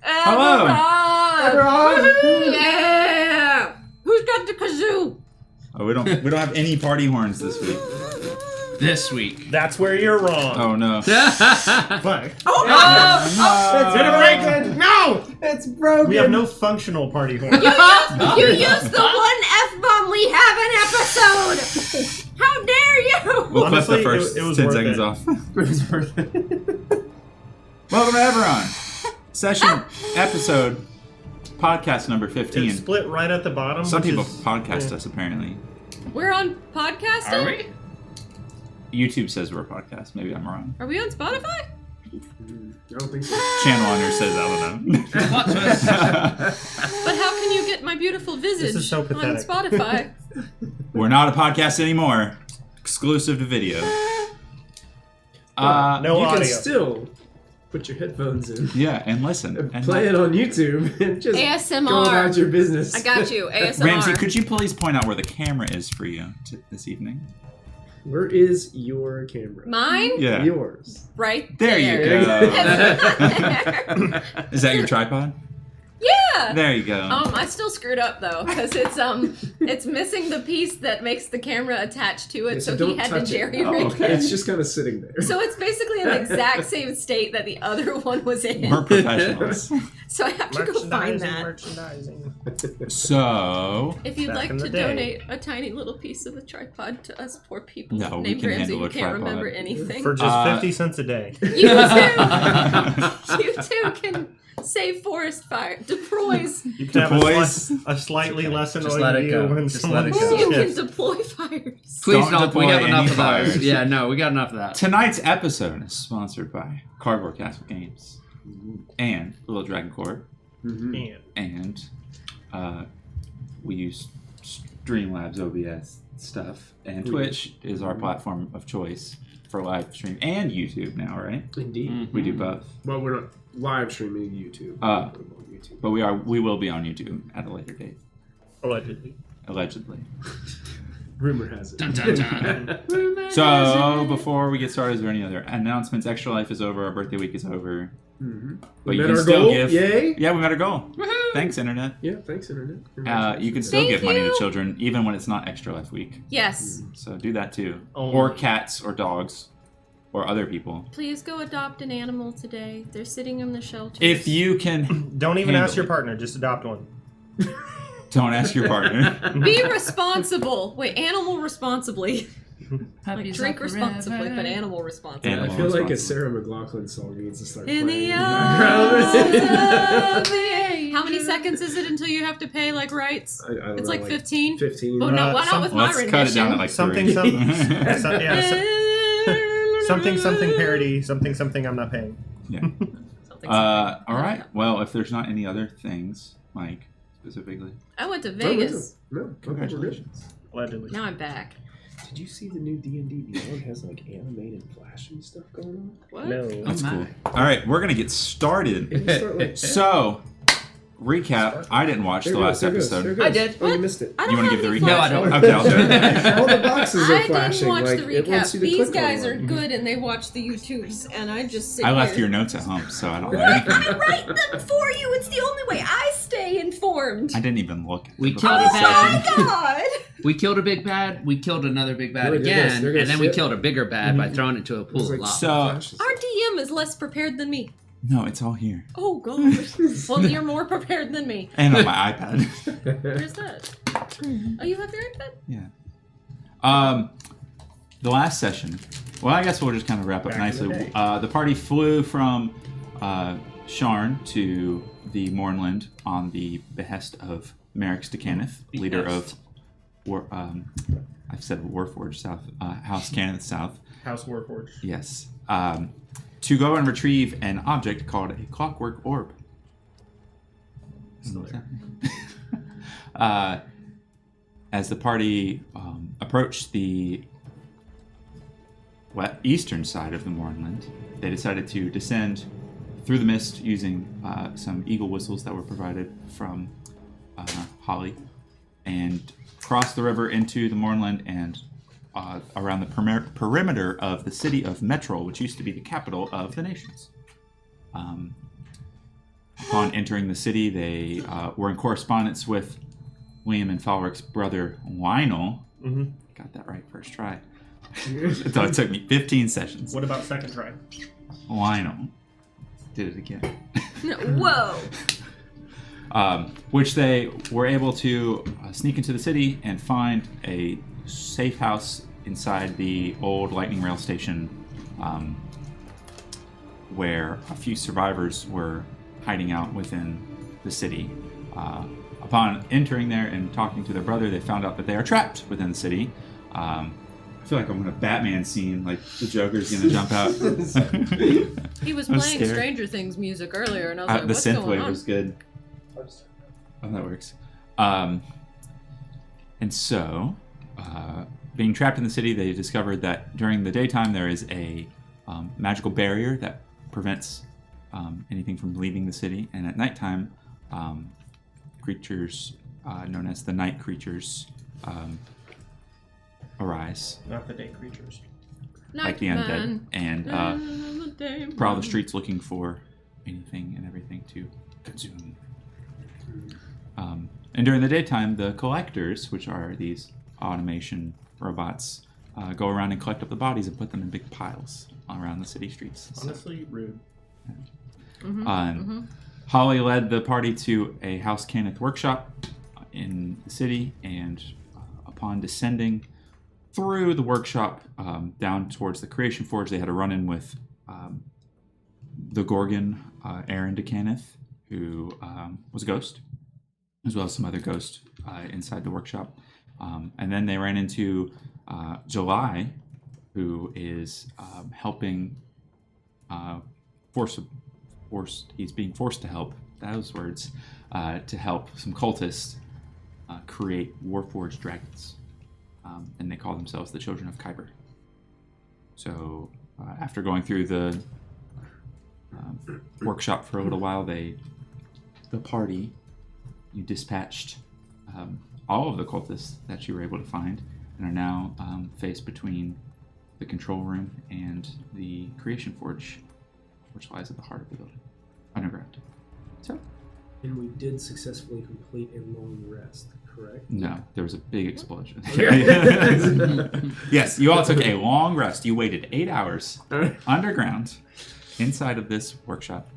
Hello. Eberron! Yeah! Who's got the kazoo? Oh, we don't have any party horns this week. This week. That's where you're wrong. Oh no. Fuck. Oh! Did it break? No! It's broken. We have no functional party horn. You used the one F-bomb we have in episode! How dare you! We'll Honestly, clip the first it was 10 worth seconds it. off. It was worth it. Welcome to Eberron. Session, episode, podcast number 15. It's split right at the bottom. Some which people is- podcast us, apparently. We're on podcasting? Are we? YouTube says we're a podcast. Maybe I'm wrong. Are we on Spotify? I don't think so. Channel owner says I don't know. Plot twist. But how can you get my beautiful visage This is so on pathetic. Spotify? We're not a podcast anymore. Exclusive to video. No you audio. can still put your headphones in, Yeah, and listen. And play it on YouTube, and just ASMR. go about your business. I got you, ASMR. Ramsey, could you please point out where the camera is for you this evening? Where is your camera? Mine? Yeah. Yours. Right There there. you go. There. Is that your tripod? Yeah! There you go. I still screwed up though, because it's missing the piece that makes the camera attached to it, Yeah, so he don't had to touch it. jerry Oh, rig okay. it. It's just kind of sitting there. So it's basically in the exact same state that the other one was in. We're professionals. So I have to go find that. Merchandising. So, If you'd Back like in to the day. donate a tiny little piece of a tripod to us poor people No, we named can Ramsey handle who a can't tripod. remember anything, For just 50 cents a day. you too can save forest fire. Deploys. You can have Deploys. a slightly less Just annoying let it view go. when Just someone let it go. You can shifts. deploy fires. Please Don't don't. We deploy have enough any of those. fires. Yeah, no, we got enough of that. tonight's episode is sponsored by Cardboard Castle Games and Little Dragon Corp. And And we use Streamlabs OBS stuff. And Twitch is our platform of choice for live stream. And YouTube now, right? Indeed. We do both. Well, we're not live streaming YouTube. Ah. We're on YouTube. But we will be on YouTube at a later date. allegedly. Allegedly. Rumor has it. Dun, dun, dun. So, before we get started, is there any other announcements? Extra Life is over. Our birthday week is over. Mm-hmm. But We you met can our still goal. give. Yay! Yeah, we met our goal. Thanks, Internet. Yeah, thanks, Internet. You can still Thank give money to you. children, even when it's not Extra Life Week. Yes. So do that too. Oh. Or cats, or dogs, or other people. Please go adopt an animal today. They're sitting in the shelter. If you can, Don't even Handle ask your it. partner, just adopt one. don't ask your partner. Be responsible. Wait, animal responsibly. Like Puppies drink are responsibly, forever. but animal responsibly. Animal. I feel like a responsible. Sarah McLachlan song needs to start In playing. the in the arms background. of the How many seconds is it until you have to pay like rights? I don't It's know, like 15. 15. Well, no, why not with my Let's rendition? cut it down to like Something, 3. something parody, something I'm not paying. Yeah. Something. All right. Well, if there's not any other things, Mike specifically. I went to Oh, Vegas. No, Congratulations. Allegedly. Now I'm back. Did you see the new D&D Beyond has like animated flashing stuff going on? What? No. That's my. cool. All right, we're gonna get started. It can start like So, recap. I didn't watch the last episode. I did. Oh, you What? missed it. I don't You want to have give the any recap? No, I don't. flashlights. Okay, I'll do it. All the boxes are I flashing. didn't watch like, the it wants recap. you to These click on guys are one. good and they watch the YouTubes, and I just sit I left here. your notes at home, so I don't know anything. I write them for you. It's the only way I stay informed. I didn't even look. At We the killed before a the bad- session. God. We killed a big bad. We killed another big bad Look at this, again, they're gonna and then we shit. killed a bigger bad by throwing it to a pool It's of like lava. So- flashes. Our DM is less prepared than me. No, it's all here. Oh, God. Well, you're more prepared than me. And on my iPad. Where's that? Oh, you have your iPad? Yeah. The last session. Well, I guess we'll just kind of wrap up Back in nicely. the day. The party flew from Sharn to the Mornland on the behest of Merrick Stakhanith, leader of I've said Warforged South, House Cannith South. House Warforged. Yes. To go and retrieve an object called a clockwork orb. Still there. As the party approached the eastern side of the Mornland, they decided to descend through the mist using some eagle whistles that were provided from Holly, and cross the river into the Mornland and around the perimeter of the city of Metrol, which used to be the capital of the nations. upon entering the city, they were in correspondence with William and Falrick's brother, Lionel. Mm-hmm. Got that right first try. So it took me 15 sessions. What about second try? Lionel did it again. Whoa! Which they were able to sneak into the city and find a safe house inside the old lightning rail station, where a few survivors were hiding out within the city. Upon entering there and talking to their brother, they found out that they are trapped within the city. I feel like I'm in a Batman scene, like the Joker's gonna jump out. He was I'm playing scared. Stranger Things music earlier, and I was like, The what's synth going wave on? was good. Oh, that works. And so, being trapped in the city, they discovered that during the daytime there is a magical barrier that prevents anything from leaving the city, and at nighttime, creatures known as the night creatures arise, Not the day creatures. like the undead, and prowl the streets looking for anything and everything to consume. And during the daytime, the collectors, which are these automation robots, go around and collect up the bodies and put them in big piles around the city streets. Honestly, rude. Holly led the party to a House Cannith workshop in the city, and upon descending through the workshop down towards the Creation Forge, they had a run-in with the Gorgon, Aaron de Cannith, who was a ghost, as well as some other ghosts inside the workshop. And then they ran into July, who is helping, he's being forced to help, those words, to help some cultists create Warforged dragons. And they call themselves the Children of Kyber. So after going through the workshop for a little while, the party, you dispatched all of the cultists that you were able to find, and are now faced between the control room and the Creation Forge, which lies at the heart of the building, underground. So, And we did successfully complete a long rest, correct? no, there was a big explosion. Yes, you all took a long rest. You waited 8 hours underground inside of this workshop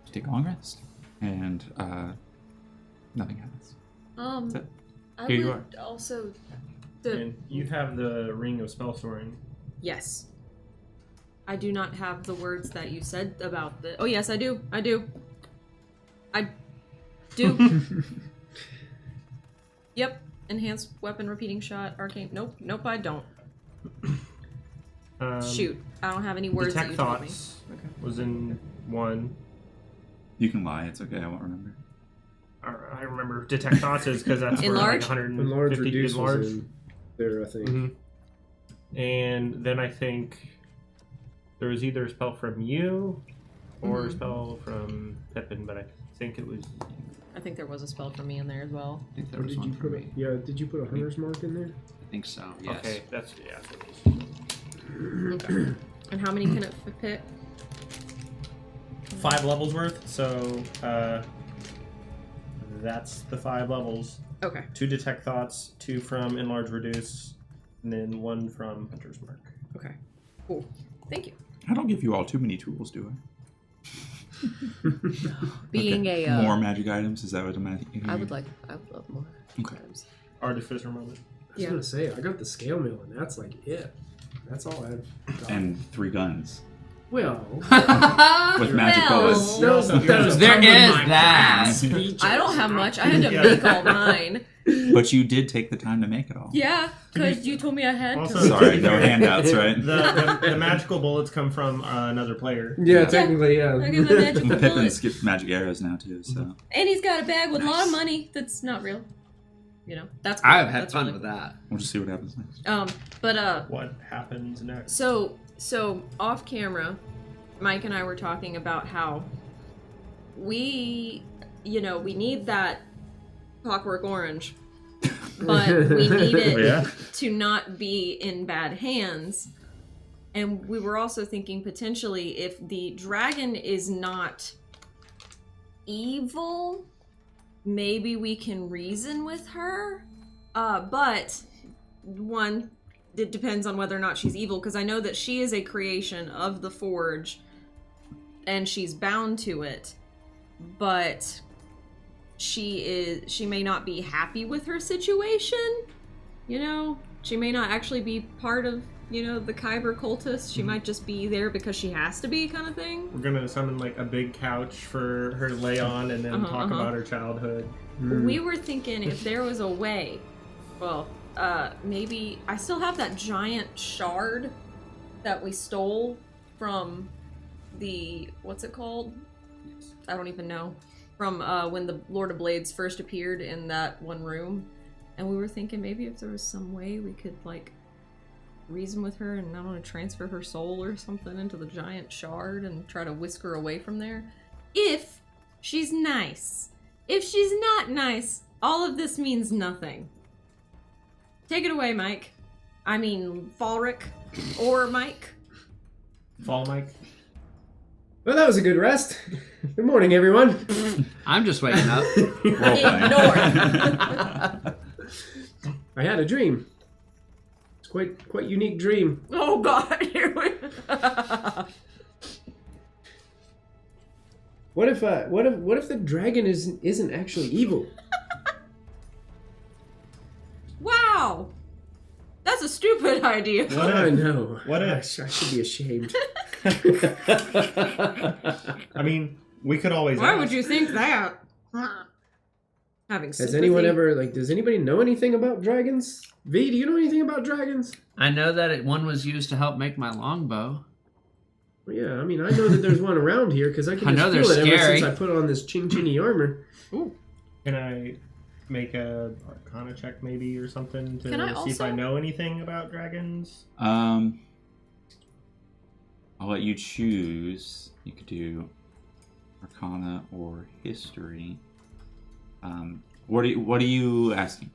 to take a long rest, and nothing happens. That's it. I Here you would also... And you have the Ring of Spell Storing. Yes. I do not have the words that you said about the... Oh, yes, I do. I do. Yep. Enhanced weapon repeating shot, arcane... Nope, I don't. Shoot. I don't have any words that Detect you told me. Thoughts was in one. You can lie. It's okay. I won't remember. I remember Detect Thoughts is because that's for like Enlarge? 150 Enlarge reduce enlarge. was in there, I think. Mm-hmm. And then I think there was either a spell from you or a spell from Pippin, but I think it was... I think there was a spell for me in there as well. I think there Or was did one you for put me. did you put a hunter's mark in there? I think so, yes. Okay, that's what it is. Okay. And how many can it fit? 5 levels worth, so that's the 5 levels. Okay. 2 Detect Thoughts, 2 from Enlarge Reduce, and then 1 from Hunter's Mark. Okay. Cool. Thank you. I don't give you all too many tools, do I? Being Okay. a... more magic items? Is that what I'm at? I would love more. Okay. items. Artificer moment. I was gonna say I got the scale mill and that's like it. That's all I've got. And 3 guns well, with magic Well, bullets. There is that. I don't have much. I had to make all mine. But you did take the time to make it all. Yeah, because you told me I had Also- to. Sorry, no handouts, right? The magical bullets come from another player. yeah, technically, yeah. I give him a magical Pippin bullet. skips magic arrows now too, so And he's got a bag with a lot of Nice. money that's not real. You know, that's cool. I've had That's fun really with that. we'll just see what happens next. But What happens next? so off camera, Mike and I were talking about how we need that Clockwork Orange, but we need it Yeah. to not be in bad hands. And we were also thinking potentially if the dragon is not evil, maybe we can reason with her. But one, it depends on whether or not she's evil, because I know that she is a creation of the Forge, and she's bound to it. But she may not be happy with her situation. You know, she may not actually be part of, the Kyber cultists. She might just be there because she has to be, kind of thing. We're gonna summon like a big couch for her to lay on and then talk about her childhood. We were thinking if there was a way, well, maybe I still have that giant shard that we stole from the, what's it called? I don't even know. From when the Lord of Blades first appeared in that one room. And we were thinking maybe if there was some way we could, like, reason with her and, I don't know, transfer her soul or something into the giant shard and try to whisk her away from there. If she's nice. If she's not nice, all of this means nothing. Take it away, Mike. I mean, Falric. Or Mike. Fall Mike. Well, that was a good rest. Good morning, everyone. I'm just waking up. Ignore. I had a dream. It's quite unique dream. Oh God! Here we. What if the dragon isn't actually evil? Wow, that's a stupid idea. I know. What if? I should be ashamed. I mean, we could always. Why ask. would you think that? Having Has sympathy. anyone ever does anybody know anything about dragons? V, do you know anything about dragons? I know that one was used to help make my longbow. Well, yeah, I mean, I know that there's one around here because I can I just know feel they're it ever scary. since I put on this chinny armor. Can I make a Arcana check maybe or something to Can I see if I also? know anything about dragons? I'll let you choose. You could do Arcana or History. What are you asking?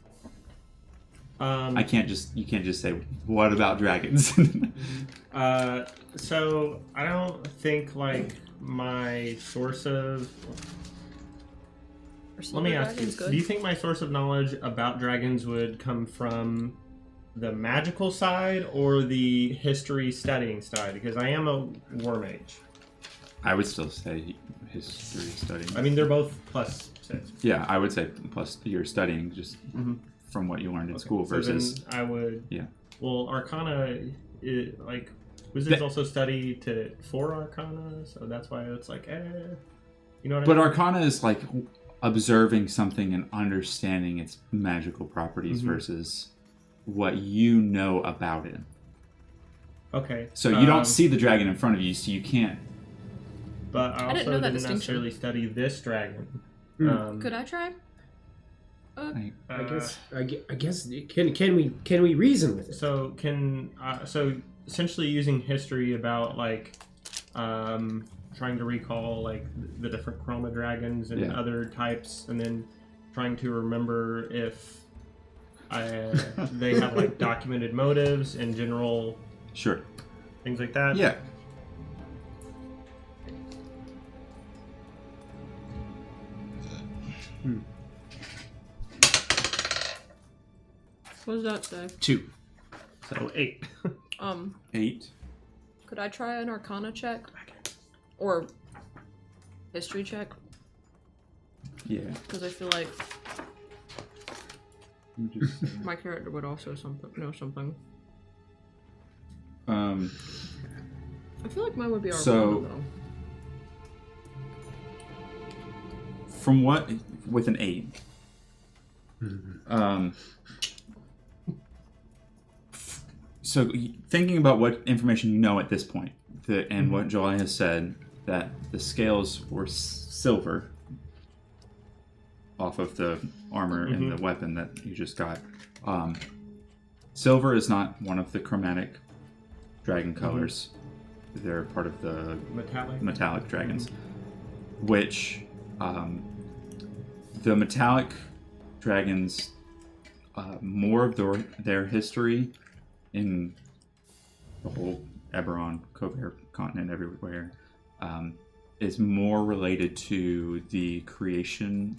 You can't just say what about dragons. So I don't think like my source of. Let me ask you: do you think my source of knowledge about dragons would come from the magical side or the history studying side? Because I am a war mage. I would still say History studying. I mean, they're both +6. Yeah, I would say plus you're studying just from what you learned in school so versus. then I would. Yeah. Well, Arcana, wizards also study for Arcana, so that's why it's like, you know what I But mean? Arcana is like observing something and understanding its magical properties versus what you know about it. Okay. So you don't see the dragon in front of you, so you can't. But I didn't also know that didn't distinction. necessarily study this dragon. Could I try? I guess can we reason with it? So so essentially using history about like trying to recall like the different chroma dragons and other types, and then trying to remember if they have like documented motives and general Sure. things like that. Yeah. What does that say? 2. So 8. 8. Could I try an Arcana check? Or history check? Yeah. Because I feel like Let me just say. my character would also know something. I feel like mine would be Arcana, So- though. From what with an 8. So thinking about what information you know at this point, and what Joy has said, that the scales were silver off of the armor and the weapon that you just got. Silver is not one of the chromatic dragon colors. They're part of the metallic dragons, which the metallic dragons, more of their history in the whole Eberron, Covert continent, everywhere, is more related to the creation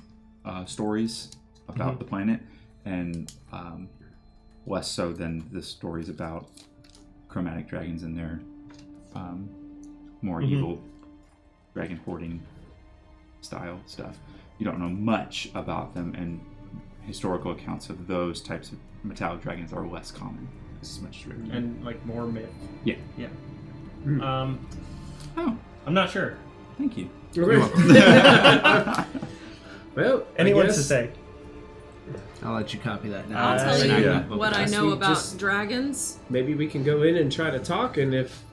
stories about the planet, and less so than the stories about chromatic dragons and their more evil dragon hoarding style stuff. You don't know much about them, and historical accounts of those types of metallic dragons are less common. As much as And like more myth. Yeah. Yeah. Oh, I'm not sure. thank you. Well, Anyone I to guess say? I'll let you copy that now. I'll tell you yeah. what I Guess know we about just- dragons. maybe we can go in and try to talk, and if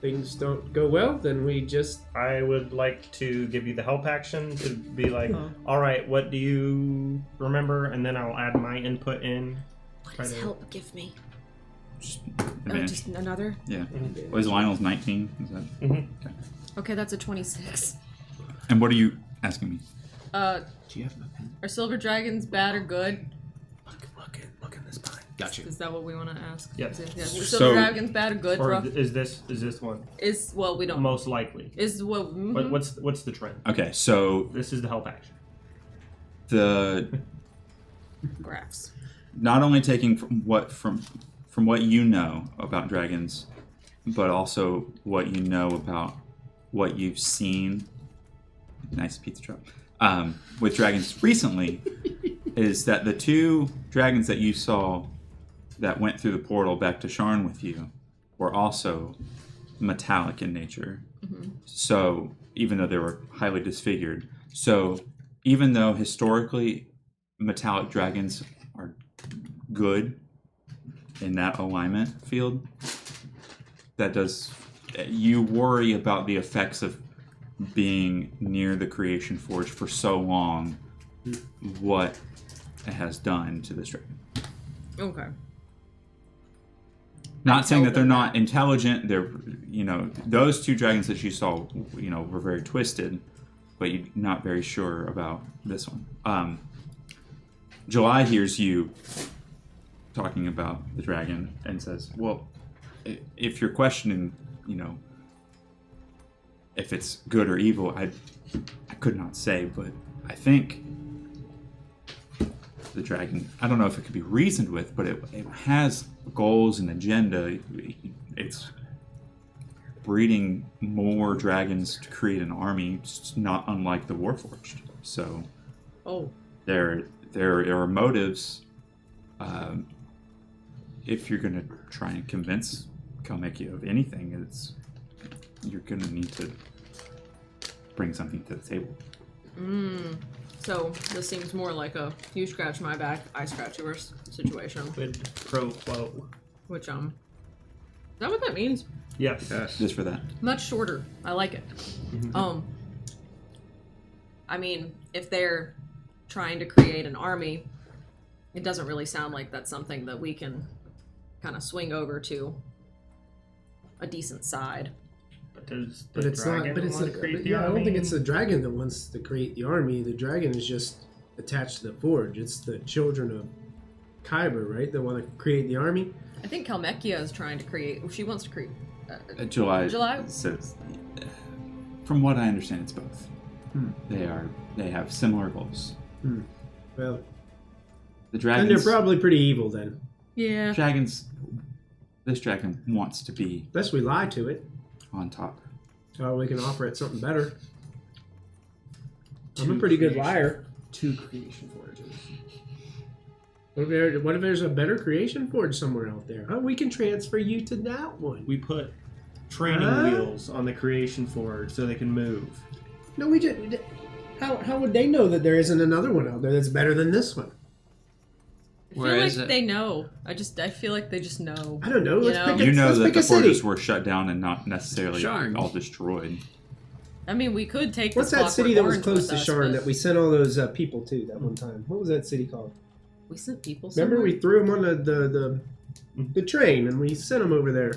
things don't go well, then we just I would like to give you the help action to be like, Oh. all right, what do you remember? And then I'll add my input in. What Try does to- help give me? Just Oh, advantage. just another? Yeah. Was Lionel's 19? Is that? Okay, that's a 26. And what are you asking me? Do you have my pen? Are silver dragons bad or good? look in this pine. Got you. Is that what we want to ask? Yes. Is silver So- dragons bad or good, Or bro? is this one Well, we don't. most likely? Is well. mhm. What's the trend? Okay, so This is the help action. the Graphs. not only taking from what you know about dragons, but also what you know about what you've seen. Nice pizza drop. With dragons recently, is that the two dragons that you saw that went through the portal back to Sharn with you were also metallic in nature. So even though they were highly disfigured, so even though historically metallic dragons are good in that alignment field, that does, you worry about the effects of being near the creation forge for so long, what it has done to this dragon. Okay. Not saying that told they're them not intelligent. They're, those two dragons that you saw, were very twisted, but you're not very sure about this one. July hears you talking about the dragon and says, well, if you're questioning, if it's good or evil, I could not say, but I think the dragon, I don't know if it could be reasoned with, but it has goals and agenda. It's breeding more dragons to create an army, it's not unlike the Warforged. So there are motives. If you're going to try and convince Calmachia of anything, you're going to need to bring something to the table. So this seems more like a you scratch my back, I scratch yours situation. Quid pro quo. Which is that what that means? Yes. Just for that. Much shorter. I like it. I mean, if they're trying to create an army, it doesn't really sound like that's something that we can kind of swing over to a decent side. But does But the it's dragon not. But it's want to create the yeah. I don't think army? it's the dragon that wants to create the army. The dragon is just attached to the forge. It's the children of Kyber, right? That want to create the army. I think Calmachia is trying to create. She wants to create. July July? says, from what I understand, it's both. They have similar goals. Well, The then dragons. they're probably pretty evil then. Yeah. This dragon wants to be Unless we lie to it. on top. Oh, we can offer it something better. I'm a pretty good liar. 2 creation forges. What if there's a better creation forge somewhere out there? Oh, we can transfer you to that one. We put training wheels on the creation forge so they can move. No, we just. How would they know that there isn't another one out there that's better than this one? I feel Where like is it? they know. I feel like they just know. I don't know. Let's know? pick a, You know let's that pick the a city. forges were shut down and not necessarily Sharn. all destroyed. I mean, we could take. What's this that city that was Clockwork close to Orange Sharn with that us, we sent all those people to that one time? What was that city called? but we sent people. Remember somewhere? we threw them on the train and we sent them over there.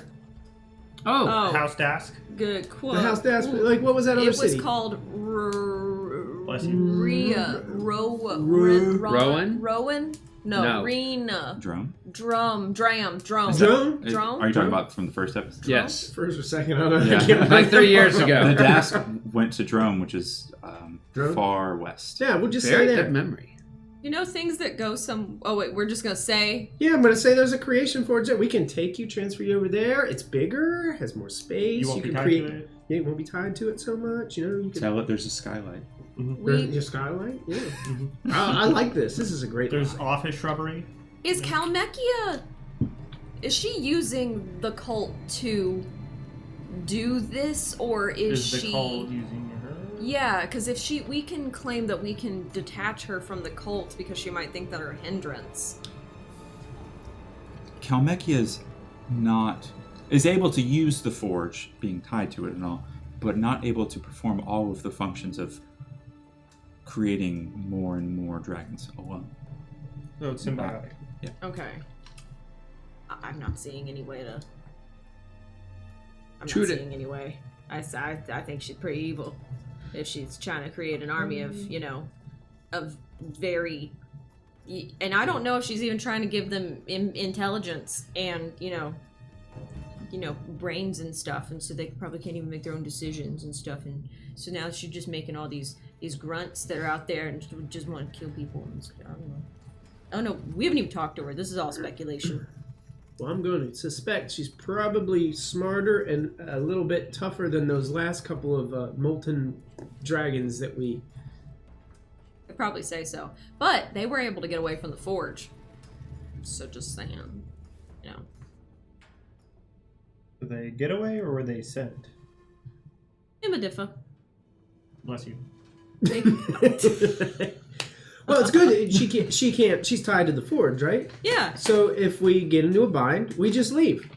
Oh, Oh, House task. good quote. The house that's like what was that other It was city? called Bless you. Rowan. Rowan? No, No. Rena. Drone? Drum. Are you talking about from the first episode? Yes. First or second, I don't know. Yeah. I can't Like 3 years The ago. Dask went to Drome, which is Drome? far west. Yeah, we'll just Very say good that. memory. You know things that go some... Oh, wait, we're just going to say... Yeah, I'm going to say there's a creation forge that we can take you, transfer you over there. It's bigger, has more space. You won't be can tied create. to it. Yeah, you won't be tied to it so much. You know, you can. Tell it there's a skylight. Your skylight? Yeah. I like this. This is a great There's line. office shrubbery. Is Calmachia... Is she using the cult to do this, or is the she... cult using her? Yeah, because if we can claim that we can detach her from the cult because she might think that her hindrance. Calmachia is able to use the forge, being tied to it and all, but not able to perform all of the functions of creating more and more dragons alone. No, it's symbiotic. Okay. I'm not seeing any way to... I'm Shoot not it. seeing any way. I think she's pretty evil. If she's trying to create an army of, of very... And I don't know if she's even trying to give them intelligence and, brains and stuff, and so they probably can't even make their own decisions and stuff. And so now she's just making all these grunts that are out there and just want to kill people and stuff. I don't know. Oh no, we haven't even talked to her. This is all speculation. Well, I'm going to suspect she's probably smarter and a little bit tougher than those last couple of molten dragons that we... I'd probably say so. But they were able to get away from the forge. So just saying, Were they getaway or were they sent? Imadifa. Bless you. Well, it's good. She can't. She's tied to the forge, right? Yeah. So if we get into a bind, we just leave.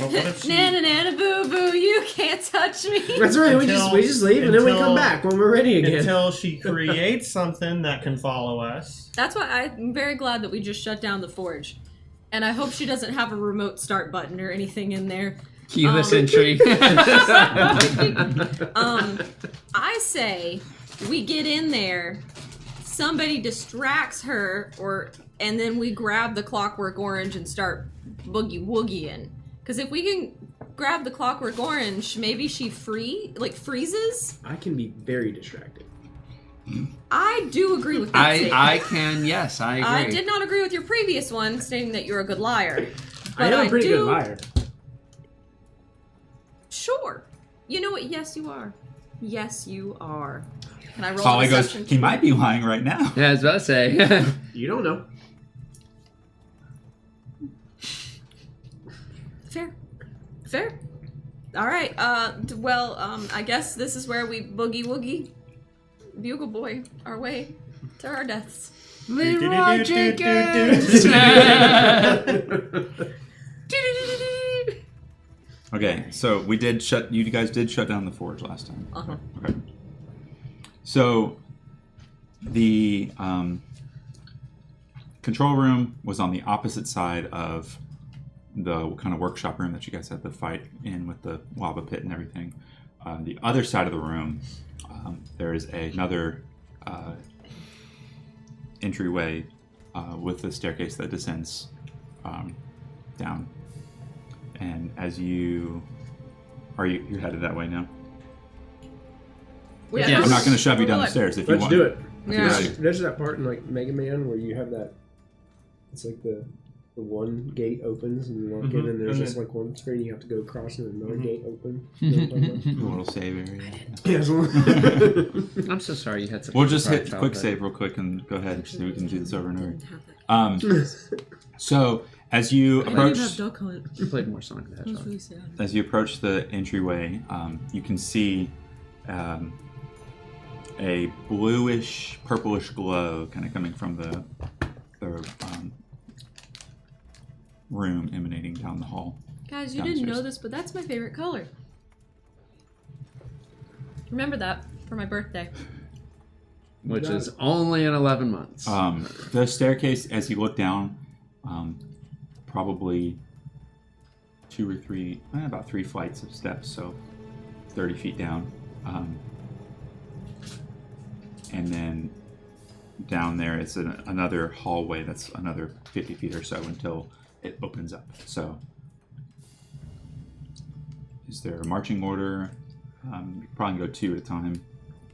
Well, what if she... Nana nana boo boo, you can't touch me. That's right. We just leave, and then we come back when we're ready again. Until she creates something that can follow us. That's why I'm very glad that we just shut down the forge. And I hope she doesn't have a remote start button or anything in there. Keyless entry. I say we get in there, somebody distracts her, and then we grab the clockwork orange and start boogie woogieing. Because if we can grab the clockwork orange, maybe she freezes. I can be very distracted. I do agree with that statement. I can, yes, I agree. I did not agree with your previous one, stating that you're a good liar. I am a pretty do- good liar. Sure. You know what? Yes, you are. Yes, you are. Can I roll Holly a goes, deception he check? might be lying right now. Yeah, I was about to say. You don't know. Fair. All right. I guess this is where we boogie woogie, bugle boy, our way to our deaths. Leroy Jenkins! Okay, so you guys did shut down the forge last time. Uh-huh. Okay. So the control room was on the opposite side of the kind of workshop room that you guys had the fight in with the lava pit and everything. The other side of the room, there is another entryway with a staircase that descends down. And as you're headed that way now? Yeah. I'm not going to shove you down the Look. stairs if you Let's want. do it. Yeah. There's that part in like Mega Man where you have that. It's like the one gate opens and you walk in and there's And just then- like one screen you have to go across and another gate open. A little save area. I'm so sorry you had such We'll a just hit deprived quick childhood. save real quick and go ahead so we can do this over and over. So as you approach Duck Hunt. You played more Sonic the Hedgehog. Really sad. as you approach the entryway, you can see a bluish, purplish glow kind of coming from the room emanating down the hall. Guys, you didn't know Downstairs. this, but that's my favorite color. Remember that for my birthday. Which is only in 11 months. The staircase, as you look down, probably about 3 flights of steps, so 30 feet down. And then down there. It's another hallway that's another 50 feet or so until it opens up. So, is there a marching order? You can probably go 2 at a time.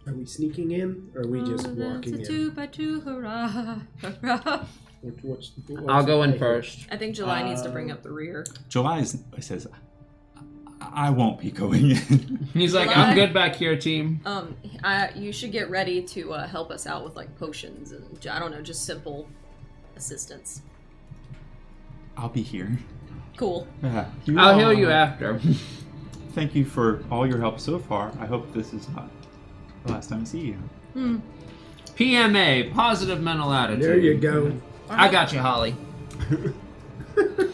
Are we sneaking in, or are we just walking in? 2x2, hurrah, hurrah. What's I'll go in right first. I think July needs to bring up the rear. July says, I won't be going in. He's like, July? I'm good back here, team. You should get ready to help us out with like potions and I don't know, just simple assistance. I'll be here. Cool. I'll heal you after. Thank you for all your help so far. I hope this is not the last time I see you. PMA, positive mental attitude. There you go. I got you, Holly.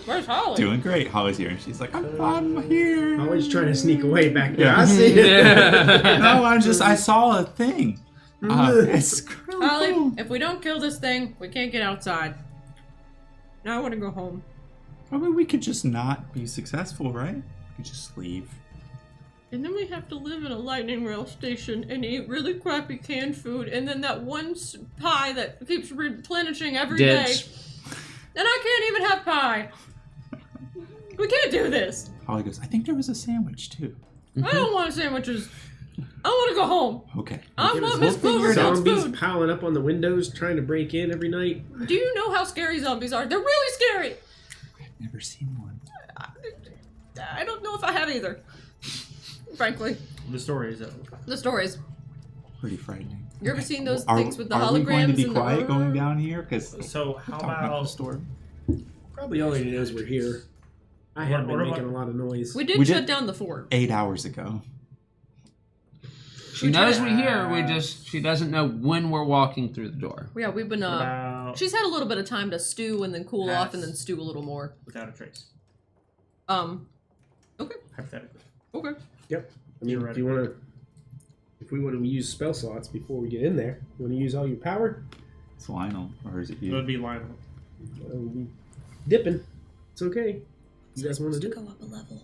Where's Holly? Doing great. Holly's here, and she's like, I'm here. Always trying to sneak away back there. Yeah. I see it. No, I saw a thing. It's really Holly, cool. if we don't kill this thing, we can't get outside. Now I want to go home. I mean, we could just not be successful, right? We could just leave. And then we have to live in a lightning rail station and eat really crappy canned food, and then that one pie that keeps replenishing every day. Ditch. And I can't even have pie. We can't do this. Holly goes, I think there was a sandwich, too. I don't want sandwiches. I want to go home. Okay. I want We'll Miss figure it out. Cloverfield's Zombies food. piling up on the windows, trying to break in every night. Do you know how scary zombies are? They're really scary. I've never seen one. I don't know if I have either. Frankly, The story is over. the stories. Pretty frightening. You ever seen those Are things with the we going to holograms be and the- quiet going down here? Because So how talking about the about store. Probably already knows we're here. I haven't been What making about- a lot of noise. We did We shut did- down the fort. 8 hours ago. She knows we're here. She doesn't know when we're walking through the door. Yeah, we've been. what about She's had a little bit of time to stew and then cool off and then Pass. stew a little more. without a trace? Okay. Hypothetically. Okay. Yep. I mean, if you want to, if we want to use spell slots before we get in there, you want to use all your power. It's Lionel, or is it It you? would be Lionel. We dipping. It's okay. You guys want to do it? go up a level.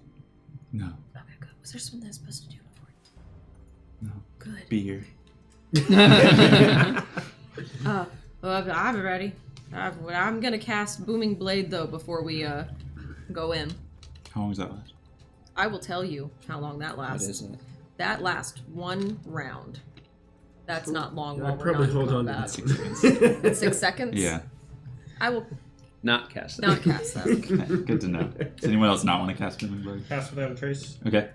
No. Okay, good. Was there something I was supposed to do before? No. Good. Be here. Well, I'm ready. I'm gonna cast Booming Blade though before we go in. How long does that last? I will tell you how long that What lasts. is it? That lasts 1 round. That's not long. I'd While we're probably not hold in on to combat. that. It's 6 seconds. Yeah. I will Not cast it. not cast that. Okay, good to know. Does anyone else not want to cast Booming Blade? Pass without a trace. Okay.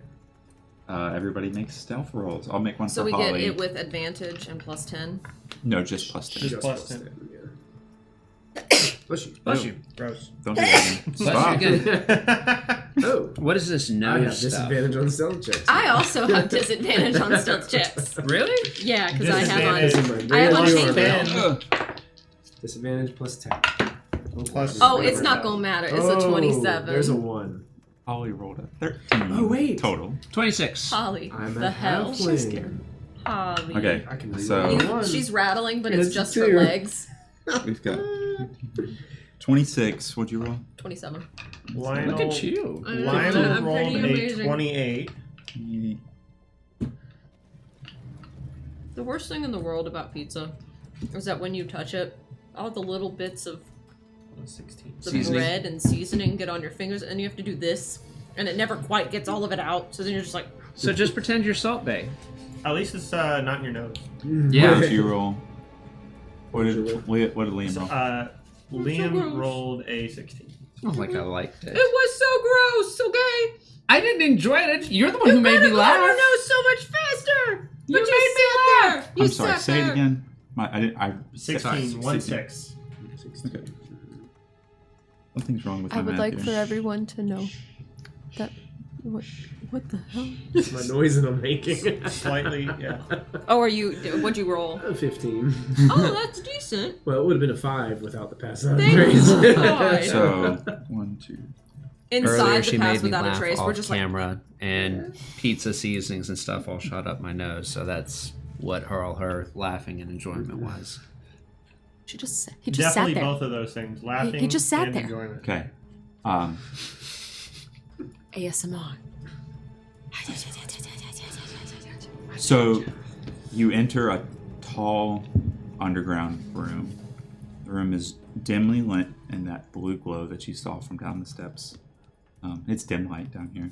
Everybody makes stealth rolls. I'll make one So for we Holly. get it with advantage and plus 10. No, just plus 10. Just plus 10. Yeah. Bless you. Bless Oh. you. Gross. Don't do that again. Bless Stop. you again. Oh, What is this I nose have stuff? disadvantage on stealth checks. I also have disadvantage on stealth checks. Really? Yeah, because I have This on. is my I have on greatest chainmail. armor. Ugh. Disadvantage plus 10. Plus Oh, it's not gonna matter. It's a 27. There's a 1. Holly rolled a 13. Oh, wait. Total. 26. Holly. I'm the a hell? halfling. Holly. Okay, I can read so You- one. she's rattling, but it's It's just 2. her legs. we've got 26. What'd you roll? 27. Lionel, Look at you. Lionel I'm rolled pretty a amazing. 28. The worst thing in the world about pizza is that when you touch it, all the little bits of 16. the Seasoning. bread and seasoning get on your fingers, and you have to do this, and it never quite gets all of it out. So then you're just like, So just pretend you're Salt Bay. At least it's not in your nose. Yeah. What did you roll? What did Liam roll? Liam gross. rolled a 16. Oh, like I liked it. it was so gross, okay? I didn't enjoy it. You're the one who made me Your laugh. nose so much faster. You But made me sat there. You I'm sorry. sat Say there. it again. I didn't. 16. 1 6. Okay. Something's wrong with my I would math like here. for everyone to know that. What the hell? my noise that I'm making. Slightly, yeah. Oh, are you? What'd you roll? 15. Oh, that's decent. Well, it would have been a 5 without the pass out Thank grace. God. So 1, 2. Earlier Inside she the pass made me without a laugh trace, off we're just like, camera, and pizza seasonings and stuff all shot up my nose. So that's what all her laughing and enjoyment was. he just Definitely sat there. both of those things. Laughing He just sat and there. enjoyment. Okay. ASMR. So you enter a tall underground room. The room is dimly lit in that blue glow that you saw from down the steps. It's dim light down here.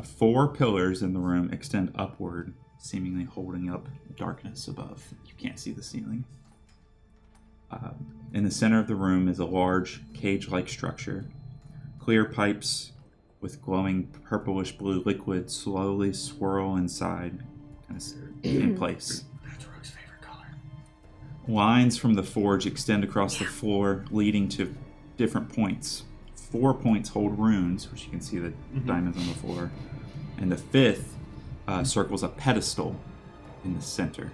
4 pillars in the room extend upward, seemingly holding up darkness above. You can't see the ceiling. In the center of the room is a large cage-like structure. Clear pipes with glowing purplish blue liquid slowly swirl inside, kind of in place. That's Rook's favorite color. Lines from the forge extend across the floor, leading to different points. 4 points hold runes, which you can see the diamonds on the floor. And the 5th circles a pedestal in the center,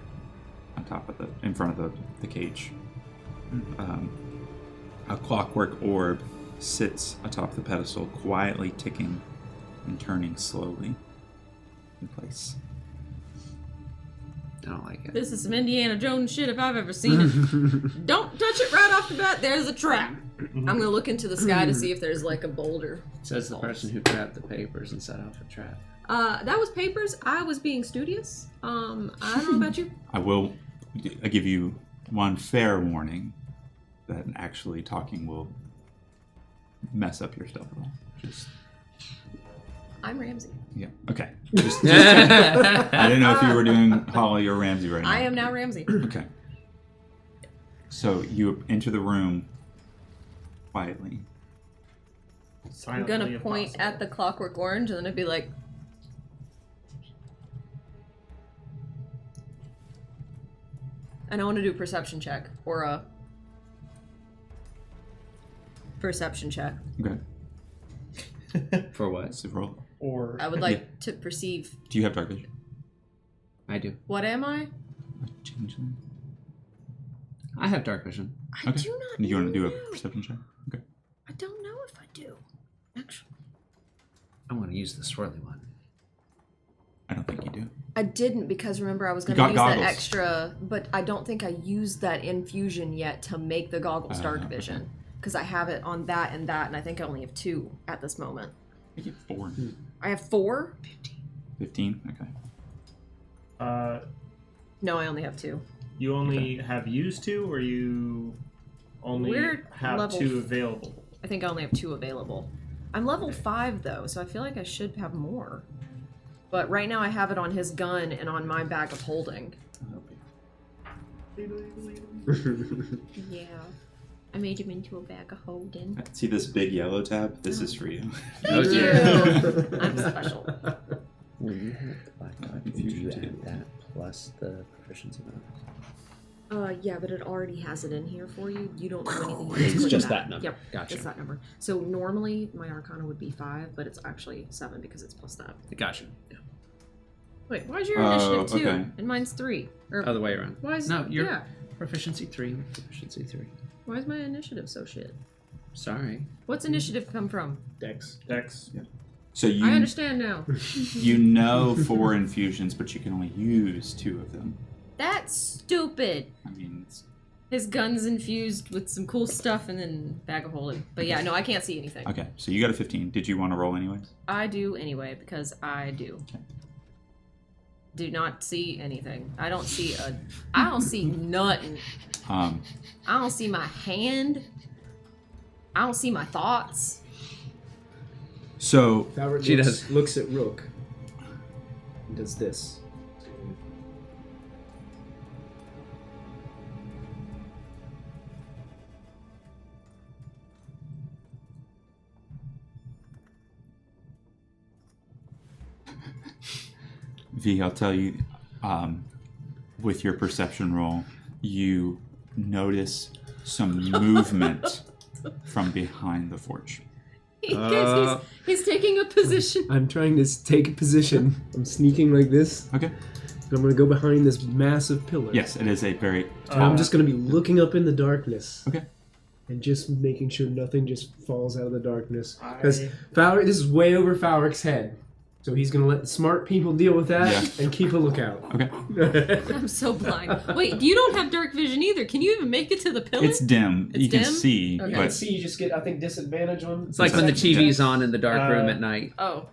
on top of in front of the cage. A clockwork orb sits atop the pedestal, quietly ticking and turning slowly in place. I don't like it. This is some Indiana Jones shit if I've ever seen it. Don't touch it right off the bat. There's a trap. I'm gonna look into the sky to see if there's like a boulder. Says the person who grabbed the papers and set off a trap. That was papers. I was being studious. I don't know about you. I give you one fair warning that actually talking will mess up your stuff at all. Just I'm Ramsey. yeah. Okay. Just I didn't know if you were doing Holly or Ramsey right now. I am now Ramsey. Okay. So you enter the room quietly. I'm Silently gonna if point possible. at the clockwork orange and then I'd be like, and I want to do a perception check or a perception check. Okay. For what? So roll. Or I would like to perceive. Do you have dark vision? I do. What am I? Changeling. I have dark vision. I Okay. do not. Do you want to do a know. perception check? Okay. I don't know if I do. Actually, I want to use the swirly one. I don't think you do. I didn't because remember I was You going to got use that goggles. extra, but I don't think I used that infusion yet to make the goggles dark okay. vision because I have it on that, and I think I only have 2 at this moment. I get 4. I have 4. 15? Okay. No, I only have 2. you only have used 2, or you only We're have level 2 available? I think I only have 2 available. I'm level 5 though, so I feel like I should have more. But right now I have it on his gun and on my bag of holding. Yeah. I made him into a bag of holding. See this big yellow tab? This is for you. Oh, Thank dear. you. I'm special. When you have the black dot, did you add that plus the proficiency bonus? Yeah, but it already has it in here for you. You don't do anything. You It's click just that number. Yep, Gotcha. just that number. So normally my Arcana would be 5, but it's actually 7 because it's plus that. Gotcha. Yeah. Wait, why is your Oh, initiative 2 okay. and mine's 3? Or Other way around. why is No, you're yeah? proficiency 3. Proficiency 3. Why is my initiative so shit? Sorry. What's initiative come from? Dex. Dex. So you I understand now. you know 4 infusions, but you can only use 2 of them. That's stupid. I mean, it's, His gun's infused with some cool stuff and then bag of holding. But yeah, no, I can't see anything. okay. So you got a 15. Did you want to roll anyways? I do anyway because I do. Okay. Do not see anything. I don't see nothing. I don't see my hand. I don't see my thoughts. So Howard She looks at Rook and does this. V, I'll tell you, with your perception roll, you notice some movement from behind the forge. Guys, he's taking a position. I'm trying to take a position. I'm sneaking like this. Okay. And I'm going to go behind this massive pillar. Yes, it is a very And I'm just going to be looking up in the darkness. Okay. And just making sure nothing just falls out of the darkness. Because this is way over Falric's head. So he's going to let the smart people deal with that and keep a lookout. Okay. I'm so blind. Wait, you don't have dark vision either. Can you even make it to the pillar? It's dim. It's you can dim? see, Okay. You can but see, you just get, I think, disadvantage on. It's like when the Perception TV's on in the dark room at night. Oh.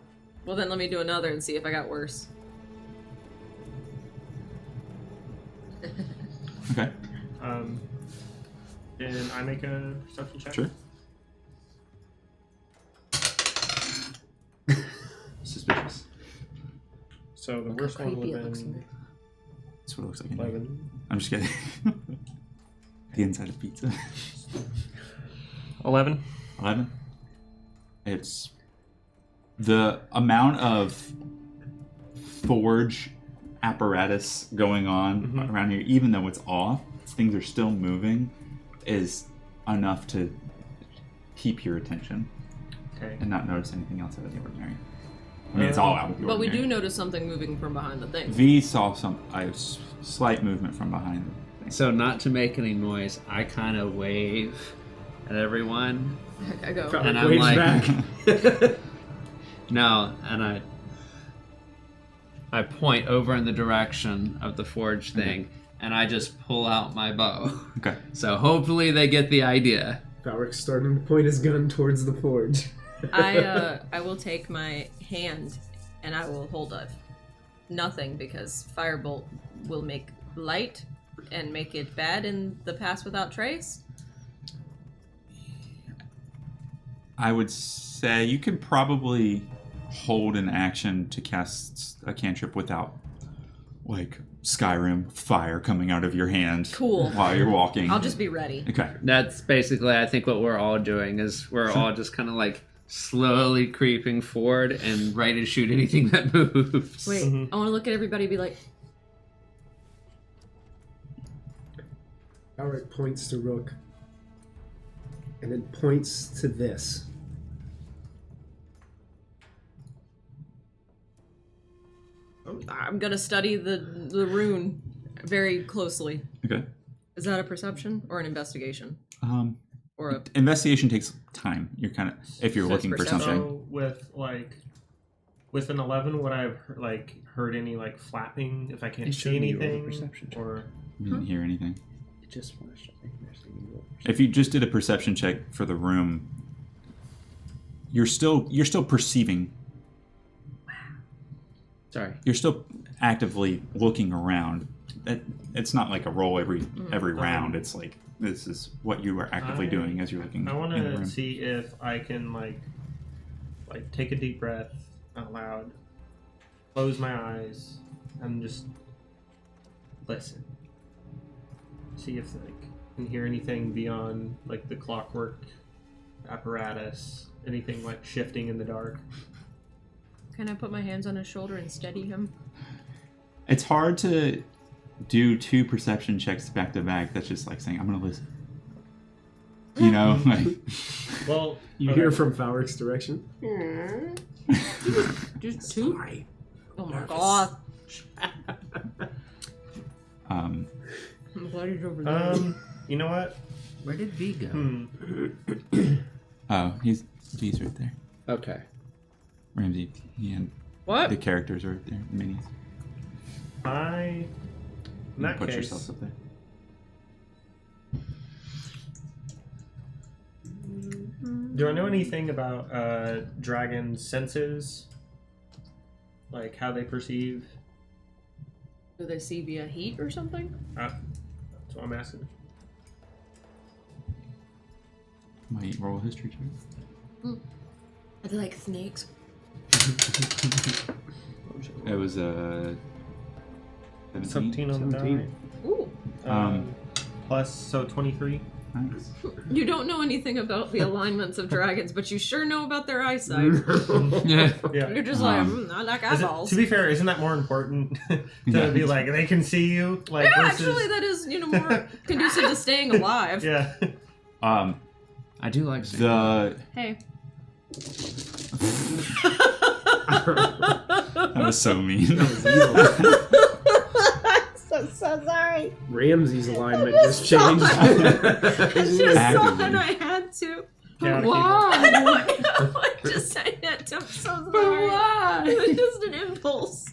Well, then let me do another and see if I got worse. okay. Then I make a perception check. Sure. Suspicious. So the worst one would have been That's what it looks like. 11. I'm just kidding. The inside of pizza. 11. 11. It's the amount of forge apparatus going on around here, even though it's off, things are still moving, is enough to keep your attention and not notice anything else out of the ordinary. I mean, it's all out of the But ordinary. we do notice something moving from behind the thing. V saw a slight movement from behind the thing. So not to make any noise, I kind of wave at everyone. I go. And I'm Waves like, back. no, and I point over in the direction of the forge thing, and I just pull out my bow. Okay. So hopefully they get the idea. Valric's starting to point his gun towards the forge. I will take my hand and I will hold up nothing because firebolt will make light and make it bad in the pass without trace. I would say you could probably hold an action to cast a cantrip without, like, Skyrim fire coming out of your hand. Cool. While you're walking. I'll just be ready. Okay. That's basically, I think, what we're all doing is we're all just kind of like slowly creeping forward and ready to shoot anything that moves. Wait, I want to look at everybody and be like, Valric points to Rook. And then points to this. I'm gonna study the rune very closely. Okay. Is that a perception or an investigation? Or a Investigation takes time. You're kind of, if you're So it's looking for perception. something. So with an 11, would I have heard any like flapping if I can't It see showed me your anything? perception check. Or You didn't hear anything. It just flashed. I think there's the evil. If you just did a perception check for the room, you're still perceiving. Sorry. You're still actively looking around. It's not like a roll every round. It's like this is what you are actively doing as you're looking. I want in the to room. see if I can like take a deep breath out loud, close my eyes, and just listen. See if I can hear anything beyond like the clockwork apparatus, anything like shifting in the dark. Can I put my hands on his shoulder and steady him? It's hard to do two perception checks back to back. That's just like saying, I'm going to listen. You know? Like, Well, You hear from Valric's direction. Just two? Sorry. Oh my god. um, I'm glad he's over there. You know what? Where did V go? oh, V's right there. Okay. Ramsey, and What? the characters are right there, the minis. In You that put case, yourself up there. do I know anything about dragons' senses? Like how they perceive? Do they see via heat or something? That's what I'm asking. Might roll a history check. Are they like snakes? It was 17 on the 17. die. Ooh. Plus, so 23. Nice. You don't know anything about the alignments of dragons, but you sure know about their eyesight. Yeah. Yeah. You're just like, I like eyeballs. To be fair, isn't that more important to Yeah. be like they can see you? Like Yeah, versus, actually, that is, more conducive to staying alive. yeah. I do like saying The Hey. that was so mean. So sorry. Ramsey's alignment just changed. I just saw Actively. and I had to. Yeah, Why? I don't know. I just said it. I'm so sorry. why? It was just an impulse.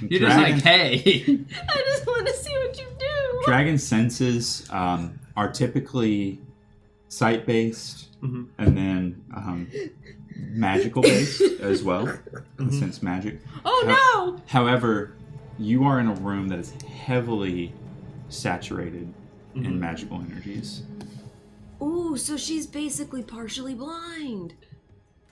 You're just like, hey. I just want to see what you do. Dragon senses are typically sight-based Mhm. and then magical-based as well. Sense magic. Oh no! However, you are in a room that is heavily saturated in magical energies. Ooh, so she's basically partially blind.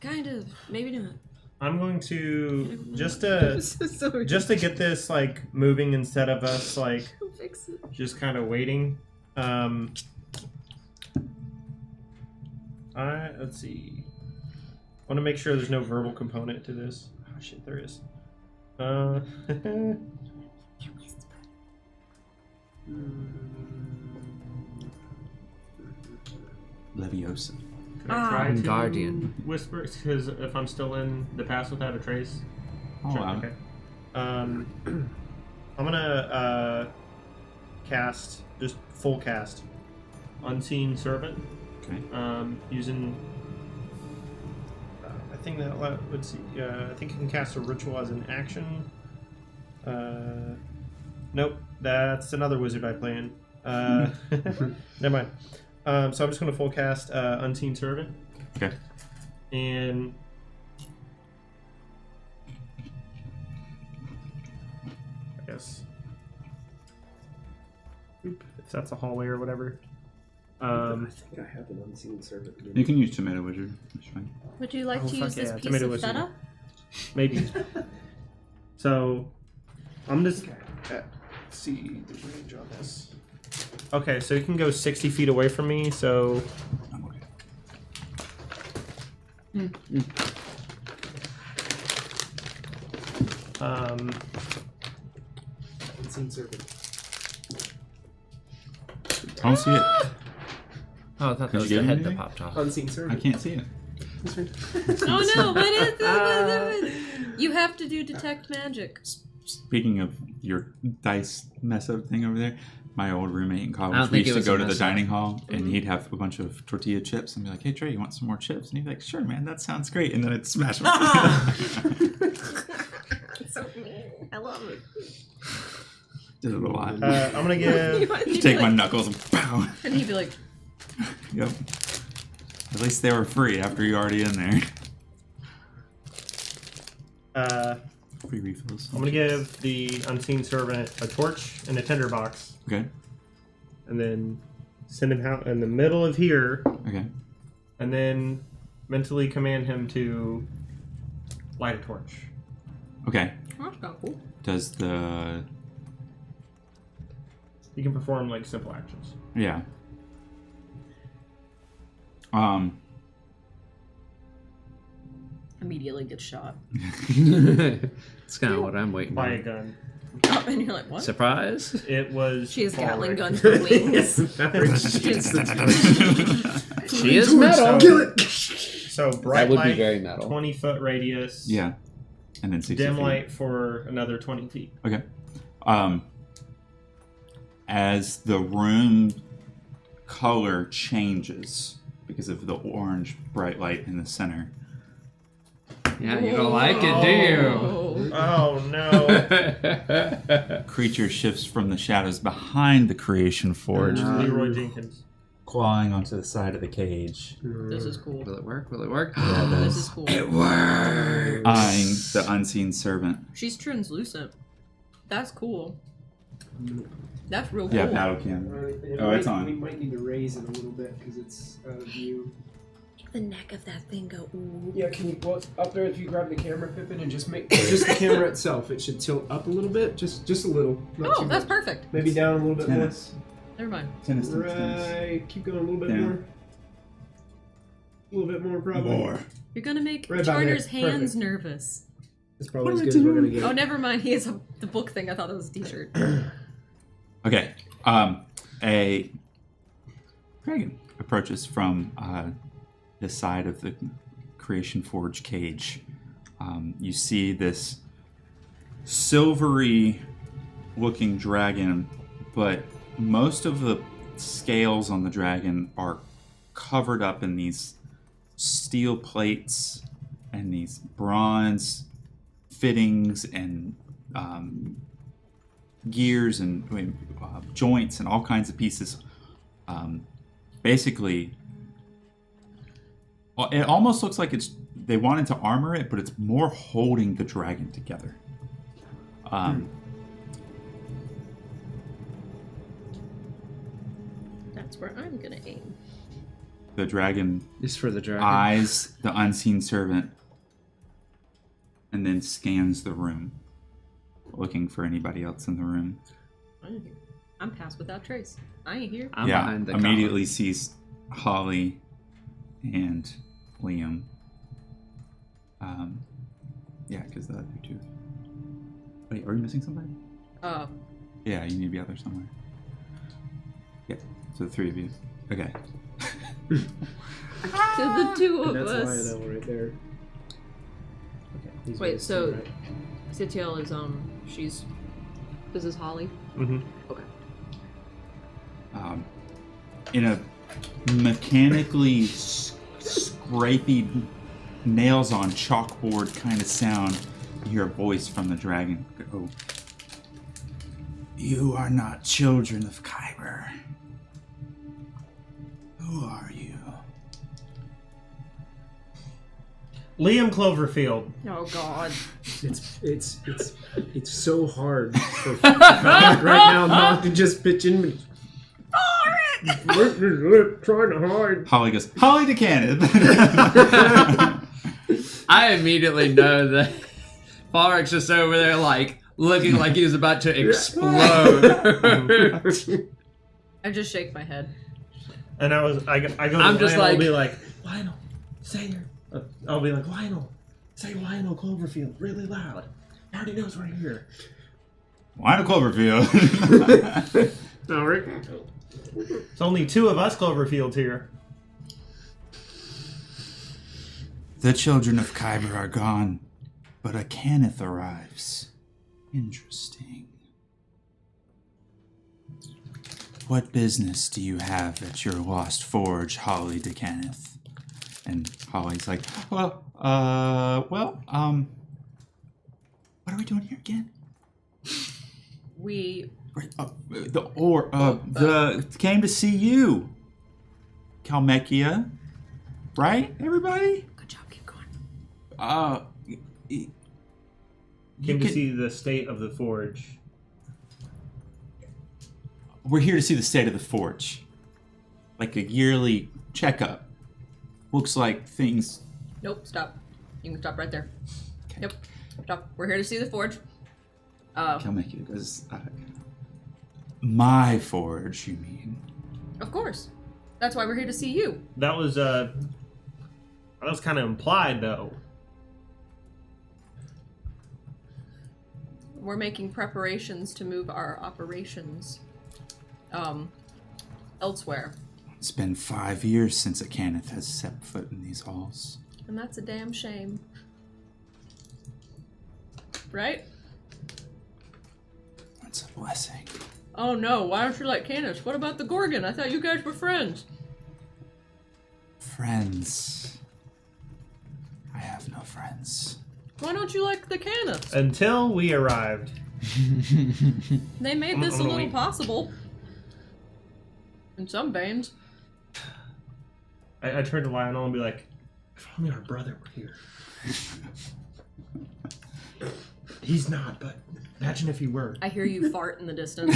Kind of. Maybe not. I'm going to just to get this like moving instead of us like Fix it. just kind of waiting. Let's see. I want to make sure there's no verbal component to this. Oh shit, there is. Leviosa. Can I try to Guardian. whisper? Because if I'm still in the pass without a trace. Oh, Sure, wow. okay. I'm gonna cast just full cast, Unseen Servant. Okay. Using. I think that. Let's see. I think you can cast a ritual as an action. Nope, that's another wizard I play in. Never mind. So I'm just gonna full cast Unseen Servant. Okay. And I guess if that's a hallway or whatever. I think I have an unseen servant. You can use Tomato Wizard. That's fine. Would you like Oh, to fuck use this yeah, piece tomato of wizard. feta? Maybe. So I'm just Okay. let's see the range on this. Okay, so you can go 60 feet away from me. So I'm okay. Unseen servant. I don't see it. Oh, I thought that Did was you the get head anything? that popped off. Unseen I servant. can't see it. Oh no! What is this? You have to do detect magic. Speaking of your dice mess up thing over there, my old roommate in I college, don't we think used it to go was to a the mess up. dining hall and he'd have a bunch of tortilla chips and be like, "Hey Trey, you want some more chips?" And he'd be like, "Sure, man, that sounds great." And then I'd smash them. So mean. I love it. Did it a lot. I'm gonna give. Just take my knuckles and pow. And he'd be like, Yep. At least they were free after you're already in there. Free refills. I'm gonna give the Unseen Servant a torch and a tinderbox, Okay. and then send him out in the middle of here, Okay. and then mentally command him to light a torch. Okay. oh, that's kind of cool. Does the He can perform like simple actions. yeah. Immediately gets shot. It's kind of what I'm waiting By a for. gun. Oh, and you're like, what? Surprise? It was. She has Paul Gatling Rick. guns for wings. She is metal. Kill it. So bright That would light, be very metal. 20-foot radius. Yeah. And then 60 Dim feet. light for another 20 feet. Okay. As the room color changes because of the orange bright light in the center, Yeah, you don't like it, do you? Oh no. creature shifts from the shadows behind the creation forge, Leroy Jenkins. clawing onto the side of the cage, This is cool. Will it work? Will it work? Yeah, it This does. is cool. works. eyeing the unseen servant. She's translucent. That's cool. That's real cool. Yeah, battle cam. Oh, it's on. We might need to raise it a little bit because it's out of view. Make the neck of that thing go ooh. Yeah, can you up there if you grab the camera, Pippin, and just make just the camera itself? It should tilt up a little bit, just a little. Not Oh, too that's much. perfect. Maybe down a little bit Tennis. Never mind. Tennis. more. Right, keep going a little bit Down. more. A little bit more, probably. More. You're gonna make Right about Charter's there. hands Perfect. nervous. That's probably What as do I good as we're do? gonna get. Oh, never mind. He has the book thing. I thought that was a T-shirt. Okay. A dragon approaches from the side of the Creation Forge cage. You see this silvery looking dragon, but most of the scales on the dragon are covered up in these steel plates and these bronze fittings and gears and joints and all kinds of pieces. Basically, it almost looks like they wanted to armor it, but it's more holding the dragon together. That's where I'm gonna aim. The dragon It's for the dragon. eyes the unseen servant and then scans the room, looking for anybody else in the room. I ain't here. I'm passed without trace. I ain't here. I'm behind the immediately sees Holly and Liam. Yeah, because the other two. Wait, are you missing somebody? Yeah, you need to be out there somewhere. Yeah, so the three of you. Okay. To the two of That's us. Lionel right there. Okay. he's Wait, right, so right. Sitiel is she's. This is Holly. Mm-hmm. Okay. In a mechanically scrapey, nails on chalkboard kind of sound, you hear a voice from the dragon go, "You are not children of Kyber. Who are you?" Liam Cloverfield. Oh God. It's so hard for Valak right now not to just pitch in. Trying to hide. Holly goes, "Holly DeCannon." I immediately know that Falrick's just over there, like, looking like he was about to explode. I just shake my head. And I go to I'm just Lionel, like- I'll be like, Lionel, say your... I'll be like, Lionel, say Lionel Cloverfield really loud. He already knows we're here. Lionel Cloverfield. All right. It's only two of us Cloverfields here. The children of Kyber are gone, but a Cannith arrives. Interesting. What business do you have at your lost forge, Holly DeCannith? And Holly's like, what are we doing here again? We. Came to see you, Calmachia, right? Everybody. Good job. Keep going. Came to see the state of the forge. We're here to see the state of the forge, like a yearly checkup. Looks like things. Nope. Stop. You can stop right there. Okay. Yep. Stop. We're here to see the forge. Calmachia goes, my forge, you mean? Of course. That's why we're here to see you. That was kind of implied, though. We're making preparations to move our operations elsewhere. It's been 5 years since a Cannith has set foot in these halls. And that's a damn shame. Right? It's a blessing. Oh no, why don't you like Canis? What about the Gorgon? I thought you guys were friends. Friends. I have no friends. Why don't you like the Canis? Until we arrived. They made this a I'm gonna little wait. possible. In some veins. I turned to Lionel and be like, if only our brother were here. He's not, but imagine if he were. I hear you fart in the distance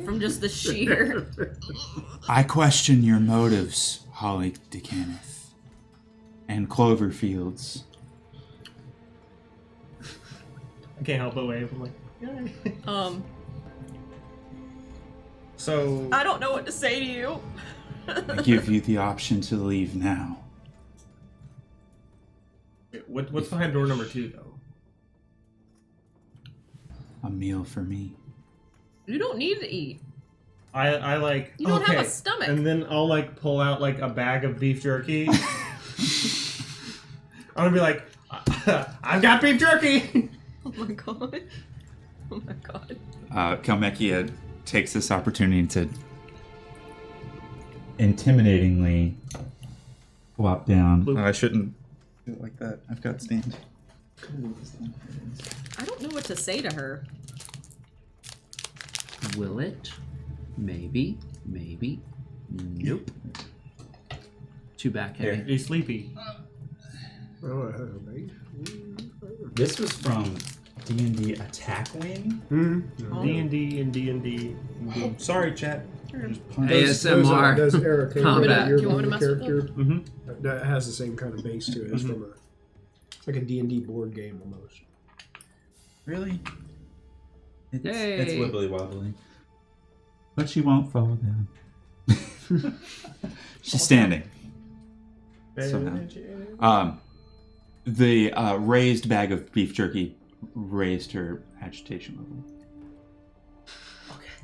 from just the sheer. I question your motives, Holly DeCannith. And Cloverfields. I can't help but wave. I'm like, yay. So I don't know what to say to you. I give you the option to leave now. what's behind door number 2, though? A meal for me. You don't need to eat. I like. You don't okay. have a stomach. And then I'll like pull out like a bag of beef jerky. I'm gonna be like, I've got beef jerky. Oh my god. Oh my god. Calmachia takes this opportunity to intimidatingly flop down. I shouldn't do it like that. I've got stand. I don't know what to say to her. Will it? Maybe. Maybe. Nope. Too back heavy. He's sleepy. This was from D&D Attack Wing. Mm-hmm. D&D and D&D. Oh, sorry, chat. ASMR. Does Eric combat. your Do you want me to mess with character? Mm-hmm. That has the same kind of base to it. It's from it's like a D&D board game almost. Really? It's Yay. wibbly wobbly. But she won't fall down. She's standing. Somehow. The raised bag of beef jerky raised her agitation level.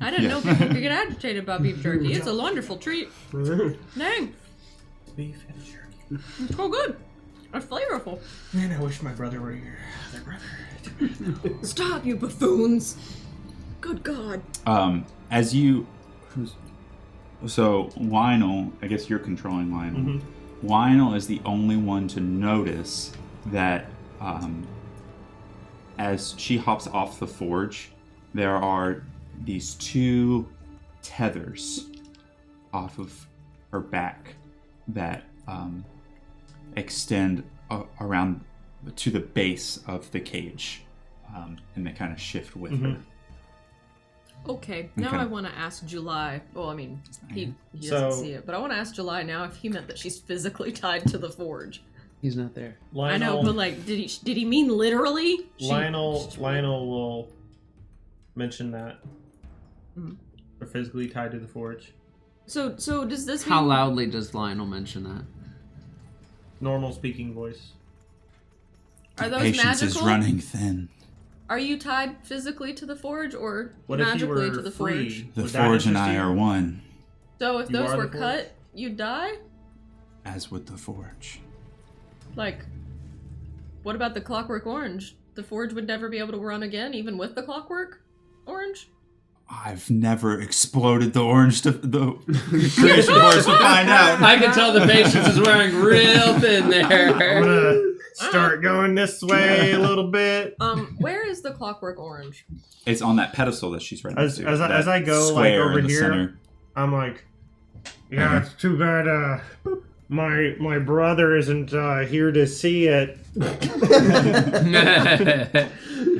I didn't know people could get agitated about beef jerky. It's a wonderful treat. Dang. Beef and jerky. It's so good. It's flavorful. Man, I wish my brother were here. Their brother. Stop, you buffoons. Good God. As you... So, Lionel, I guess you're controlling Lionel. Mm-hmm. Lionel is the only one to notice that as she hops off the forge, there are these two tethers off of her back that extend around to the base of the cage, and they kind of shift with her. Okay, now Okay. I want to ask July. Well, I mean, he doesn't So- see it, but I want to ask July now if he meant that she's physically tied to the forge. He's not there. I know, but like, did he mean literally? Lionel will mention that. They're physically tied to the forge. So does this mean? How loudly does Lionel mention that? Normal speaking voice. Are those Patience magical? is running thin. Are you tied physically to the forge or What if you magically were to the free? forge? The Would that forge and interest I you? are one, So if You those are were the forge? cut, you'd die? as with the forge. Like, what about the clockwork orange? The forge would never be able to run again, even with the clockwork orange? I've never exploded the orange to the creation force to find out. I can tell the patience is wearing real thin I'm there. gonna start going this way a little bit. Where is the clockwork orange? It's on that pedestal that she's right As next to. I that go like square over in the here, center. I'm like, yeah, it's too bad. My brother isn't here to see it.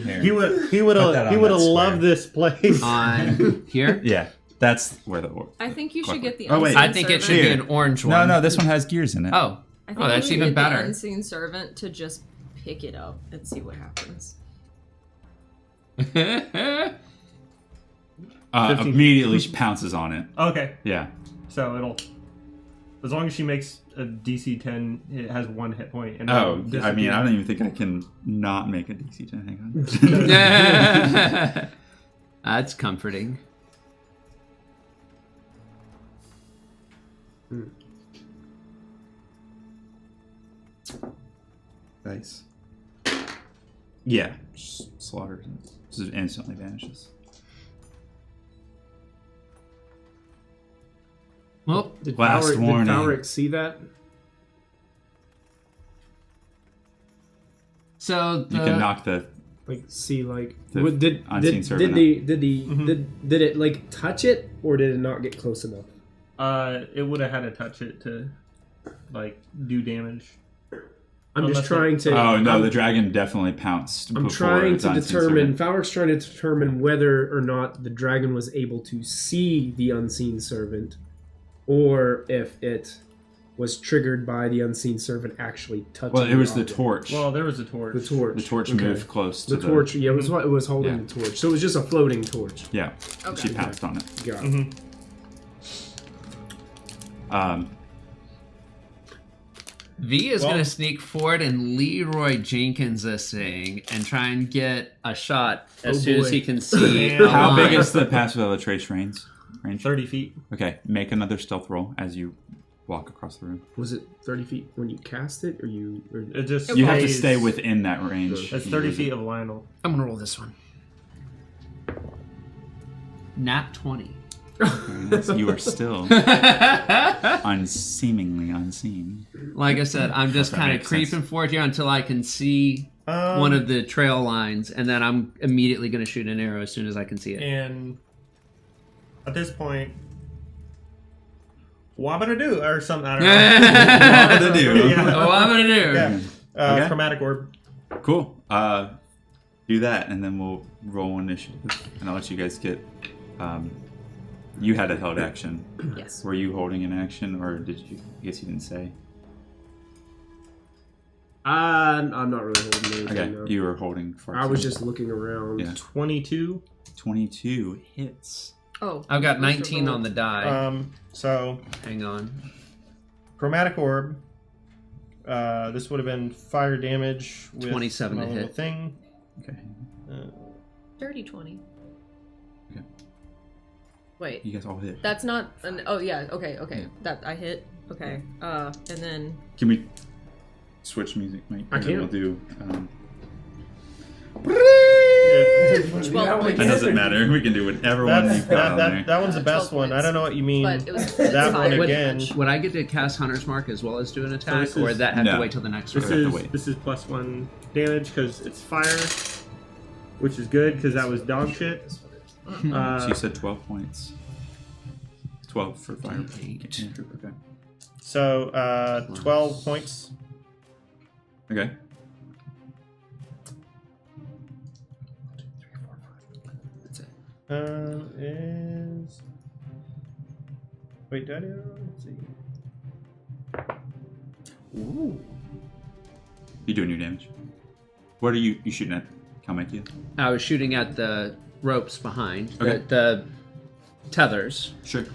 Here. He would Put that on have that loved square. this place. On here? Yeah, that's where the. I think you should get the Oh, wait. unseen I think it servant. should be an orange one. No, this one has gears in it. Oh. I think Oh, that's you even should get better. the unseen servant to just pick it up and see what happens. Immediately she pounces on it. Okay, Yeah. so it'll, as long as she makes a DC 10, it has 1 hit point. And Oh, it'll I mean, disappear. I don't even think I can not make a DC 10. Hang on. That's comforting. Nice. Yeah, just slaughters and just instantly vanishes. Well, Did Last warning. Valric see that? so You can knock the. Like, see, like, The what, did unseen did it like touch it, or did it not get close enough? It would have had to touch it to, like, do damage. I'm Unless just trying to. Oh no, I'm, the dragon definitely pounced. I'm before trying its to unseen determine. servant. Valric's trying to determine whether or not the dragon was able to see the unseen servant, or if it was triggered by the unseen servant actually touching. Well, it was the object. torch. Well, there was a torch. The torch. The torch Okay. moved close to The torch. Yeah, it was what it was holding Yeah. the torch. So it was just a floating torch. Yeah, Okay. she pounced on it. Got it. V is Well- going to sneak forward and Leroy Jenkins this thing and try and get a shot as Oh, soon as boy. he can see. Damn. a How big line. is the passive of trace range? 30 feet. Okay, make another stealth roll as you walk across the room. Was it 30 feet when you cast it, or you? Or, It just You have to stays- stay within that range. That's You 30 lose feet it. of Lionel. I'm going to roll this one. Nat 20. Very nice. You are still unseemingly unseen. Like I said, I'm just That kind of makes sense. creeping forward here until I can see one of the trail lines, and then I'm immediately going to shoot an arrow as soon as I can see it. And at this point, what I'm gonna do or something. I don't know. What to do? Yeah. Oh, I'm going to do. Yeah. Okay. Chromatic orb. Cool. Do that, and then we'll roll initiative, and I'll let you guys get You had a held action. Yes. Were you holding an action, or did you? I guess you didn't say. I'm not really holding anything. Okay, no. you were holding. I was just looking around. Yeah. 22. 22 hits. Oh. I've got 19 on the die. So Hang on. chromatic orb. This would have been fire damage with 27 my to little hit. thing. Okay. Dirty 20. Okay. Wait. You guys all hit. That's not an. Oh yeah. Okay. Yeah. That I hit. Okay. And then. Can we switch music, Mike? I And then can. We'll do. Well, It doesn't matter. We can do whatever one That's, you've got on there. that one's the best 12 one. I don't know what you mean. But it was that one fine. again. Would I get to cast Hunter's Mark as well as do an attack, this or is- would that have No. to wait till the next This round? have to is wait. this is +1 damage because it's fire, which is good because that was dog shit. So you said 12 points. 12 for fire. Eight. Okay. So 12 points. Okay. That's it. Is wait, did I do that wrong? Let's see. Ooh. You doing your damage. What are you shooting at? Calmachia? I was shooting at the ropes behind, Okay. the tethers Sure.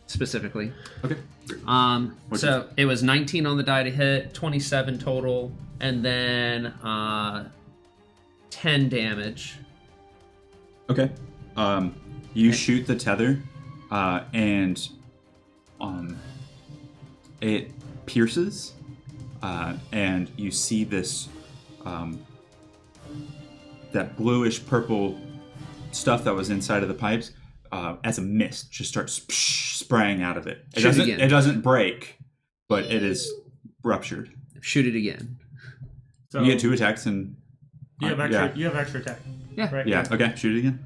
specifically. Okay. What'd So it was 19 on the die to hit, 27 total, and then 10 damage. Okay. You shoot the tether, and it pierces, and you see this that bluish purple stuff that was inside of the pipes as a mist just starts spraying out of it. It Shoot doesn't. again. It doesn't break, but it is ruptured. Shoot it again. So You get 2 attacks and You have extra. You have extra attack. Yeah. Right. yeah. Okay, shoot it again.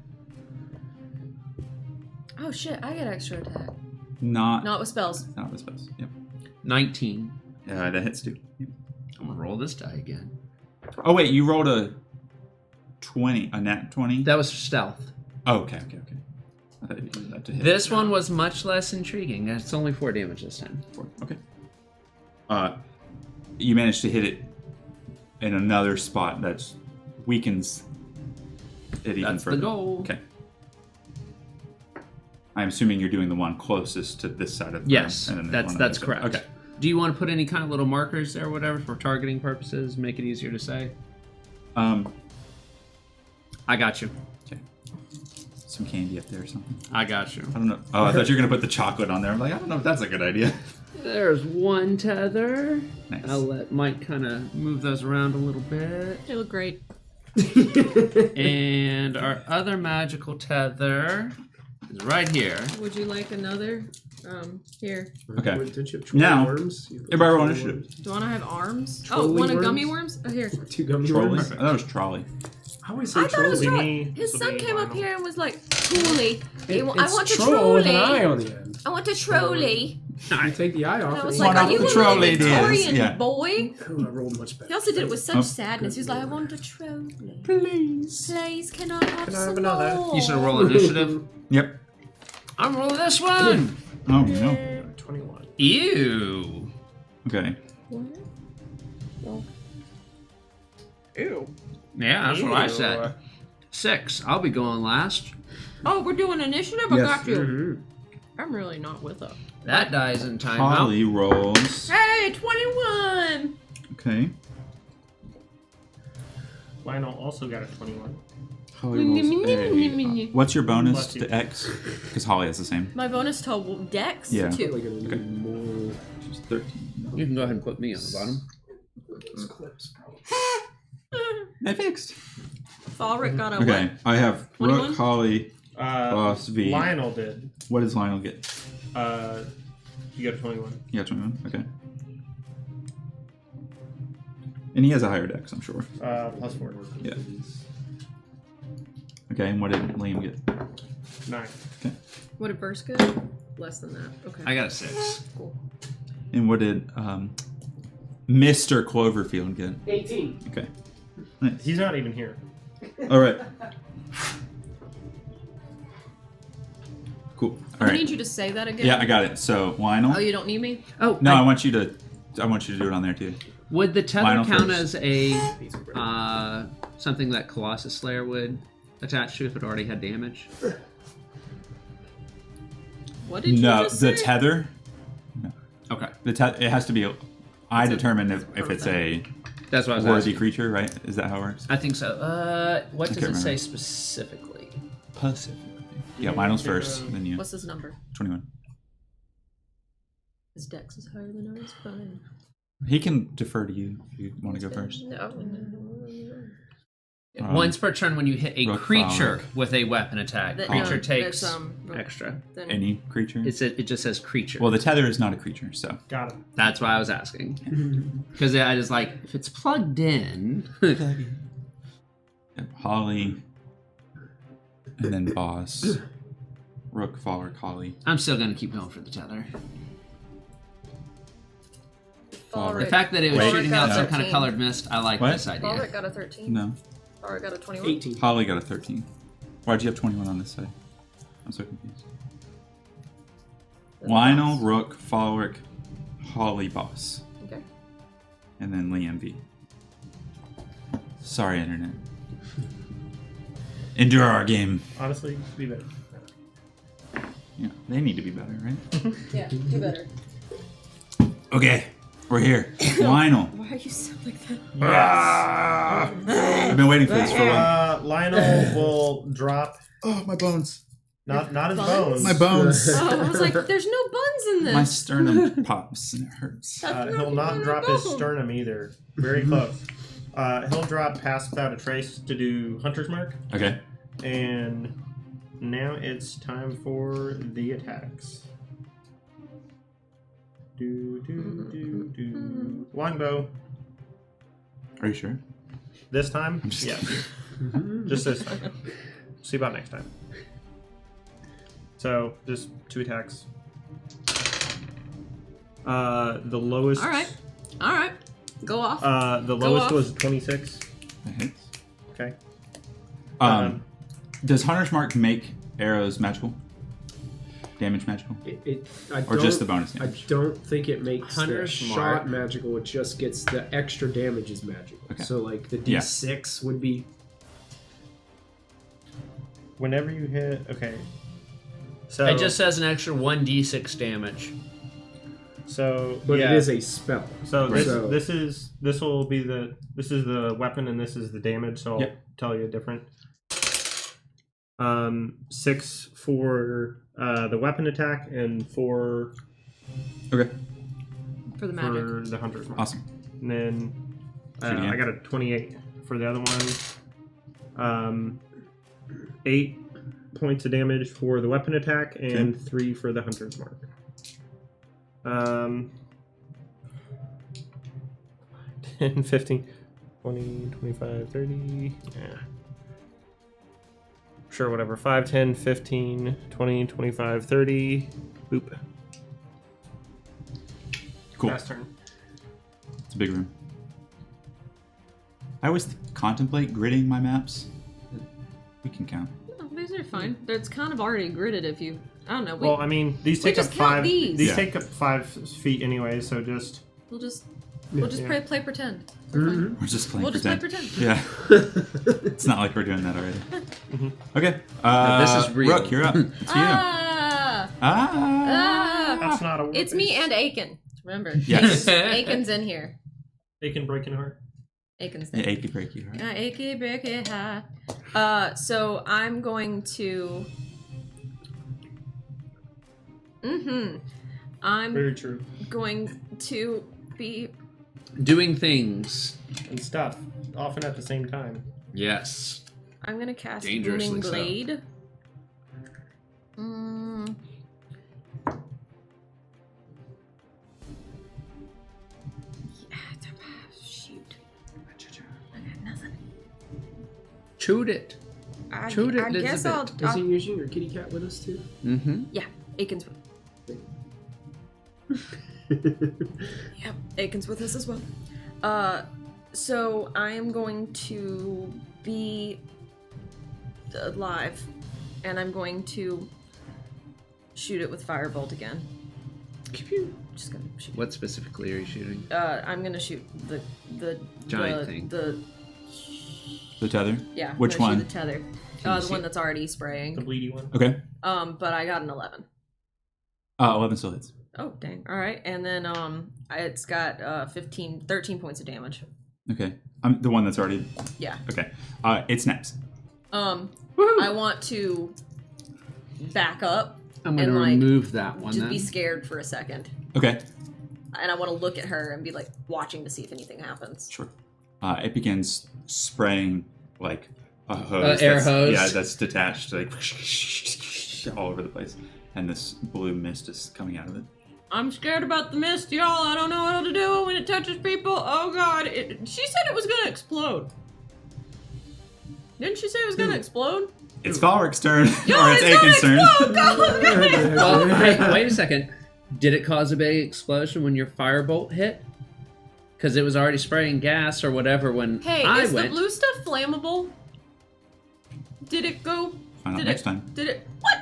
Oh shit! I get extra attack. Not Not with spells. not with spells. Yep. 19. Yeah, that hits too. Yep. I'm gonna roll this die again. Oh wait, you rolled a 20, a nat 20. That was stealth. Oh, okay. I thought you did that to hit. This one was much less intriguing. It's only 4 damage this time. 4. Okay. You managed to hit it in another spot that weakens it even That's further. the goal. Okay. I'm assuming you're doing the one closest to this side of the Yes, room. And then the that's one on that's this side. correct. Okay. Do you want to put any kind of little markers there, or whatever, for targeting purposes? Make it easier to say. I got you. Okay. Some candy up there or something. I got you. I don't know. Oh, I thought you were gonna put the chocolate on there. I'm like, I don't know if that's a good idea. There's one tether. Nice. I'll let Mike kind of move those around a little bit. They look great. And our other magical tether is right here. Would you like another? Here. Okay. Didn't you have Now, worms? everybody roll initiative. Do I have arms? Trolley Oh, one of worms? gummy worms? Oh, here. 2 gummy Trolley. worms. I thought it was trolley. I always say I thought it was trolley. trolley. This His will son be came up vinyl. here and was like, trolley. I It's want a troll with an eye trolley. on the end. I want a trolley. You take the eye off. And I was and like, One are of you the a little trolley it is, Victorian yeah. boy? Ooh, I rolled much better. He also did it with such Oh, sadness. He was like, I want a trolley. Please. Please, can I have I some have another? more? You should roll initiative. Yep. I'm rolling this one. Oh no. 21. Ew. Okay. What? Ew. Yeah, that's what I Ew. said. 6. I'll be going last. Oh, we're doing initiative? I Yes. got you. Mhm. I'm really not with it. That dies in timeout. Holly rolls. Hey, 21! Okay. Lionel also got a 21. Holly rolls a. What's your bonus Bless you. to X? Because Holly has the same. My bonus to Dex? Yeah. Probably 2. gonna need more. She's 13. You can go ahead and put me on the bottom. Clips. They fixed. Falric got a Okay. I have 21? Rook, Holly, Boss, V. Lionel did. What does Lionel get? You got a 21. You got 21. Okay. And he has a higher dex, I'm sure. +4. Yeah. Okay. And what did Liam get? 9. What did Burst get? Less than that. Okay. I got a 6. Cool. And what did Mr. Cloverfield get? 18. Okay. He's not even here. All right. Cool. All I right. need you to say that again. Yeah, I got it. So Lionel. Oh, you don't need me? Oh, No, I want you to do it on there too. would the tether Lionel count first. as a something that Colossus Slayer would attach to if it already had damage? What did you No, just the say? tether. Okay, It has to be. I determine if it's a that's what I was worthy asking. creature, right? Is that how it works? I think so. What does can't it say remember. specifically? Pacific. Yeah, Lionel's first, then you. What's his number? 21. His dex is higher than ours. Fine. He can defer to you if you want to go first. No. Once per turn, when you hit a Rook creature follower. with a weapon attack, That- creature no, takes there's, extra. Then Any creature? It just says creature. Well, the tether is not a creature, so. Got it. That's why I was asking. Because I was like, if it's plugged in. Yep, Holly. And then boss. Rook, follower, Holly. I'm still going to keep going for the tether. Falric. The fact that it was Wait. shooting out got some a kind of 13. colored mist, I like What? this idea. Falric got a 13. No. Falric got a 21. 18. Holly got a 13. Why'd you have 21 on this side? I'm so confused. Then Lionel, boss. Rook, Falric, Holly, boss. Okay. And then Liam V. Sorry, Internet. Endure our game. Honestly, be better. Yeah, they need to be better, right? Yeah, do better. Okay, we're here. Lionel. Why you sound like that? Ah! I've been waiting for this for a while. Lionel will drop. Oh, my bones. Not his Buns? bones. My bones. Oh, I was like, there's no buns in this. My sternum pops and it hurts. He'll not drop his sternum either. Very close. He'll drop Pass Without a Trace to do Hunter's Mark. Okay. And now it's time for the attacks. Longbow. Are you sure? This time? I'm just Yes. Just this time. See about next time. So, just 2 attacks. The lowest. All right. Go off. The Go lowest off. was 26. That hits. Okay. Does Hunter's Mark make arrows magical? Damage magical? Or just the bonus I damage? don't think it makes the Hunter's shot Mark. magical. It just gets the extra damage is magical. Okay. So like the Yeah. D6 would be. Whenever you hit. Okay. So. It just says an extra 1d6 damage. So. But yeah. it is a spell. So Right. this is the weapon and this is the damage. So I'll Yep. tell you different. 6 for the weapon attack and 4 Okay. For the magic. for the hunter's mark. Awesome. And then Shoot again. I got a 28 for the other one. 8 points of damage for the weapon attack and 3 for the hunter's mark. 10, 15, 20, 25, 30. Yeah. Sure, whatever. 5, 10, 15, 20, 25, 30. Boop. Cool. Last turn. It's a big room. I always contemplate gridding my maps. We can count. No, these are fine. It's kind of already gridded if you. I don't know. Well, I mean, these take up just count 5. these. These Yeah. take up 5 feet anyway, so just. we'll just Yeah. play pretend. We're fine. We're just playing We'll just pretend. play pretend. Yeah. It's not like we're doing that already. Okay. this is real. Rook, you're up. It's you. Ah! Ah. That's not a word. It's me and Aiken. Remember? Yes. Aiken's in here. They can break in heart. Aiken's Yeah, there. achy breaky, right? Achy, breaky, heart. So I'm going to. I'm Very true. going to be. Doing things. And stuff, often at the same time. Yes. I'm gonna cast Dangerously Booming so. Blade. Shoot. I got nothing. Chewed it. I Shoot it, guess I'll. Elizabeth. Is he using your kitty cat with us too? Mm-hmm. Yeah, Aiken's. Yep, Aiken's with us as well. So I am going to be alive, and I'm going to shoot it with firebolt again. Just gonna shoot. What specifically are you shooting? I'm gonna shoot the Giant thing. The tether? Yeah. I'm Which gonna one? shoot the tether. Can you The see one it? that's already spraying. The bleedy one. Okay. But I got an 11. 11 still hits. Oh dang! All right, and then it's got 13 points of damage. Okay. I'm the one that's already. Yeah. Okay. It snaps. I want to back up. I'm going to and, remove that one Just then. be scared for a second, Okay. and I want to look at her and be like watching to see if anything happens. Sure. It begins spraying like a hose. Air that's- hose. Yeah, that's detached, like all over the place, and this blue mist is coming out of it. I'm scared about the mist, y'all. I don't know what to do when it touches people. Oh god! She said it was gonna explode. Didn't she say it was gonna explode? It's Falrick's turn, Yo, or it's Aiken's turn. Well, hey, wait a second. Did it cause a big explosion when your firebolt hit? Because it was already spraying gas or whatever when Hey, I is went. the blue stuff flammable? Did it go? Find out Did next it, time. Did it? What?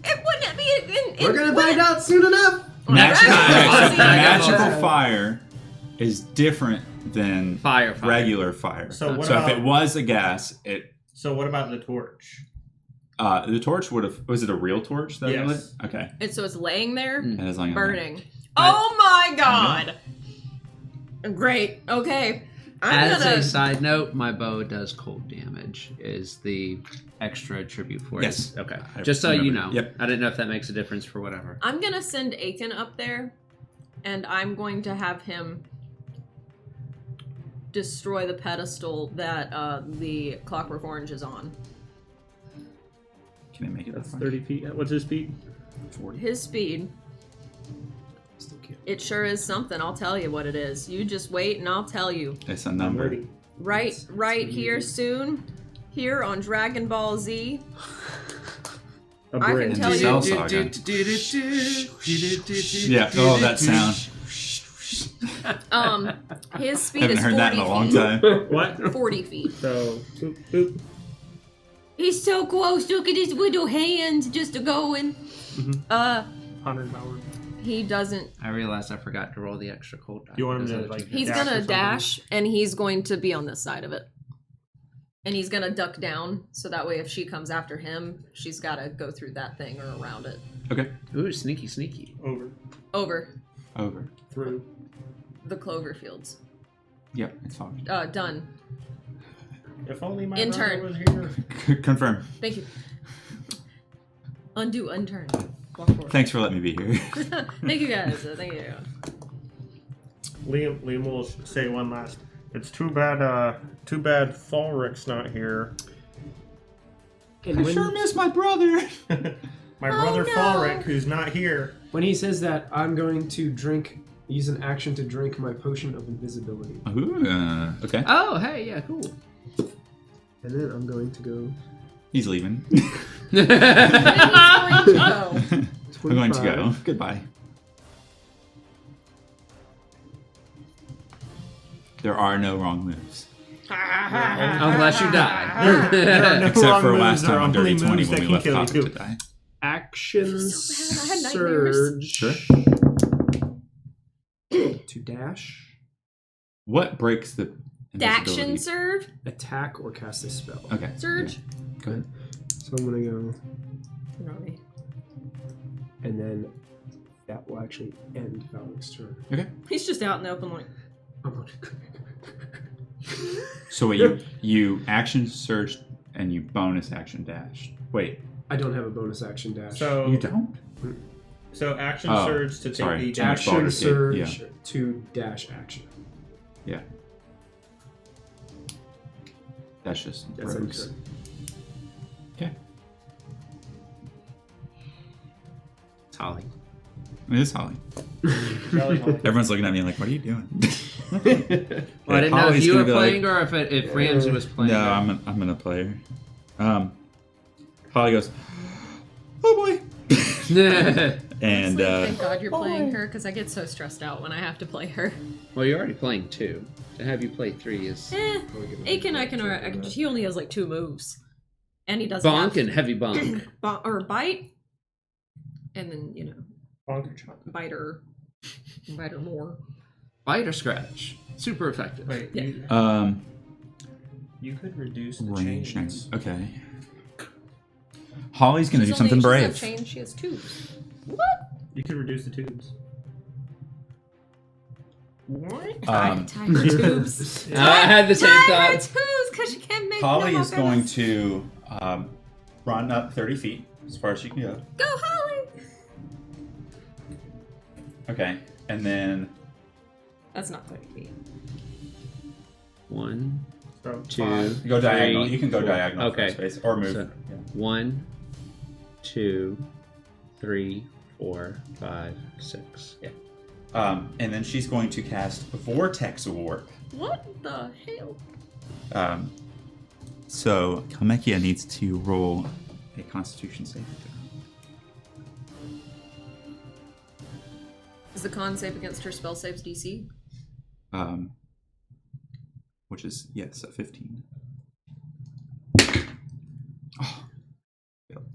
It wouldn't be. We're gonna find out soon enough. Magical, Right. so magical fire is different than Fire. regular fire. So what if about- it was a gas, So what about the torch? the torch would have. Was it a real torch that Yes. lit? Okay. So it's laying there, Mm. It is like burning. Oh my god! Great. Okay. I'm As gonna. a side note, my bow does cold damage. Is the extra attribute for it? Yes. Okay. I Just so you know. remember. Yep. I didn't know if that makes a difference for whatever. I'm gonna send Aiken up there, and I'm going to have him destroy the pedestal that the Clockwork Orange is on. Can I make it? That's that far? 30 feet. What's his speed? 40. His speed. Still can't. It sure is something. I'll tell you what it is. You just wait, and I'll tell you. It's a I'm number. ready. Right here soon. Here on Dragon Ball Z. A I can bridge. tell Cell you. Saga. Yeah. Oh, that sound. His speed Haven't is heard 40 that in a long feet. time. What? 40 feet. So, boop, boop. He's so close. Look at his little hands just a going. 100 hours. He doesn't. I realized I forgot to roll the extra cold die. You want him Those to, other like, two- He's Dash or gonna something? dash, and he's going to be on this side of it. And he's gonna duck down, so that way if she comes after him, she's gotta go through that thing or around it. Okay. Ooh, sneaky, sneaky. Over. Over Over. Through. the clover fields. Yep. It's fine. Done. If only my Intern. brother was here. Confirm. Thank you. Undo, unturn. Walk forward. Thanks for letting me be here. Thank you guys. Thank you. Liam will say one last. It's too bad Falrick's not here. And I sure miss my brother. My brother no. Falrick, who's not here. when he says that, I'm going to use an action to drink my potion of invisibility. Ooh, okay. Oh, hey, yeah, cool. And then I'm going to go He's leaving. He's going to go. I'm going to go. 25. Goodbye. There are no wrong moves. Unless you die. There are no Except wrong for moves, last there time are on only Dirty 20 moves when that we can left kill Coffee you. to die. action so bad. I had nightmares. Sure. to dash, What breaks the Daction invisibility? serve? attack, or cast a spell. Okay. Surge? Go ahead. So I'm gonna go, Robbie. and then that will actually end Falrick's turn. Okay. He's just out in the open like. I'm going to So wait, you action surge and you bonus action dash. Wait, I don't have a bonus action dash. So you don't? So action Oh, surge to take sorry. the Too much action Baldur's Gate, surge yeah. to dash action. Yeah. That's just That's rogues. okay. Okay. It's Holly. It is Holly. Jelly Holly. Everyone's looking at me like, what are you doing? Well, I didn't know if Holly's you were gonna be like, playing or if Ramsey was playing. No, I'm gonna play her. Holly goes, oh boy. And Thank God you're playing her because I get so stressed out when I have to play her. Well, you're already playing 2. To have you play 3 is Aiken, he only has like 2 moves. And he doesn't bonk have and heavy bonk. or bite. And then, bite her more. Bite or scratch. Super effective. Wait, Yeah. you could reduce the Range chains. next. Okay. Holly's gonna do something She brave. doesn't change, she has tubes. You could reduce the tubes. What? Um, Tie her tubes. I had the same Tie her thought. tubes, because she can't make Holly no is more going babies. to run up 30 feet as far as she can go. Go, Holly! Okay, and then That's not 30 feet. 1, So 2, go diagonal. 3, You can go 4. diagonal for Okay. space or move. So- Yeah. 1, 2, 3, 4, 5, 6. And then she's going to cast Vortex Warp. What the hell? So Calmachia needs to roll a Constitution saving throw. Is the con save against her spell saves DC? Which is, yes, a 15. Oh. Failed.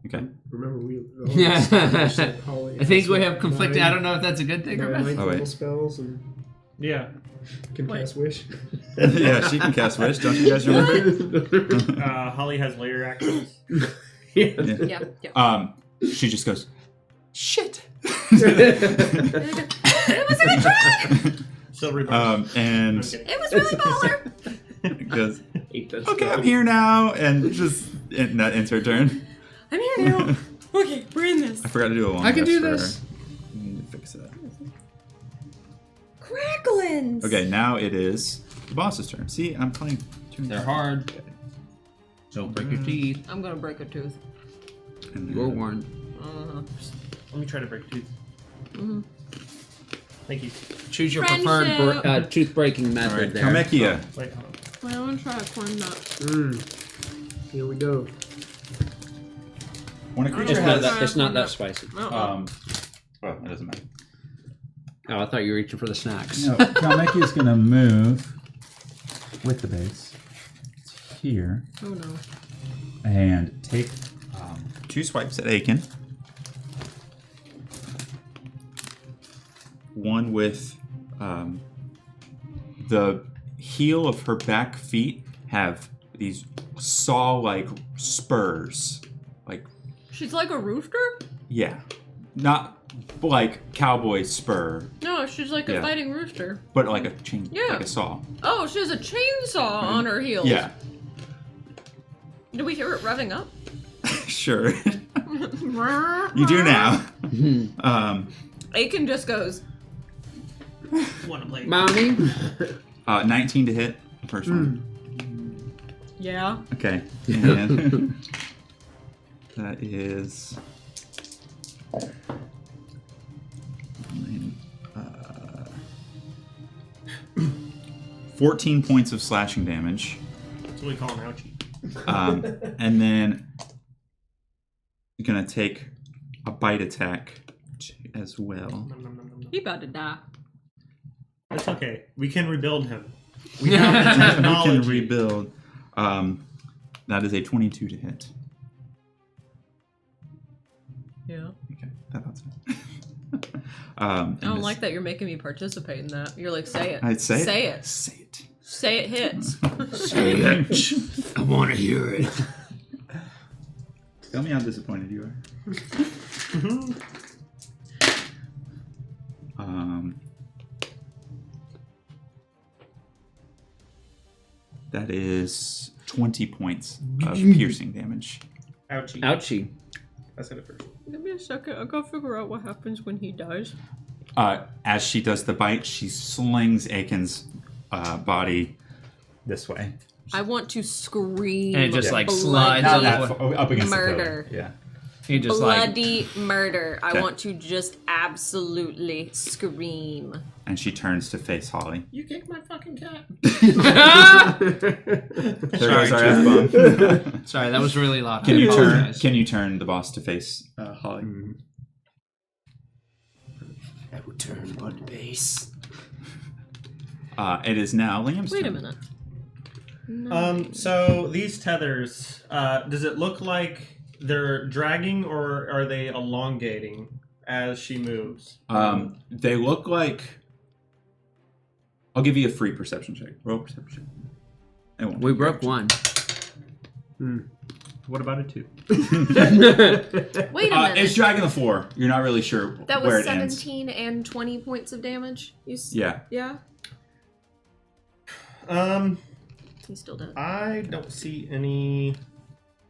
Okay. Remember, we. Yeah. Holly I think we has have conflicting. I don't know if that's a good thing or nine bad. Oh, wait. level spells and yeah, can Wait. cast wish. Yeah, she can cast Wish. Don't you guys remember? Holly has layer actions. Yeah. She just goes, shit. It was a good try! Silver burst. And I'm kidding. It was really baller! goes, okay, I'm here now. And that ends her turn. I'm here now. Okay, we're in this. I forgot to do a long I can rest do for this. her. I need to fix that. Cracklins! Okay, now it is the boss's turn. See, I'm playing. They're hard. Don't break your teeth. I'm gonna break a tooth. And You're then- warned. Let me try to break a tooth. Mm-hmm. Thank you. Choose your Friendship. preferred tooth breaking All method right, there. Calmachia. Wait, hold on. I want to try a corn nut. Here we go. When a It's creature not has, that, it's not that spicy. well, it doesn't matter. Oh, I thought you were reaching for the snacks. No, Calmachia is going to move with the base here Oh no. and take 2 swipes at Aiken. One with the heel of her back feet have these saw-like spurs. Like, She's like a rooster? yeah, not like cowboy spur, No, she's like Yeah. a fighting rooster. but like a chain, Yeah. like a saw. Oh, she has a chainsaw on her heels. Yeah, Do we hear it revving up? sure. You do now. Aiken just goes, Want to play? Mommy? 19 to hit. The first one. yeah. Okay. And that is 14 points of slashing damage. That's what we call an ouchie. And then you're going to take a bite attack as well. Nom, nom, nom, nom, nom. He about to die. That's okay. We can rebuild him. We have the We technology. can rebuild. That is a 22 to hit. Yeah. Okay, that's it. I don't like that you're making me participate in that. You're like, say it. I'd say Say it. it. Say it. Say it hits. I want to hear it. Tell me how disappointed you are. That is 20 points of piercing damage. Ouchie. Ouchie. I said it first. Give me a second. I gotta figure out what happens when he dies. As she does the bite, she slings Aiken's body this way. I want to scream. And it just, like, bloody slides Not up. that far, up against Murder. the pillar. Yeah. He just like bloody murder. I Okay. want to just absolutely scream. And she turns to face Holly. You kicked my fucking cat. There goes our F-bomb. Sorry, that was really loud. Can I you turn? apologize. Can you turn the boss to face Holly? I will turn on the base. It is now Liam's Wait a turn. minute. So these tethers, does it look like they're dragging or are they elongating as she moves? They look like. I'll give you a free perception check. Roll perception check. It won't We be broke perception. one. What about a 2? Wait a minute. It's dragging the floor. You're not really sure That where was it ends. 17 and 20 points of damage. Yeah. Yeah. He's still dead. I don't see any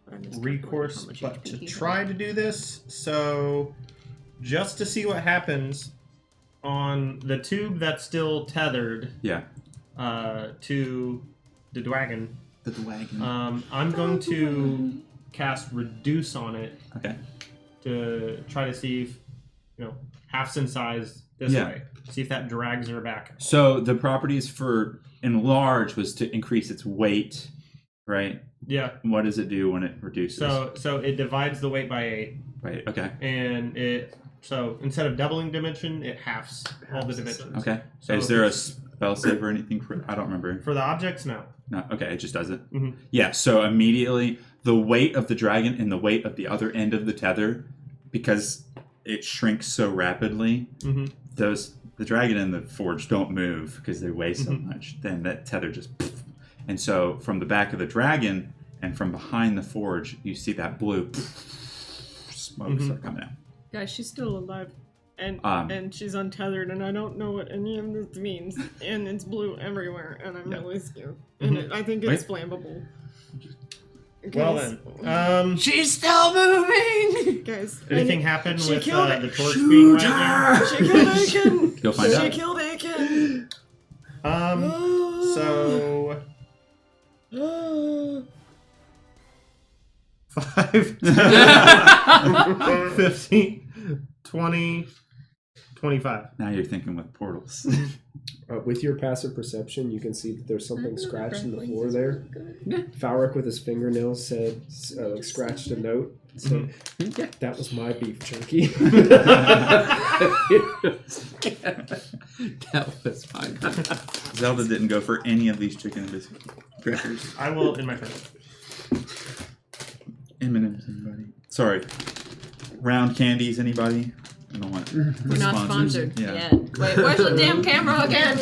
But I miscalculated recourse how much but HP to he had. try to do this. So, just to see what happens on the tube that's still tethered Yeah. to the dragon, The wagon. I'm going to cast Reduce on it Okay. to try to see if, halves in size this Yeah. way. See if that drags her back. So the properties for enlarge was to increase its weight, right? Yeah. What does it do when it reduces? So it divides the weight by 8, Right. Okay. and instead of doubling dimension, it halves all the dimensions. Okay. So Is if there a it's- spell save or anything for? I don't remember. For the objects, no. No. Okay. It just does it. Mhm. Yeah. So immediately the weight of the dragon and the weight of the other end of the tether, because it shrinks so rapidly, Mm-hmm. the dragon and the forge don't move because they weigh so much. Then that tether just, and so from the back of the dragon and from behind the forge, you see that blue smoke start coming out. Guys, she's still alive. And Um, and she's untethered, and I don't know what any of this means. And it's blue everywhere, and I'm Yeah. really scared. And I think it's flammable. Well Guys, then, She's still moving! guys, anything happen She with killed it. the torch being right there? she killed Aiken. You'll find She out. killed Aiken. So 5, 15, 20, 25. Now you're thinking with portals. With your passive perception, you can see that there's something scratched in the floor there. Falric with his fingernails said, scratched a note. Said, "That was my beef jerky." That was fine. Zelda didn't go for any of these chicken and biscuit crackers. I will in my turn. M&M's, anybody? Sorry. Round candies, anybody? I don't want We're not sponsors. sponsored Yeah. yet. Wait, where's the damn camera again?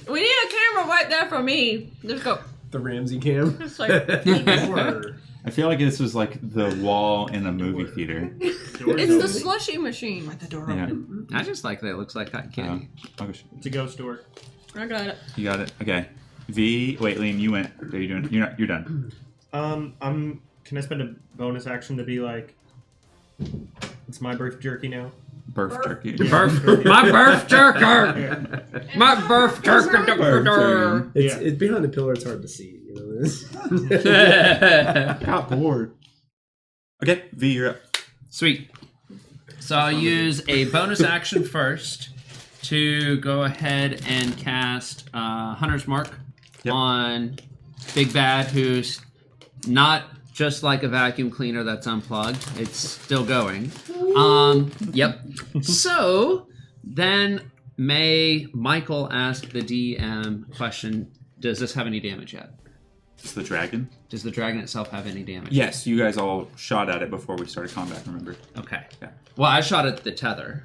We need a camera right there for me. Just go. The Ramsey cam. It's like, Or I feel like this was like the wall in a movie theater. it's the slushy machine. the door Yeah. open. I just like that it looks like cotton candy. It's a ghost door. I got it. You got it. Okay. Wait, Liam, you went. What are you doing? You're done. Can I spend a bonus action to be like, it's my birth jerky now? Burf jerky. My birth jerker! My birth jerker! It's behind the pillar. It's hard to see. You know this. Got bored. Okay, V, you're up. Sweet. So I'll use a bonus action first to go ahead and cast Hunter's Mark Yep. on Big Bad, who's not just like a vacuum cleaner that's unplugged. It's still going. Yep. So then may Michael ask the DM question, does this have any damage yet? It's the dragon. Does the dragon itself have any damage? Yes, you guys all shot at it before we started combat, remember? Okay. Yeah. Well, I shot at the tether.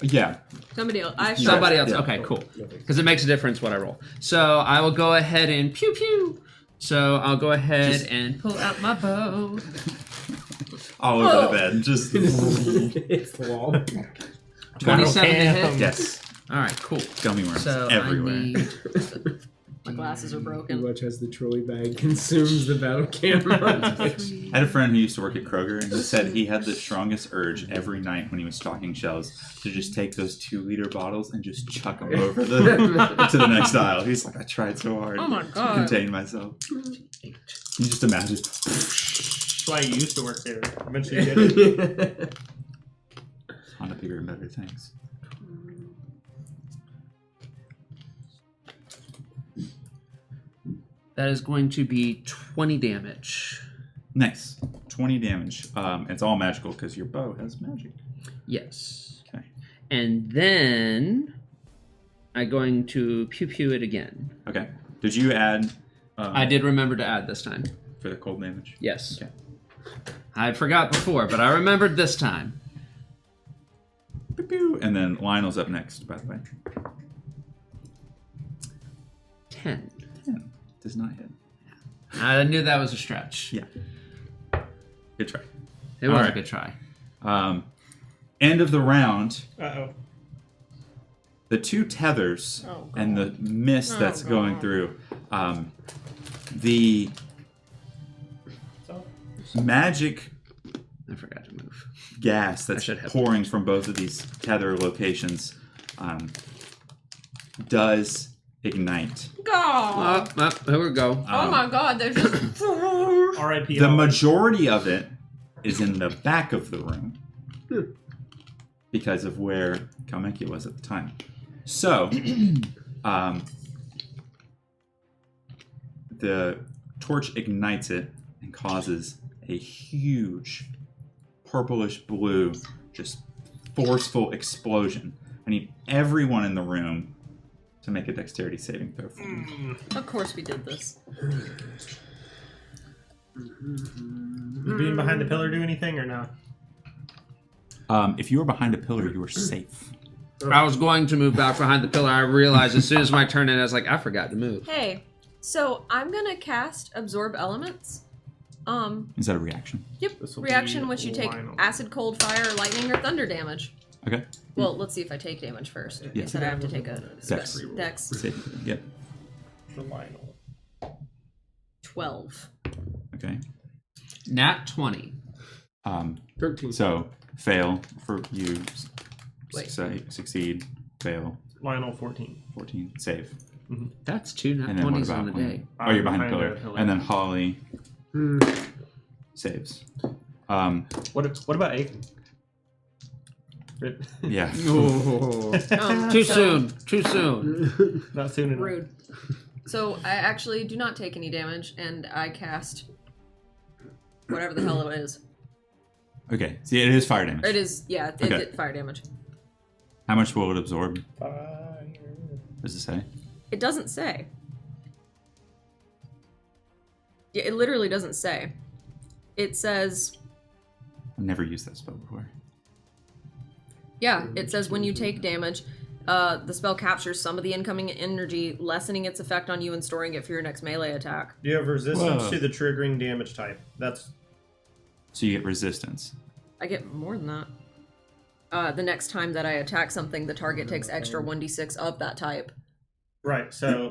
Yeah. Somebody else. I shot. Somebody else. Yeah. Okay, cool. Because it makes a difference what I roll. So I will go ahead and pew pew. So I'll go ahead and pull out my bow. All over the bed. Just. It's the wall. 27 to hit. Yes. All right, cool. Gummy worms So everywhere. I need My glasses are Too broken. much as the trolley bag consumes the battle camera. I had a friend who used to work at Kroger, and he said he had the strongest urge every night when he was stocking shelves to just take those 2-liter bottles and just chuck them over to the next aisle. He's like, I tried so hard Oh my to god. contain myself. You just imagine. That's why I used to work there. Eventually did it. On to bigger and better things. That is going to be 20 damage. Nice. 20 damage. It's all magical because your bow has magic. Yes. Okay. And then I'm going to pew pew it again. Okay. Did you add? I did remember to add this time. For the cold damage. Yes. Okay. I forgot before, but I remembered this time. Pew, pew. And then Lionel's up next, by the way. 10. 10. Does not hit. I knew that was a stretch. Yeah. Good try. It was All a right. good try. End of the round. Uh-oh. The two tethers Oh, and the mist that's going through, the magic I forgot to move. gas that's should have- pouring from both of these tether locations does ignite. God. Here we go. Oh my God, there's just. R.I.P. The majority of it is in the back of the room because of where Calmachia was at the time. So, the torch ignites it and causes a huge purplish blue, just forceful explosion. I need everyone in the room to make a dexterity saving throw for me. Of course we did this. Does being behind the pillar do anything or no? If you were behind a pillar, you were safe. I was going to move back behind the pillar. I realized as soon as my turn in, I was like, I forgot to move. Hey, so I'm gonna cast Absorb Elements. Is that a reaction? Yep. This will Reaction be which you take Lionel. acid, cold, fire, lightning, or thunder damage. Okay. Well, let's see if I take damage first. Yeah. You said I have to take a Dex. Dex. Safe. Yep. For Lionel. 12. Okay. Nat 20. 13. So, fail for you. Wait. Succeed. Fail. Lionel 14. 14. Save. That's 2 nat And then what 20s on about the day. Oh, you're behind a Behind pillar. a pillar. And then Holly Hmm. saves. What about Aiden? Yeah. Too soon. Too soon. Not soon enough. Rude. So I actually do not take any damage, and I cast whatever the hell it is. Okay. See, it is fire damage. It is, yeah, it Okay. did fire damage. How much will it absorb? Fire. Does it say? It doesn't say. Yeah, it literally doesn't say. It says, I've never used that spell before. yeah, it says when you take damage, the spell captures some of the incoming energy, lessening its effect on you and storing it for your next melee attack. Do you have resistance Whoa. to the triggering damage type? That's So you get resistance. I get more than that. The next time that I attack something, the target takes extra 1d6 of that type. right. So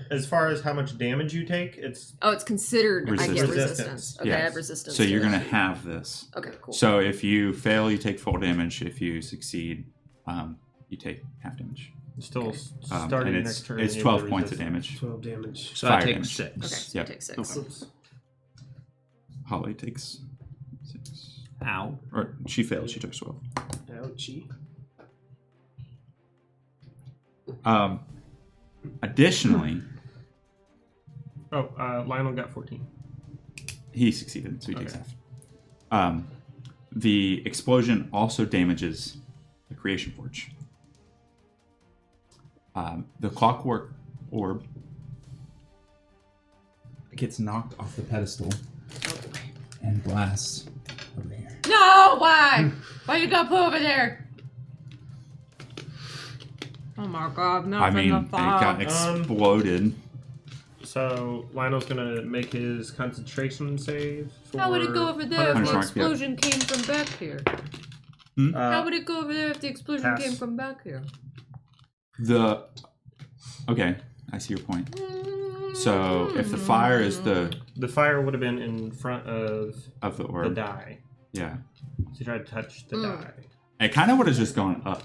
as far as how much damage you take, it's Oh, it's considered I get Resistance. resistance. Okay, I Yes. have resistance. So to you're it. going to have this. Okay, cool. So if you fail, you take full damage. If you succeed, you take half damage. still Okay. starting and next turn. it's you 12 have points of resistance. damage. 12 damage. So Fire I take damage. 6. Okay, so Yep. I take 6. Okay. Holly takes 6. Ow. Or she failed. She took 12. Ouchie. Additionally, Lionel got 14. he succeeded, so he takes Okay. half. The explosion also damages the Creation Forge. The clockwork orb gets knocked off the pedestal and blasts over here. No, why? Why you got put over there? Oh my god, no! I mean, it got exploded. So Lionel's gonna make his concentration save. How would it go over there if 100 the mark, explosion came from back here? How would it go over there if the explosion pass. came from back here? Okay, I see your point. So if the fire is the fire would have been in front of of the the orb, die. yeah, So you try to touch the die. it kind of would have just gone up.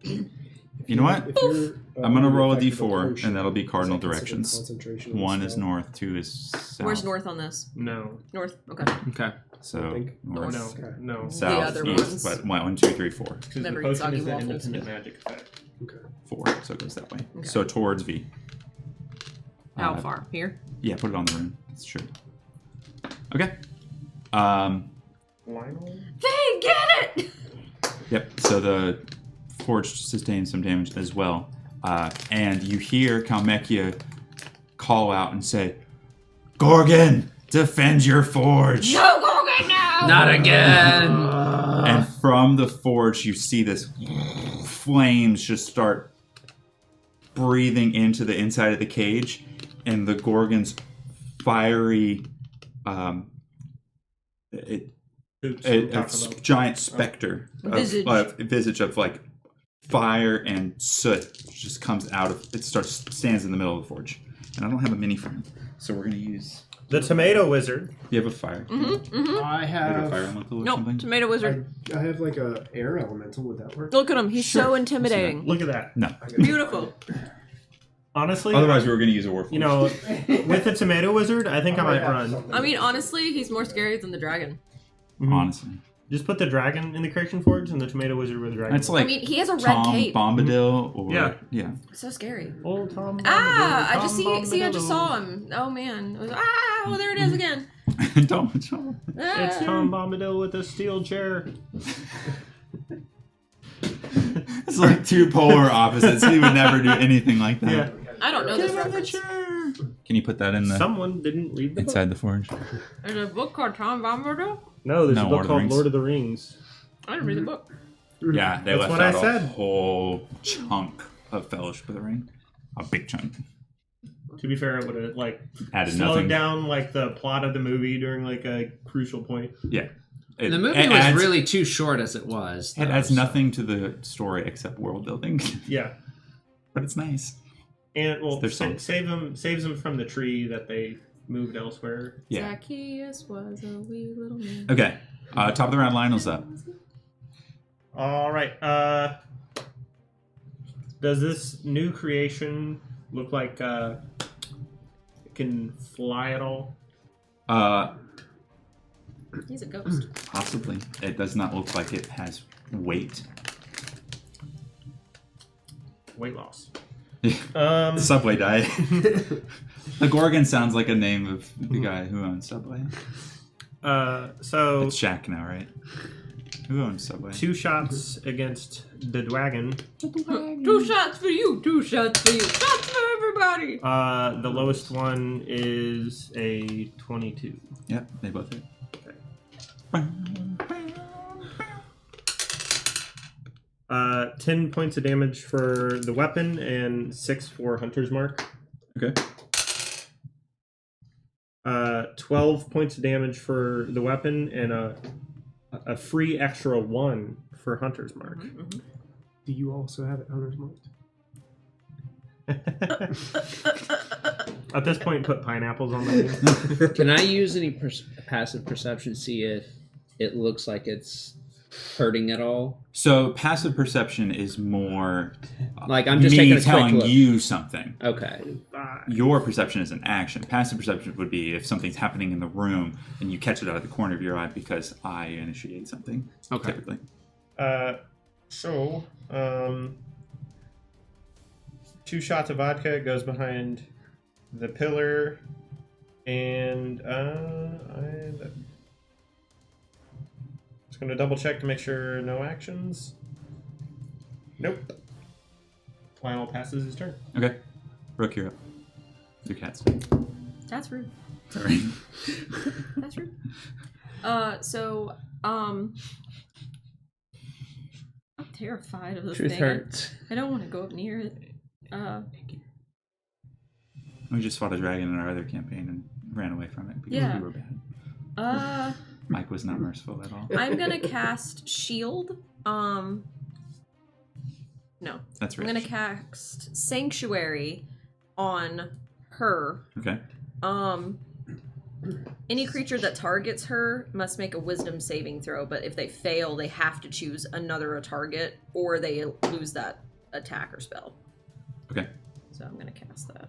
You know what? If you're, I'm gonna roll a affected by d4, potion, and that'll be cardinal is that considered directions. concentration on the 1 is spell? north, 2 is south. Where's north on this? No, North. Okay. Okay. So I think- north, no, Okay. no. south, other east, ones. but 1, 2, 3, 4. Because the Never eat potion soggy is an waffles. independent magic effect. Okay. 4, so it goes that way. Okay. So towards V. How Uh, far? Here? Yeah, put it on the rune. That's true. Okay. Lionel? They get it! Yep. So the forge sustains some damage as well, and you hear Calmachia call out and say, "Gorgon, defend your forge. No, Gorgon, no! Not again. And from the forge, you see this flames just start breathing into the inside of the cage, and the Gorgon's fiery, giant specter visage of like fire and soot just comes out of it. Stands in the middle of the forge, and I don't have a mini fire, so we're gonna use the tomato wizard. You have a fire. I Like have. a fire elemental or Nope, something. tomato wizard. I have like a air elemental. Would that work? Look at him. He's so intimidating. Look at that. No. Beautiful. Honestly, Otherwise, we were gonna use a warforged. you know, with the tomato wizard, I think I might run. I mean, honestly, he's more scary than the dragon. honestly, Just put the dragon in the creation forge and the tomato wizard with the dragon. it's like I mean, he has a red Tom cape. Bombadil or Yeah. So scary. Old Tom. Ah! Bombadil, I just Tom see. I just Bombadil. saw him. Oh man. Oh, there it is again. Tom. It's Tom Bombadil with a steel chair. It's like two polar opposites. He would never do anything like that. Yeah. I don't know this reference. Can you put that in the Someone didn't read the book. inside the forge? There's a book called Tom Bombadil. No, there's No, a book Lord of the called Rings. Lord of the Rings. I didn't read the book. Yeah, they That's left what I out a said. whole chunk of Fellowship of the Ring. A big chunk. To be fair, it would have like Added slowed nothing. down like the plot of the movie during like a crucial point. Yeah. The movie was really too short as it was. It though, adds so- nothing to the story except world building. Yeah, But it's nice. and well, There's some- saves them from the tree that they moved elsewhere. Yeah. Zacchaeus was a wee little man. Okay. Top of the round, Lionel's up. All right. Does this new creation look like it can fly at all? He's a ghost. Possibly. It does not look like it has weight. Weight loss. The Subway diet. The Gorgon sounds like a name of the guy who owns Subway. So It's Shaq now, right? Who owns Subway? 2 shots against the dragon. 2 shots for you. 2 shots for you. Shots for everybody. The lowest one is a 22. Yep, they both hit. 10 points of damage for the weapon and 6 for Hunter's Mark. Okay. 12 points of damage for the weapon and a free extra 1 for Hunter's Mark. Do you also have it Hunter's Mark? At this point, put pineapples on the Can I use any passive perception to see if it looks like it's hurting at all? So passive perception is more Like I'm just me taking a quick telling look. you something. Okay. Your perception is an action. Passive perception would be if something's happening in the room and you catch it out of the corner of your eye because I initiate something. Okay. Typically. So, 2 shots of vodka goes behind the pillar, and I'm just going to double check to make sure no actions. Nope. Lionel passes his turn. Okay. Rook, you're up. Your cat's dead. That's rude. Sorry. That's rude. I'm terrified of this Truth thing. hurts. I don't want to go up near it. We just fought a dragon in our other campaign and ran away from it because Yeah. we were bad. Uh, Mike was not merciful at all. I'm gonna cast shield. No, That's I'm rich. gonna cast sanctuary on her. Okay. Any creature that targets her must make a wisdom saving throw, but if they fail, they have to choose another target or they lose that attack or spell. Okay. So I'm gonna cast that.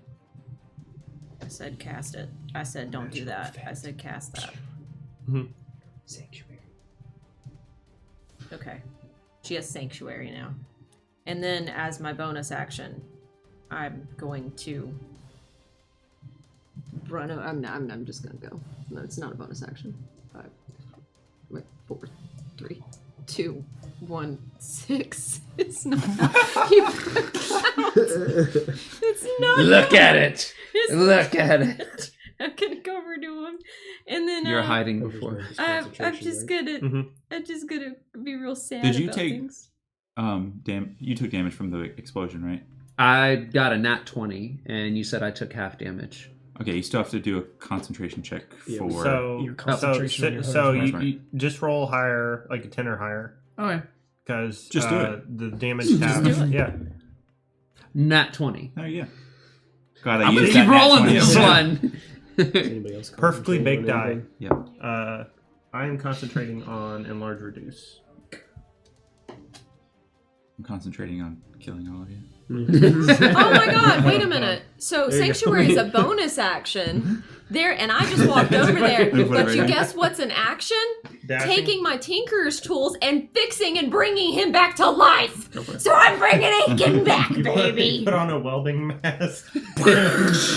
I said cast it. I said don't do that. I said cast that. Sanctuary. Okay. She has sanctuary now. And then as my bonus action, I'm going to run. I'm just gonna go. No, it's not a bonus action. 5, 4, 3, 2, 1, 6. It's not. It's not. Look at it. It's Look at it. I'm gonna go over to him, and then You're hiding before. I'm just gonna Mhm. I'm just gonna be real sad. Did you about take- things. You took damage from the explosion, right? I got a nat 20, and you said I took half damage. Okay, you still have to do a concentration check Yeah, for. Your concentration on your So hunter's you, mark. you just roll higher, like a 10 or higher, Okay. because Just do it. the damage do tab. it. Yeah. Nat 20. There you go. God, I I'm gonna used keep that nat rolling 20. this one. Anybody else Perfectly baked concentrating on die. anything? Yep. I am concentrating on enlarge reduce. I'm concentrating on killing all of you. Oh my god, wait a minute. So There you go. Sanctuary is a bonus action. There, and I just walked over there. Put it But right you there. guess what's an action? Dashing? Taking my Tinker's tools and fixing and bringing him back to life. Go for it. So I'm bringing Aiken back, You baby. put on a welding mask.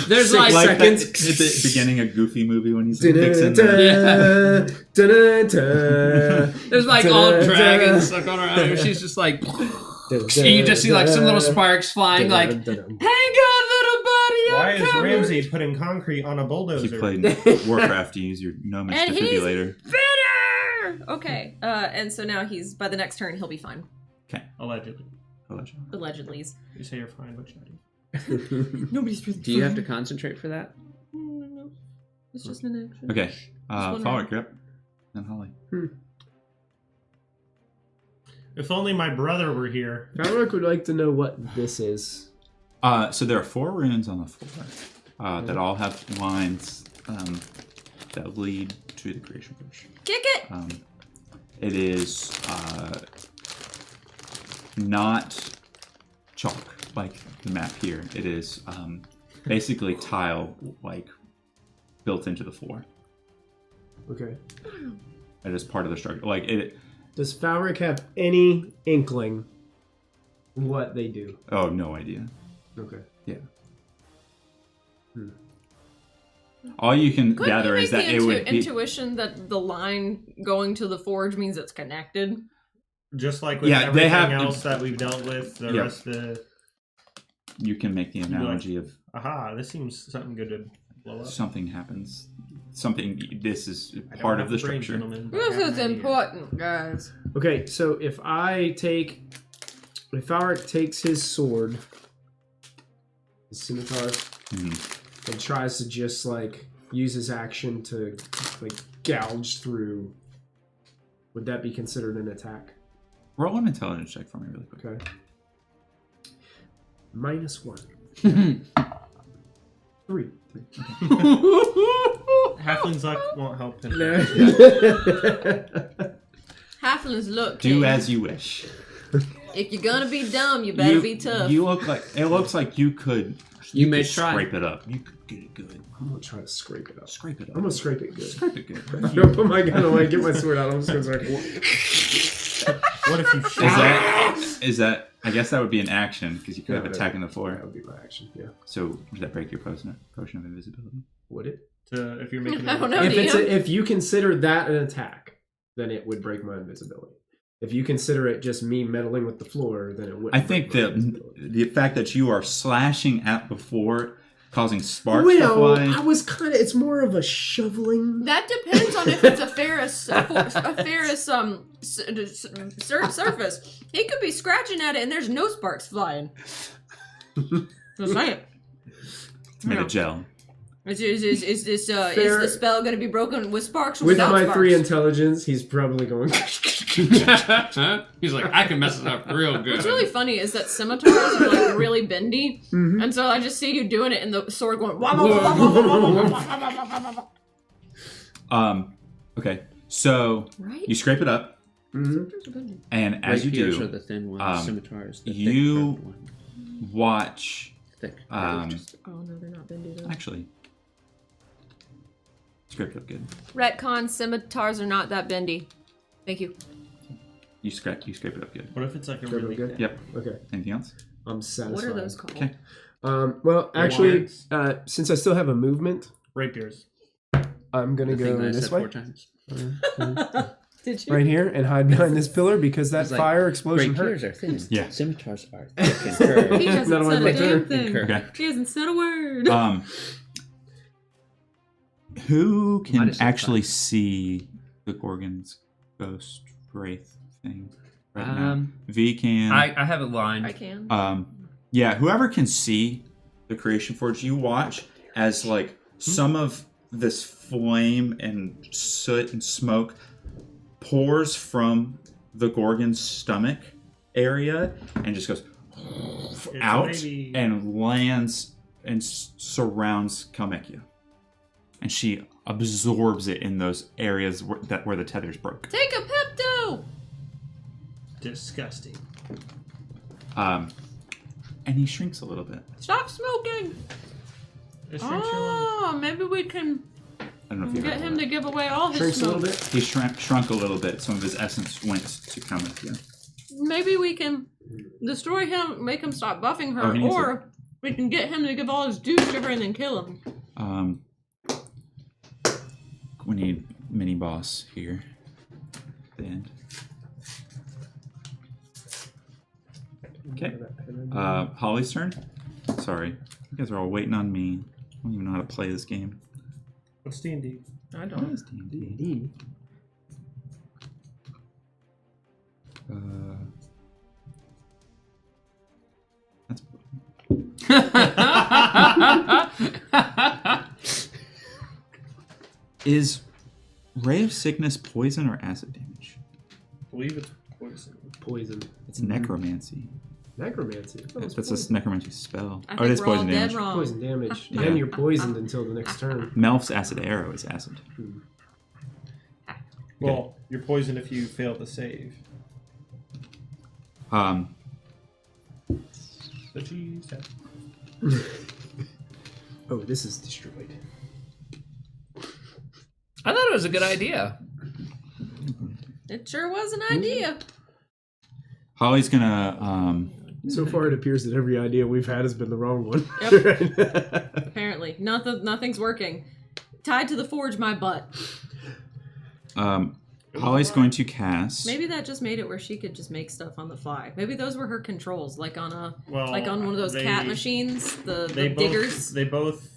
There's Like like, that, seconds. at the beginning of Goofy movie when he's fixing Dun-dun-dun, dun-dun-dun, there's like all dragons stuck on her arm. She's just like, and you just see like some little sparks flying. Like, hang dun-dun-dun. on, little buddy. Why I'm is coming." Ramsey putting concrete on a bulldozer? You played Warcraft, you use your gnomish And he's- defibrillator. Bitter! Okay, and so now he's, by the next turn, he'll be fine. Allegedly. Allegedly. Allegedly. You say you're fine, what should I do? Nobody's really Do you have to concentrate for that? No. It's just an action. Okay. one Follow round. it, Grip. And Holly. If only my brother were here. Valric would like to know what this is. So there are 4 runes on the floor that all have lines that lead to the creation bush. Kick it! It is not chalk like the map here. It is basically tile like built into the floor. Okay. It is part of the structure. Like it. Does Valric have any inkling what they do? Oh, no idea. Okay. Yeah. All you can Couldn't gather you is make that the it would be. intuition that the line going to the forge means it's connected? Just like with Yeah, they everything have- else that we've dealt with, the Yeah. rest of the... You can make the analogy of Aha, this seems something good to blow up. something happens. Something. This is I don't part have of the a brain, structure. gentlemen, but I This have is an idea. important, guys. Okay, so if Valric takes his sword, his scimitar, Mhm. and tries to just like use his action to like gouge through, would that be considered an attack? Roll an intelligence check for me, really quick. Okay. -1. 3. Halfling's luck won't help him. Halflings look. Do King. as you wish. If you're gonna be dumb, you better be tough. You look like it looks like you could. You may could try. scrape it up. You could get it good. I'm gonna try to scrape it up. Scrape it up. I'm gonna scrape it good. Scrape it good. I'm gonna put my gun away, get my sword out. I'm just gonna start. What if you Is that? I guess that would be an action because you could have Yeah, attack in the That floor. would be my action. Yeah. So would that break your potion of invisibility? Would it? if you're making I don't know. If do it's you? if you consider that an attack, then it would break my invisibility. If you consider it just me meddling with the floor, then it would. I think the fact that you are slashing at the floor, causing sparks to Well, fly. I was kind of. It's more of a shoveling. That depends on if it's a ferrous surface. He could be scratching at it and there's no sparks flying. Just saying. It's made of gel. Is this Fair- is the spell going to be broken with sparks or With without my sparks? 3 intelligence, he's probably going. He's like, I can mess it up real good. What's really funny is that scimitars are like really bendy, Mhm. and so I just see you doing it, and the sword going. Wah, wah, wah, wah, wah, wah, wah, wah, wah, wah, wah. Okay. So Right? you scrape it up, Mhm. and as you Rapiers do, are the thin ones, um, scimitars the you- thick curved one. watch. Thick. Oh no, they're not bendy though. Actually, scraped up good. Retcon scimitars are not that bendy. Thank you. You scrape it up good. What if it's like a Scrape it really good? Yep. Okay, Anything else? I'm satisfied. What are those called? Okay. Well, actually, Wands. since I still have a movement, rapiers? I'm gonna The thing go that I this said way, 4 times. Did you? right here, and hide behind this pillar because that It's like, fire explosion Rapiers hurt. are thin. Yeah. Scimitars are thick and curved. He hasn't Not on said my a damn turn. thing. Okay. He hasn't said a word. Who Might can have said actually 5. see the Gorgon's ghost wraith thing right now? V can. I have it lined. I can. Yeah, whoever can see the Creation Forge, you watch as like some of this flame and soot and smoke pours from the Gorgon's stomach area and just goes out and lands and surrounds Calmachia. And she absorbs it in those areas where the tethers broke. Take a Pepto! Disgusting. And he shrinks a little bit. Stop smoking! Oh, maybe we can I don't know if you get heard him that. to give away all his Shrinks a smoke. little bit. He shrunk a little bit. Some of his essence went to Calmachia. Maybe we can destroy him, make him stop buffing her, Oh, he needs or we can get him to give all his dues to her and then kill him. We need mini boss here. At the end. Okay. Holly's turn. Sorry, you guys are all waiting on me. I don't even know how to play this game. What's D&D? I What don't. is D&D? That's Is Ray of Sickness poison or acid damage? I believe it's poison. Poison. It's necromancy. Necromancy. Oh, it's That's a necromancy spell. I Oh, think it is we're all poison dead damage. wrong. poison damage. Yeah. And you're poisoned until the next turn. Melf's acid arrow is acid. Well, you're poisoned if you fail to save. Um, The cheese test. Oh, this is destroyed. I thought it was a good idea. It sure was an idea. Holly's gonna So far, it appears that every idea we've had has been the wrong one. Yep. Apparently, nothing's working. Tied to the forge, my butt. Holly's going to cast. Maybe that just made it where she could just make stuff on the fly. Maybe those were her controls, like on Well, like on one of those cat machines, the both, diggers. They both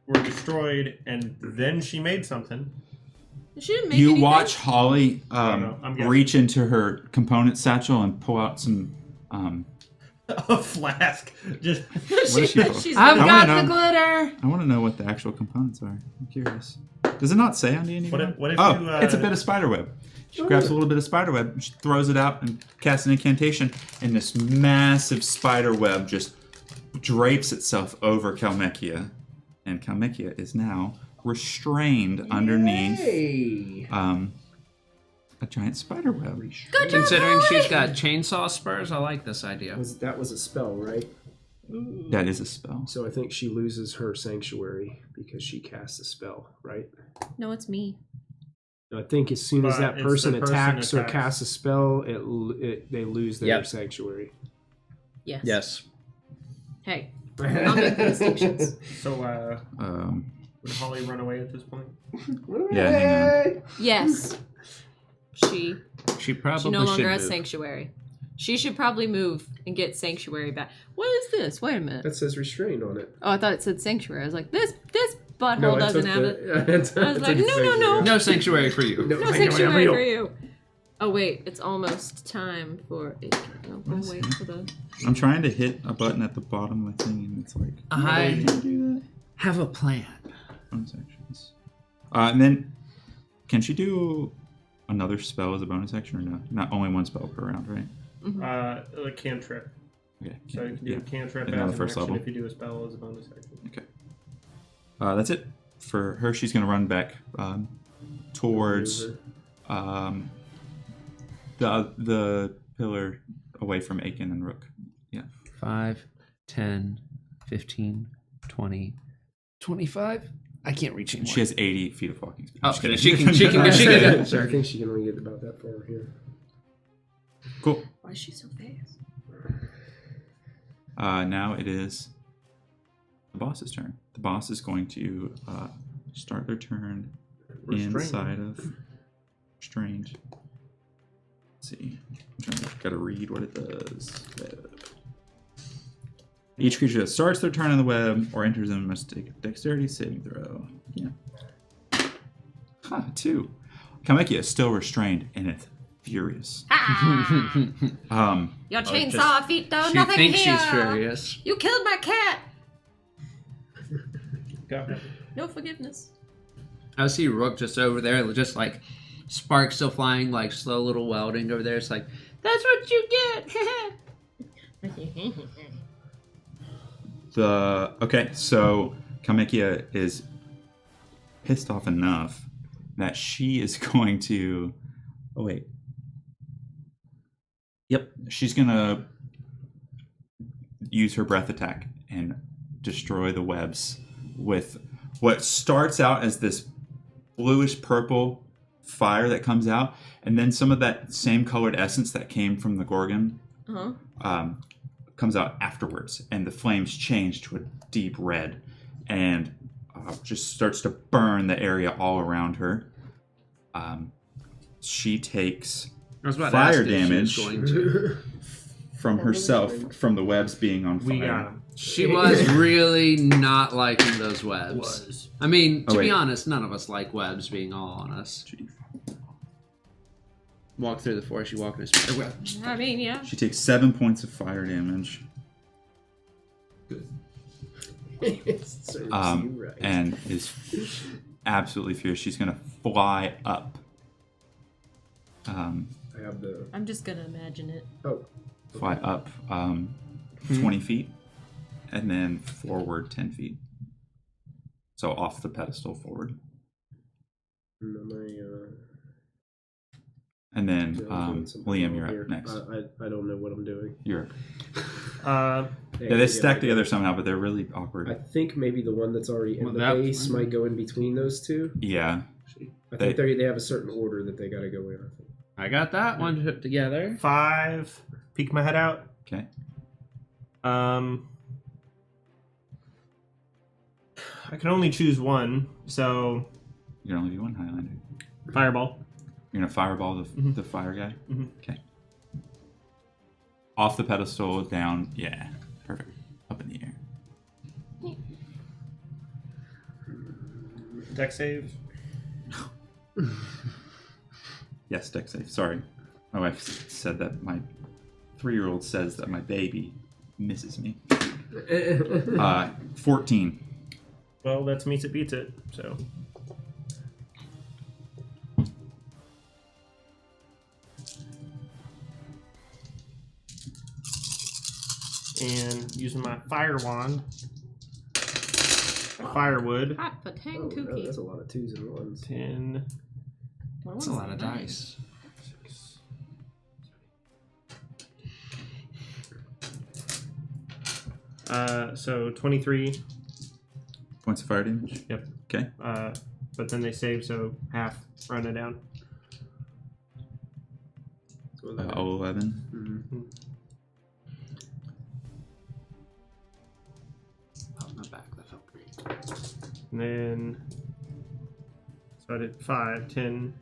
were destroyed, and then she made something. She didn't make You anything. watch Holly know. I'm guessing. reach into her component satchel and pull out some. A flask. Just What is she pull? She's I've I got wanna the know. glitter. I want to know what the actual components are. I'm curious. Does it not say on D&D? What if Oh, you, it's a bit of spiderweb. She grabs a little bit of spiderweb, she throws it out, and casts an incantation, and this massive spiderweb just drapes itself over Calmachia, and Calmachia is now restrained underneath Hey. a giant spiderweb. Good job, Considering Holly! she's got chainsaw spurs, I like this idea. That was a spell, right? That is a spell. So I think she loses her sanctuary because she casts a spell, right? No, it's me. I think as soon as But that it's person the person attacks or attacks. casts a spell, they lose their Yep. sanctuary. Yes. Yes. Hey, I'll make the distinctions. so. Would Holly run away at this point? Yeah, hang on. Yes. She She no longer should has move. sanctuary. She should probably move and get sanctuary back. What is this? Wait a minute. That says restrained on it. Oh, I thought it said sanctuary. I was like, this butthole doesn't have it. I was I like, no. No sanctuary for you. No sanctuary for you. Oh wait, it's almost time for it. No, go wait for the. I'm trying to hit a button at the bottom of the thing, and it's like, I do that? have a plan. Bonus actions. And then, can she do another spell as a bonus action or no? Not only one spell per round, right? A cantrip. Okay. So you can do a cantrip And as on the an first action level. if you do a spell as a bonus action. Okay. That's it for her. She's gonna run back towards the pillar away from Aiken and Rook. Yeah. 5, 10, 15, 20, 25. I can't reach anymore. She has 80 feet of walking speed. Oh, Just kidding. she can I think she can only get about that far here. Cool. Why is she so fast? Now it is the boss's turn. The boss is going to start their turn inside of restrained. Let's see. Gotta read what it does. Web. Each creature that starts their turn on the web or enters them must take a dexterity saving throw. Yeah. 2. Calmachia is still restrained and it's furious. Your chainsaw feet do She nothing thinks here. she's furious. You killed my cat. Got it. No forgiveness. I see Rook just over there, just like sparks still flying, like slow little welding over there. It's like, that's what you get. Okay, so Calmachia is pissed off enough that she is going to. Oh wait. Yep, she's gonna use her breath attack and destroy the webs with what starts out as this bluish purple fire that comes out, and then some of that same colored essence that came from the Gorgon comes out afterwards, and the flames change to a deep red and just starts to burn the area all around her. She takes I was about fire to ask if she was damage going to. from herself from the webs being on We fire. got him. She was really not liking those webs. I mean, to Oh, be wait. honest, none of us like webs being all on us. Walk through the forest, you walk in a spider web. I mean, yeah. She takes 7 points of fire damage. Serves you right. And is absolutely furious. She's gonna fly up. I have the. I'm just gonna imagine it. Oh. Fly up 20 feet, and then forward 10 feet. So off the pedestal forward. And then Liam, you're up next. I don't know what I'm doing. You're up. Yeah, they stack together somehow, but they're really awkward. I think maybe the one that's already in Well, the that base one- might go in between those two. Yeah. I think they have a certain order that they got to go in. I think. I got that one put together. 5. Peek my head out. Okay. I can only choose one, so You can only do one Highlander. fireball. You're gonna fireball the fire guy? Mhm. Okay. Off the pedestal, down. Yeah. Perfect. Up in the air. Deck save. Yes, deck save. Sorry. My wife said that my 3-year-old says that my baby misses me. 14. Well, that's meets it beats it. So and using my fire wand, firewood. Hot potang Oh, no, cookie. that's a lot of 2s and 1s. 10. That's a lot of dice. So 23. Points of fire damage? Yep. Okay. But then they save, so half. Run it down. So 11. Mhm. Oh, my back, that felt great. And then so I did 5, 10,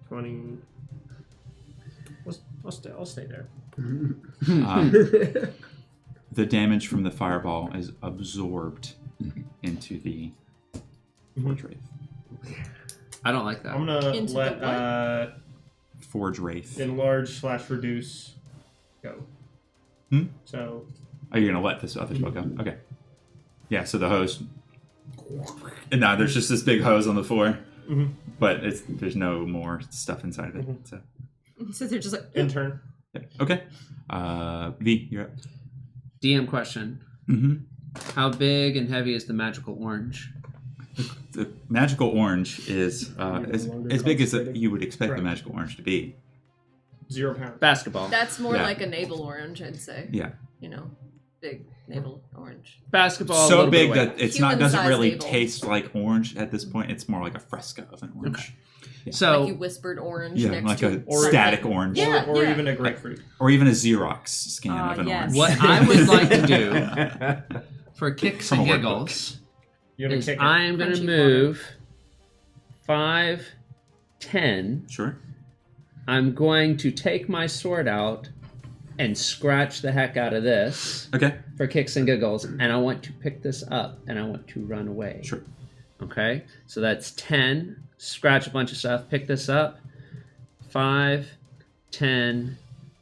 20. I'll stay there. The damage from the fireball is absorbed into the Forge Wraith. I don't like that. I'm gonna Into let the Forge Wraith. enlarge/reduce go. Hmm? So Are you gonna let this other spell go? Okay. Yeah. So the hose. And now there's just this big hose on the floor, but there's no more stuff inside of it. So So they're just like, intern. yeah. Okay. V, you're up. DM question. Mm-hmm. How big and heavy is the magical orange? The magical orange is as big as you would expect Correct. the magical orange to be. 0 pounds. Basketball. that's more Yeah. like a navel orange, I'd say. Yeah. You know, big navel orange. Basketball. a So little bit big away. that it's not Human-sized doesn't really navel. taste like orange at this point. It's more like a fresca of an orange. Okay. Yeah. So Like you whispered orange Yeah, next like to a Or- static orange. Yeah. Or even a grapefruit. Or even a Xerox scan of an yes. orange. what I would like to do for kicks From and a workbook. giggles You're gonna is kick it. I am going to Crunchy move 5, 10. Sure. I'm going to take my sword out and scratch the heck out of this Okay. for kicks and giggles, and I want to pick this up and I want to run away. Sure. Okay, so that's 10. Scratch a bunch of stuff. Pick this up. 5, 10,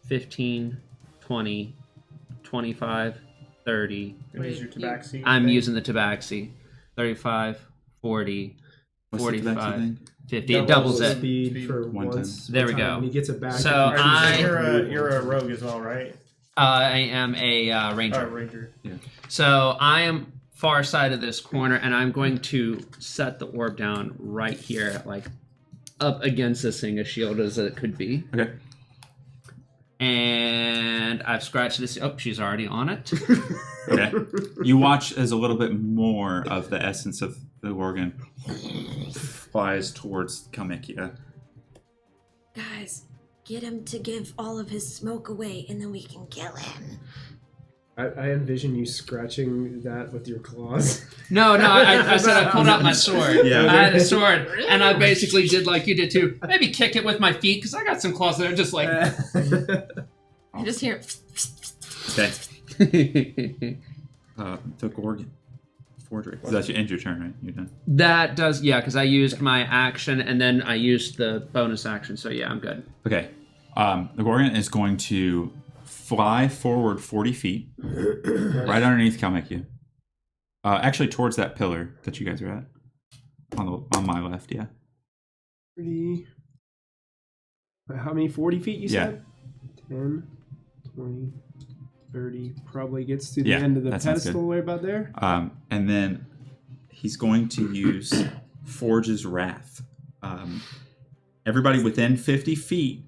15, 20, 25, 30. And use your tabaxi. I'm thing. using the tabaxi. 35, 40, What's the tabaxi 45, thing? 50. It doubles it. Speed for 110. once. There we time, go. And he gets it back. So if he I- chooses to You're a rogue as well, right? I am a ranger. Ranger. So I am far side of this corner, and I'm going to set the orb down right here, like up against this thing, as shield as it could be. Okay. And I've scratched this. Oh, she's already on it. Okay. You watch as a little bit more of the essence of the organ flies towards Calmachia. Guys, get him to give all of his smoke away, and then we can kill him. I envision you scratching that with your claws. No, I said I pulled out my sword. Yeah. I had a sword, and I basically did like you did too. Maybe kick it with my feet, because I got some claws that are just like... I just hear. Okay. The Gorgon. Forgery. So that's your end your turn, right? You're done. That does, yeah, because I used my action, and then I used the bonus action, so yeah, I'm good. Okay. The Gorgon is going to fly forward 40 feet, right underneath Calmachia. Actually, towards that pillar that you guys are at. On my left, yeah. 30. How many? 40 feet, you said? 10, 20, 30. Probably gets to the Yeah, end of the that sounds pedestal right about there. And then he's going to use Forge's Wrath. Everybody within 50 feet,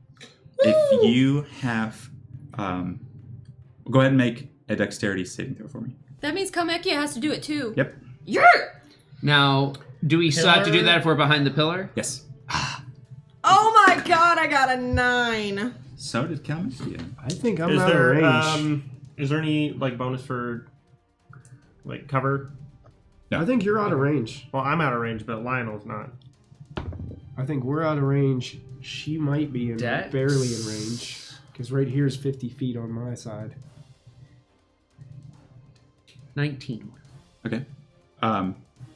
if you have... go ahead and make a dexterity saving throw for me. That means Calmachia has to do it too. Yep. Yeah. Now, do we still have to do that if we're behind the pillar? Yes. Oh my god, I got a 9. So did Calmachia. I think I'm Is out of there range. is there any like bonus for like cover? I think you're out of range. Well, I'm out of range, but Lionel's not. I think we're out of range. She might be Dex? barely in range. Because right here is 50 feet on my side. 19. Okay.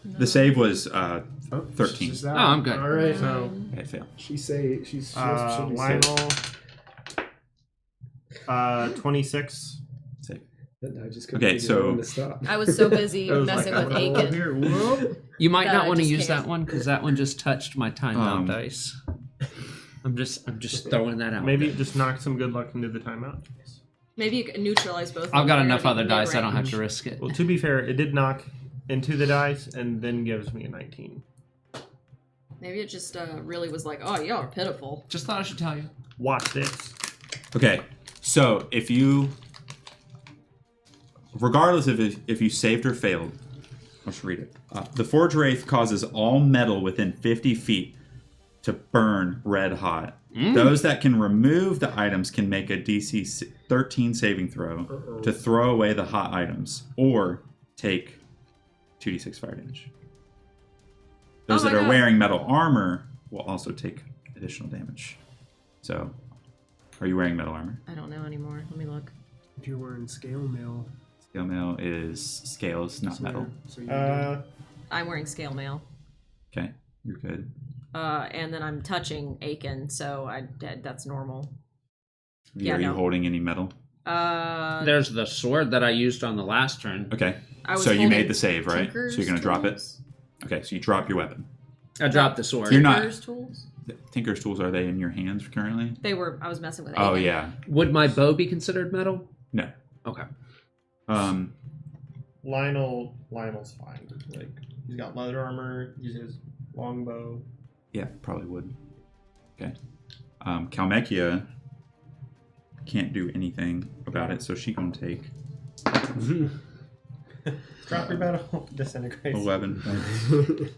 The save was 13. She's out. Oh, I'm good. All right. So Okay, fail. She'll be safe. Lionel 26. Save. I just couldn't Okay, figure out so- when to stop. I was so busy It was messing like, with over Aiken. here. Whoop. You might That not I want to just use can't. that one, because that one just touched my timeout dice. I'm just throwing that out. Maybe there. just knock some good luck into the timeout. Maybe you can neutralize both. I've got of them. enough They're other dice, I don't have mid-range. to risk it. Well, to be fair, it did knock into the dice and then gives me a 19. Maybe it just really was like, oh, y'all are pitiful. Just thought I should tell you. Watch this. Okay, so if you... Regardless of if you saved or failed, let's read it. The Forge Wraith causes all metal within 50 feet to burn red hot. Those that can remove the items can make a DC 13 saving throw to throw away the hot items or take 2d6 fire damage. Those Oh my that are God. wearing metal armor will also take additional damage. So, are you wearing metal armor? I don't know anymore. Let me look. If you're wearing scale mail. Scale mail is scales, not metal. So you're good. I'm wearing scale mail. Okay, you're good. And then I'm touching Aiken, so that's normal. Are you holding any metal? There's the sword that I used on the last turn. Okay. I was So you holding made the save, right? Tinker's So you're gonna drop it. tools? Okay, so you drop your weapon. I dropped the sword. You're not- Tinker's tools? Tinker's tools, are they in your hands currently? They were. I was messing with Aiken. Oh yeah. Would my bow be considered metal? No. Okay. Lionel's fine. Like he's got leather armor. He has longbow. Yeah, probably would. Okay. Calmachia can't do anything about it, so she gonna take Drop your battle. Disintegrates. 11.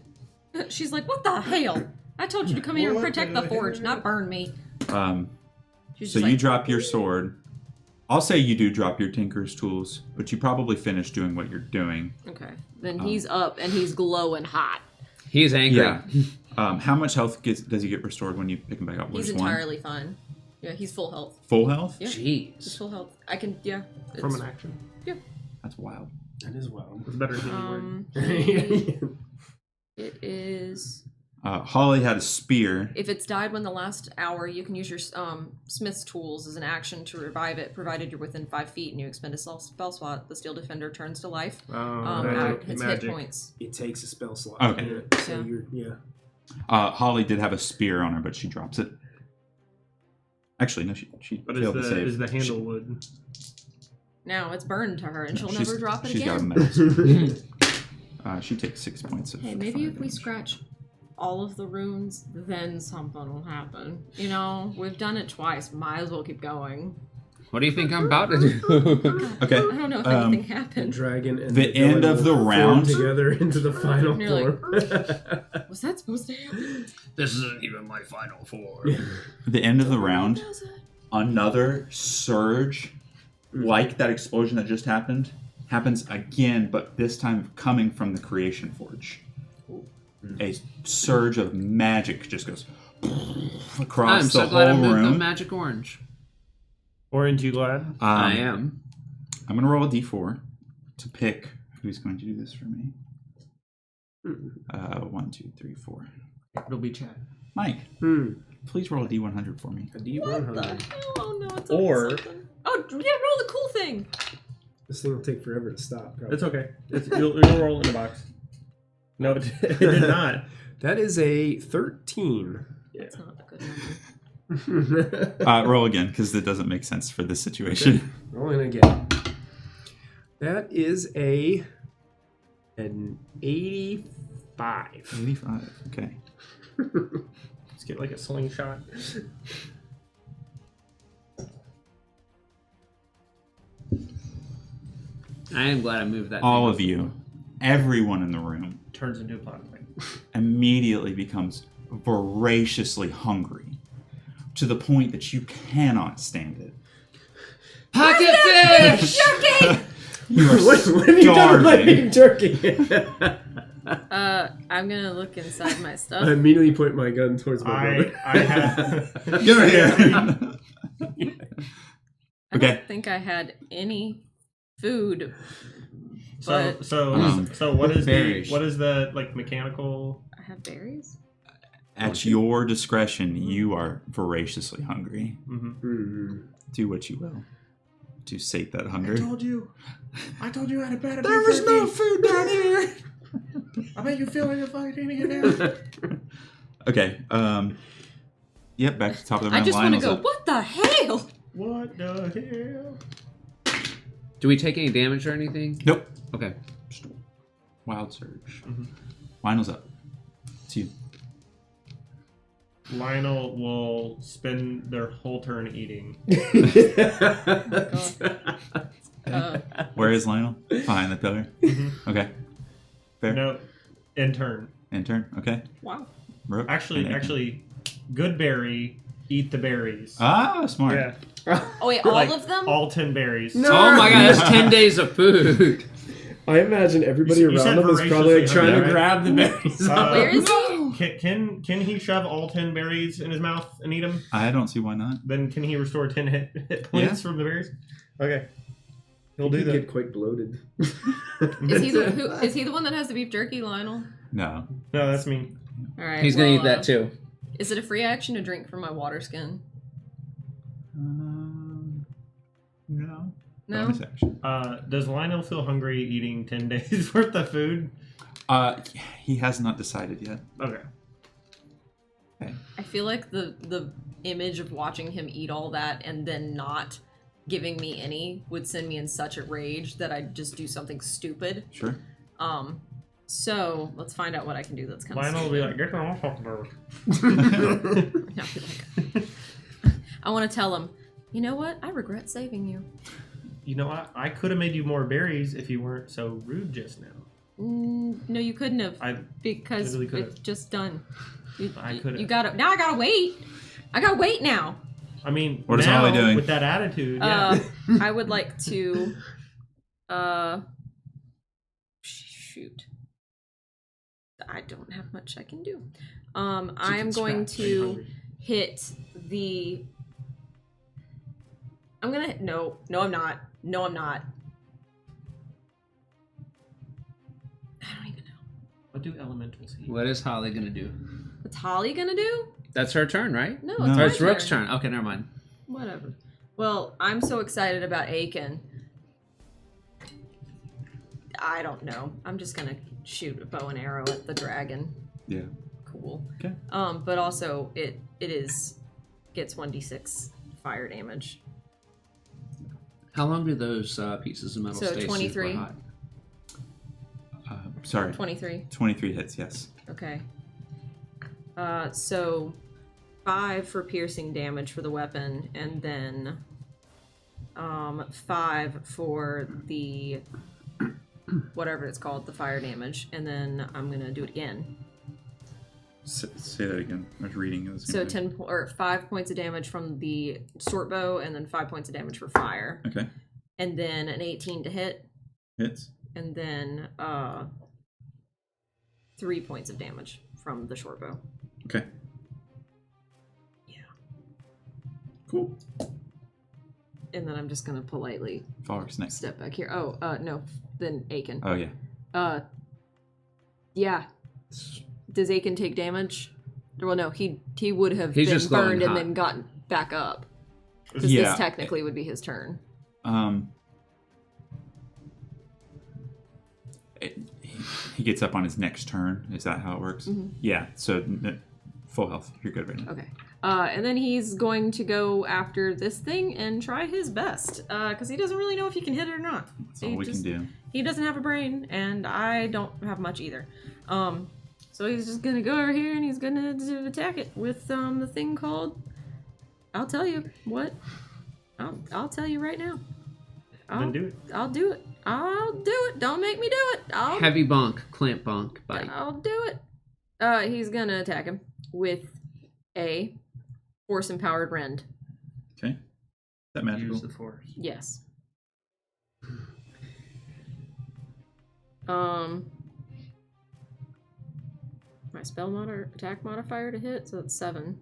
She's like, what the hell? I told you to come here and protect the forge, not burn me. She's So just you like, drop your sword. I'll say you do drop your Tinker's tools, but you probably finish doing what you're doing. okay. Then he's up and he's glowing hot. He's angry. Yeah. How much health does he get restored when you pick him back up? He's Just one? entirely fine. Yeah, he's full health. Full health? Yeah. Jeez. He's full health. I can, yeah. From it's- an action. That's wild. That is well. It's better than you He is... Holly had a spear. If it's died within the last hour, you can use your smith's tools as an action to revive it, provided you're within 5 feet and you expend a spell slot. The steel defender turns to life. At its hit points. It takes a spell slot. Okay. So Yeah. Holly did have a spear on her, but she drops it. Actually, no, she But failed to save. is the handle wood? Now it's burned to her, and she'll She's- never drop it she's got a again. metal. She takes 6 points of Hey, maybe fire if we damage. scratch all of the runes, then something will happen. You know, we've done it twice. Might as well keep going. What do you think I'm about to do? Okay. I don't know if anything The happened. dragon and The end villain of the will form round. together into the final And you're form. Was that supposed to happen? This isn't even my final form. The end of the round, another surge, like that explosion that just happened, happens again, but this time coming from the Creation Forge. A surge of magic just goes across I'm the so glad I whole moved the room. magic orange. Orange, you glad? I am. I'm going to roll a d4 to pick who's going to do this for me. 1, 2, 3, 4. It'll be Chad. Mike, please roll a d100 for me. A D100. What the hell? Oh no, it's Or- something. Oh, yeah, roll the cool thing. This thing will take forever to stop. Probably. It's okay. You'll roll in the box. No, it did not. That is a 13. That's not a good number. Roll again, because it doesn't make sense for this situation. Rolling again. That is an 85. 85, okay. Let's get like a slingshot. I am glad I moved that. All thing. of you, everyone in the room, Turns into a plot point. immediately becomes voraciously hungry to the point that you cannot stand it. Pocket fish! You are What have you done with my beef starving. jerky? I'm gonna look inside my I stuff. immediately point my gun towards my brother. I have. Get over here. I Okay. don't think I had any food. So But so what is berries. what is the like mechanical? I have berries. At your discretion, you are voraciously hungry. Mhm. Do what you will to sate that hunger. I told you I had a bad. There was no food down here. I bet you feel like you're fucking it now. Okay. Yep. Back to the top of the I round. just want to Lionel's go. up. What the hell? What the hell? Do we take any damage or anything? Nope. Okay. Wild surge. Lionel's up. It's you. Lionel will spend their whole turn eating. Where is Lionel? Behind the pillar. Okay. Fair. No, in turn. In turn. Okay. Wow. Rook. Actually, good berry. Eat the berries. Ah, smart. Yeah. Oh wait, all Like, of them? All 10 berries. No. Oh my god, that's 10 days of food. I imagine everybody You around said them is probably voraciously trying to hungry, grab the berries. Where is he? Can he shove all 10 berries in his mouth and eat them? I don't see why not. Then can he restore 10 hit points from the berries? Okay. He'll do You that. get quite bloated. Is he the one that has the beef jerky, Lionel? No. No, that's me. All right. He's gonna well, eat that too. Is it a free action to drink from my water skin? No. No. Bonus action. Does Lionel feel hungry eating 10 days worth of food? He has not decided yet. Okay. I feel like the image of watching him eat all that and then not giving me any would send me in such a rage that I'd just do something stupid. Sure. So let's find out what I can do that's kind Lionel of will be like, get your own fucking berries. I want to tell him, you know what? I regret saving you. You know what? I could have made you more berries if you weren't so rude just now. No, you couldn't have. I Because literally could've. it's just done. I could've. You gotta. Now I gotta wait. I gotta wait now. I mean, What is now, Holly doing? with that attitude? Yeah. I would like to. Shoot. I don't have much I can do. I am going to hit the. I'm gonna. No, I'm not. No, I'm not. I don't even know. What do elementals eat? What is Holly gonna do? What's Holly gonna do? That's her turn, right? No, No. it's Or my it's Rook's turn. turn. Okay, never mind. Whatever. Well, I'm so excited about Aiken. I don't know. I'm just gonna shoot a bow and arrow at the dragon. Yeah. Cool. Okay. But also it gets 1d6 fire damage. How long do those pieces of metal So stay 23. super hot? Sorry. 23. 23 hits, yes. Okay. So 5 for piercing damage for the weapon, and then 5 for the whatever it's called, the fire damage, and then I'm gonna do it again. Say that again. I was reading. It was So 5 points of damage from the short bow, and then 5 points of damage for fire, Okay. and then an 18 to hit, Hits. and then 3 points of damage from the short bow. Okay. Yeah. Cool. And then I'm just gonna politely Falrick's next. step back here. Oh, no, then Aiken. Oh, yeah. Yeah. Does Aiken take damage? Well, no, he would have He's been just glowing burned and hot. then gotten back up. Because Yeah. this technically would be his turn. He gets up on his next turn. Is that how it works? Mhm. Yeah. So full health. You're good right now. Okay. And then he's going to go after this thing and try his best. Because he doesn't really know if he can hit it or not. That's all we can do. He doesn't have a brain, and I don't have much either. So he's just gonna go over here and he's gonna attack it with the thing called. I'll tell you what. I'll tell you right now. Then do it. I'll do it. I'll do it. Don't make me do it. Heavy bonk, clamp bonk, bite. I'll do it. He's gonna attack him with a force empowered rend. Okay. Is that magical? Use the force. Yes. My spell attack modifier to hit, so it's 7.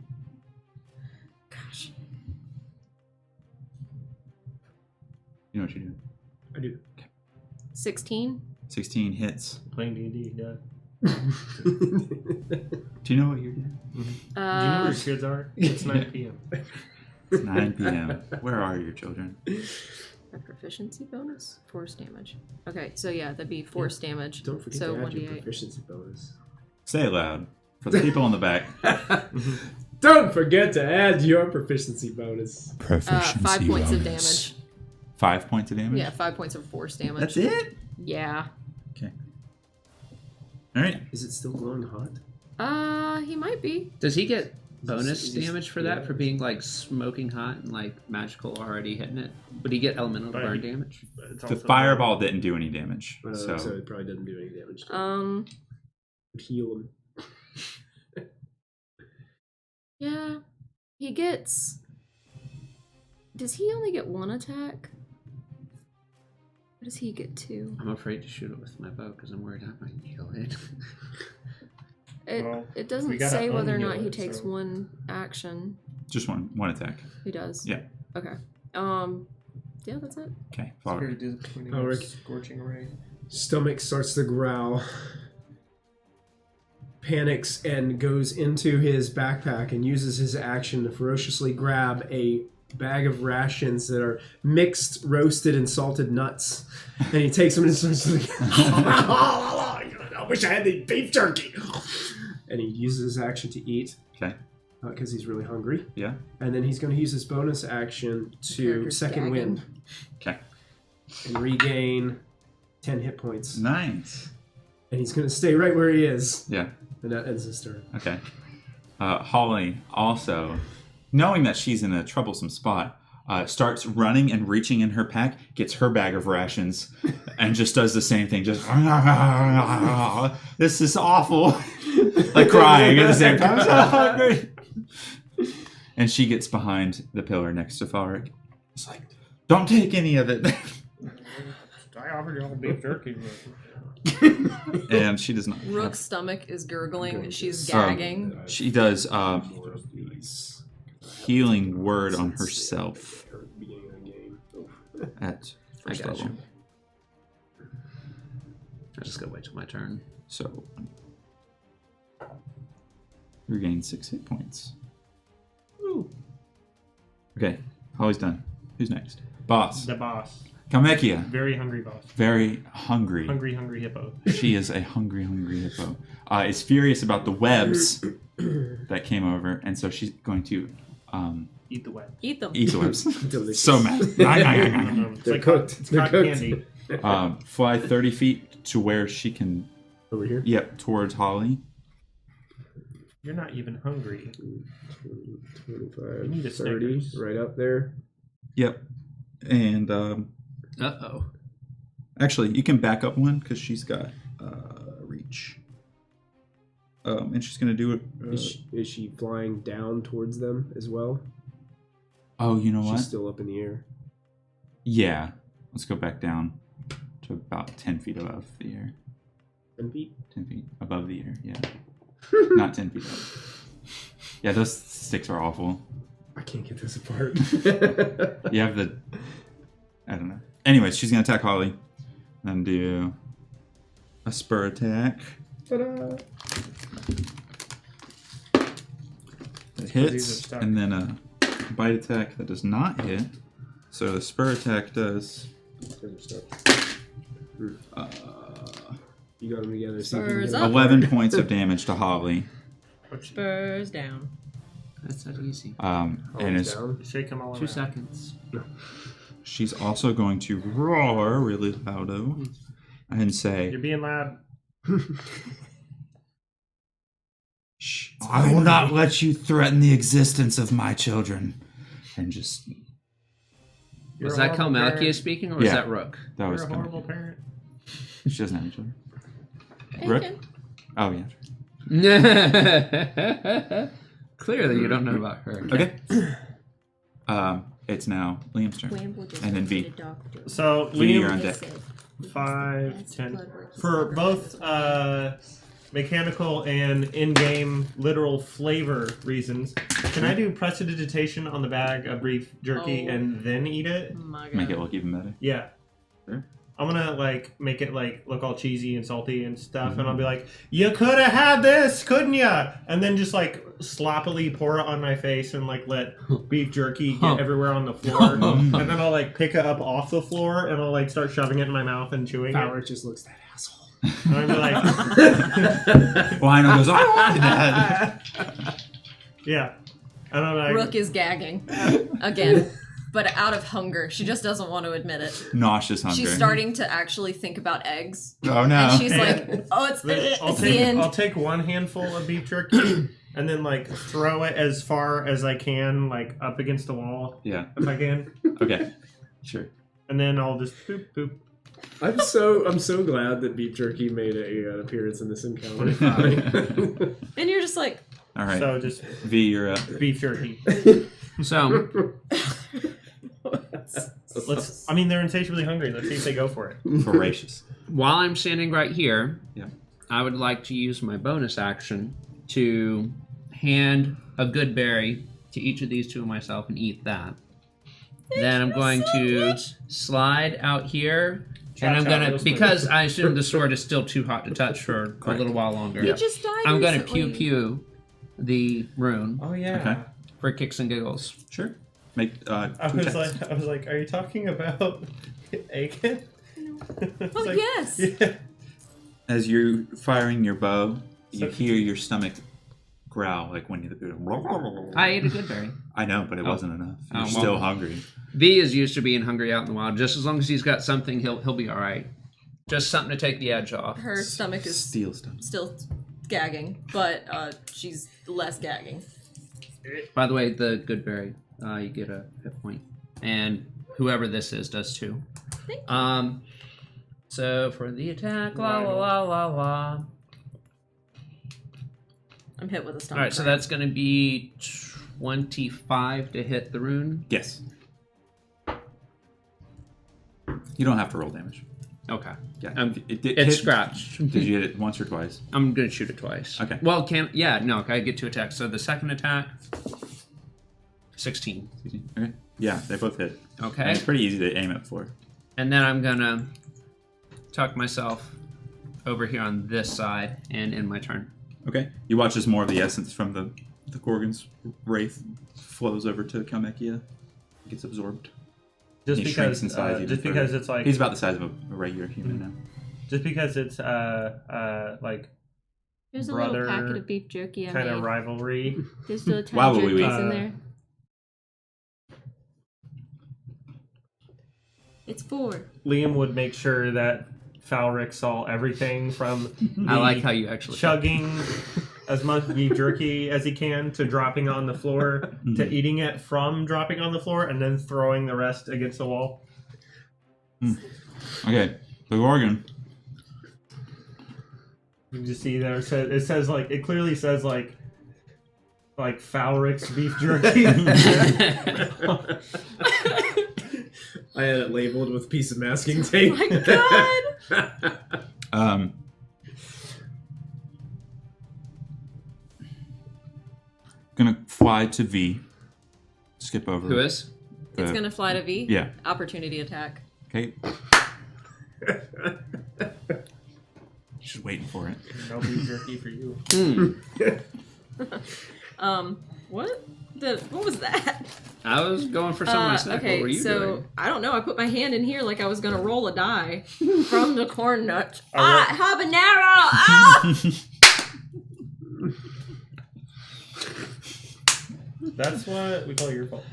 Gosh. You know what you do. I do. 16. 16 hits. Playing D&D, yeah. Do you know what you're doing? Do you know where your kids are? It's 9 p.m. It's 9 p.m. Where are your children? A proficiency bonus? Force damage. Okay, so yeah, that'd be force damage. Don't forget so to add your 1d8. proficiency bonus. Say it loud for the people in the back. Don't forget to add your proficiency bonus. Proficiency 5 points of damage. 5 points of damage? Yeah, 5 points of force damage. That's it? Yeah. Okay. All right. Is it still glowing hot? He might be. Does he get bonus Is this- damage for that, for being like smoking hot and like magical already hitting it? Would he get elemental But burn he- damage? It's The also- fireball didn't do any damage. So So it probably doesn't do any damage. To him. Would heal him. Yeah. He gets. Does he only get 1 attack? Or does he get 2? I'm afraid to shoot it with my bow because I'm worried I might heal it. It Well, it we doesn't gotta say whether or not unheal he it, takes so- 1 action. just one attack. He does. Yeah. Okay. Yeah, that's it. Okay. Spirit Falrick. disappointing. Alright. Scorching ray. Stomach starts to growl. Panics and goes into his backpack and uses his action to ferociously grab a bag of rations that are mixed roasted and salted nuts. And he takes them and starts to I wish I had the beef jerky. And he uses his action to eat. Okay. Because he's really hungry. Yeah. And then he's going to use his bonus action to character's second gagging. wind Okay. and regain 10 hit points. Nice. And he's going to stay right where he is. Yeah. And that ends his turn. Okay. Holly also, knowing that she's in a troublesome spot, starts running and reaching in her pack, gets her bag of rations, and just does the same thing. Just, this is awful. Like crying at the same time. I'm so hungry. And she gets behind the pillar next to Falrick. It's like, don't take any of it. I offered you all beef jerky. And she does not. Rook's stomach is gurgling. She's Um, gagging. She does healing word on herself at I first got level. you. just gotta wait till my turn. So you regain 6 hit points. Ooh. Okay, Holly's done. Who's next? Boss. The boss. Calmachia. Very hungry boss. Very hungry. Hungry hippo. She is a hungry hippo. Is furious about the webs that came over, and so she's going to Eat the web. Eat them. eat the webs. Delicious. So mad. It's They're like cooked. It's They're cotton cooked. candy. Fly 30 feet to where she can. Over here? Yep, towards Holly. You're not even hungry. 25, You need a 30, Snickers. right up there. Yep, and Uh-oh. actually, you can back up one because she's got reach. And she's gonna do it. Is she flying down towards them as well? Oh, you know what? She's still up in the air. Yeah. Let's go back down to about 10 feet above the air. 10 feet? 10 feet above the air, yeah. Not 10 feet up. Yeah, those sticks are awful. I can't get this apart. You have the... I don't know. Anyways, she's going to attack Holly. Then do a spur attack. Ta-da! That These are hits. stuck. And then a bite attack that does not hit. So the spur attack does... You got them together. See if you Spurs can up. 11 points of damage to Holly. Spurs down. That's not easy. And Holly's is, down. Shake them all 2 around. seconds. she's also going to roar really loudo and say... You're being loud. Shh, I will not let you threaten the existence of my children. And just... You're Was a that horrible Calmachia parent. speaking, or was Yeah. that Rook? That You're was a kind horrible parent. She doesn't have children. Hey, Rook? Ken. Oh, yeah. Clearly, you don't know about her. Okay. It's now Liam's turn. And then V. So V, you're Liam, on deck. 5, 10. For both mechanical and in-game literal flavor reasons, can I do prestidigitation on the bag of beef jerky Oh. and then eat it? Oh my God. Make it look even better. Yeah. Sure. I'm gonna like make it like look all cheesy and salty and stuff, and I'll be like, "You could have had this, couldn't ya?" And then just like sloppily pour it on my face and like let beef jerky get everywhere on the floor, and then I'll like pick it up off the floor and I'll like start shoving it in my mouth and chewing Power it. just looks that asshole. And I'll be like, Lionel goes, I wanted that. "Yeah," and I'm like, Rook is gagging again, but out of hunger. She just doesn't want to admit it. Nauseous hunger. She's starting to actually think about eggs, Oh, no. and she's like, "Oh, it's I'll the end." take one handful of beef jerky and then like throw it as far as I can, like up against the wall Yeah. if I can, Okay. Sure. and then I'll just boop boop. I'm so glad that beef jerky made an appearance in this encounter. And you're just like, All right. So just V, you're up. beef jerky. So, I mean, they're insatiably hungry. Let's see if they go for it. Voracious. while I'm standing right here, Yeah. I would like to use my bonus action to hand a good berry to each of these two of myself and eat that. Then I'm going to slide out here, and I'm Chow gonna, real quick. because I assume the sword is still too hot to touch for a little while longer. "He just died." I'm gonna recently." pew the rune Oh yeah. Okay. for kicks and giggles. Sure. Make I two was checks. like, are you talking about Aiken? Oh yes. Yeah. As you're firing your bow, you So- hear your stomach growl like Winnie the Pooh. I ate a good berry. I know, but it wasn't enough. You're Oh, well. still hungry. V is used to being hungry out in the wild. Just as long as he's got something, he'll be all right. Just something to take the edge off. Her stomach is Steel stomach. still gagging, but she's less gagging. By the way, the good berry, you get a hit point, and whoever this is does too. Thank So for the attack, la la la la la. I'm hit with a stomach. All right, so cramp. that's going to be 25 to hit the rune. Yes. You don't have to roll damage. Okay, Yeah. it's hit- scratched. Did you hit it once or twice? I'm going to shoot it twice. Okay. Well, I get 2 attacks. So the second attack, 16. Okay. Yeah, they both hit. Okay. And it's pretty easy to aim it for. And then I'm gonna tuck myself over here on this side and in my turn. Okay. You watch as more of the essence from the Gorgon's wraith flows over to Calmachia. Gets absorbed. Just He shrinks in size even further. it's like He's about the size of a regular human now. just because it's like There's a brother little packet of beef jerky I kind of made. rivalry. There's little Wow, tiny wee-wee. jerkies in there. It's 4. Liam would make sure that Falric saw everything from I like how you actually chugging as much beef jerky as he can to dropping on the floor to eating it from dropping on the floor and then throwing the rest against the wall. Okay. The Gorgon. You just see there it says like it clearly says like Falric's beef jerky. I had it labeled with a piece of masking tape. Oh my god! Gonna fly to V. Skip over. Who is? It's gonna fly to V? Yeah. Opportunity attack. Okay. Just waiting for it. No beef jerky for you. What was that? I was going for some of my snack. What were you doing? I don't know. I put my hand in here like I was gonna roll a die from the corn nuts. Habanero! Ah! That's what we call your fault.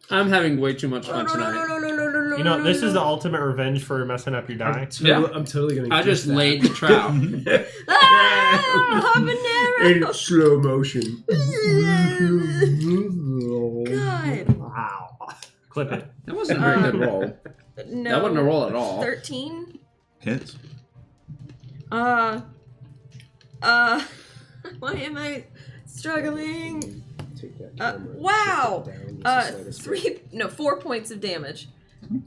I'm having way too much fun tonight. No. You know, this is the ultimate revenge for messing up your die. Yeah. I'm totally gonna. I keep just that. laid the trap. Habanero! in slow motion. God. Wow. Clip it. That wasn't a very good roll. No. That wasn't a roll at all. 13? Hits. Why am I struggling? Take that camera and Wow. shift it down just a slight 4 points of damage.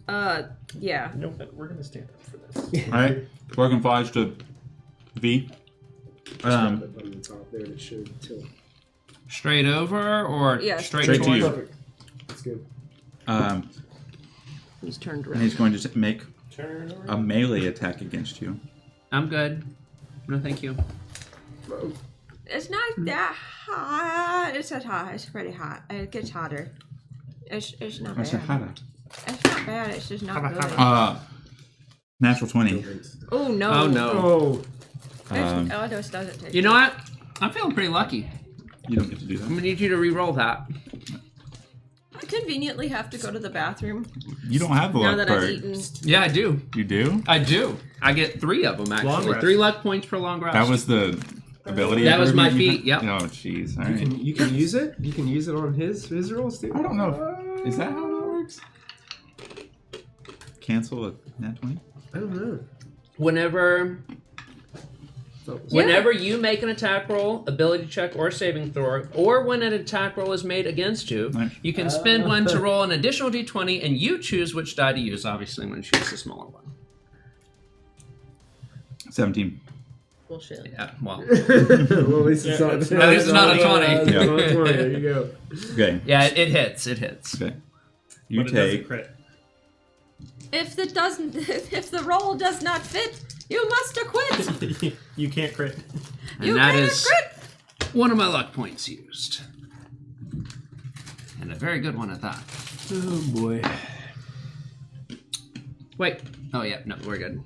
Yeah. No, we're gonna stand up for this. Alright. Gorgon flies to V. on the top there, and it should tilt. Straight over or Yeah, straight straight to towards? you. Perfect. That's good. He's turned And around. he's going to make Turn around. a melee attack against you. I'm good. No, thank you. It's not that hot. It's not hot. It's pretty hot. It gets hotter. It's not I said bad. hada. It's not bad. It's just not good. Natural 20. Oh no. Oh no. Oh, Oh, this doesn't take. You know what? I'm feeling pretty lucky. You don't get to do I'm that. gonna need you to re-roll that. I conveniently have to go to the bathroom You don't have the now luck that I've part. eaten. Yeah, I do. You do? I do. I get 3 of them Long actually. rest. 3 luck points per long rest. That was the ability. That was my improvement feat, you yep. had? Oh, jeez. All you right. can use it. You can use it on his rolls too. I don't know. Is that how that works? Cancel a nat 20? I don't know. Whenever Yeah. Whenever you make an attack roll, ability check, or saving throw, or when an attack roll is made against you, Nice. you can spend one to roll an additional d20, and you choose which die to use. Obviously, I'm going to choose the smaller one. 17. Bullshit. Yeah, well. Well, at least it's not. At least it's not a 20. It's not a 20. There you go. Okay. Yeah, it hits. It hits. Okay. You But it doesn't take. crit. If the roll does not fit, you must acquit. You can't crit. And You that can't is crit. one of my luck points used. And a very good one at that. Oh boy. Wait. Oh, yeah. No, we're good.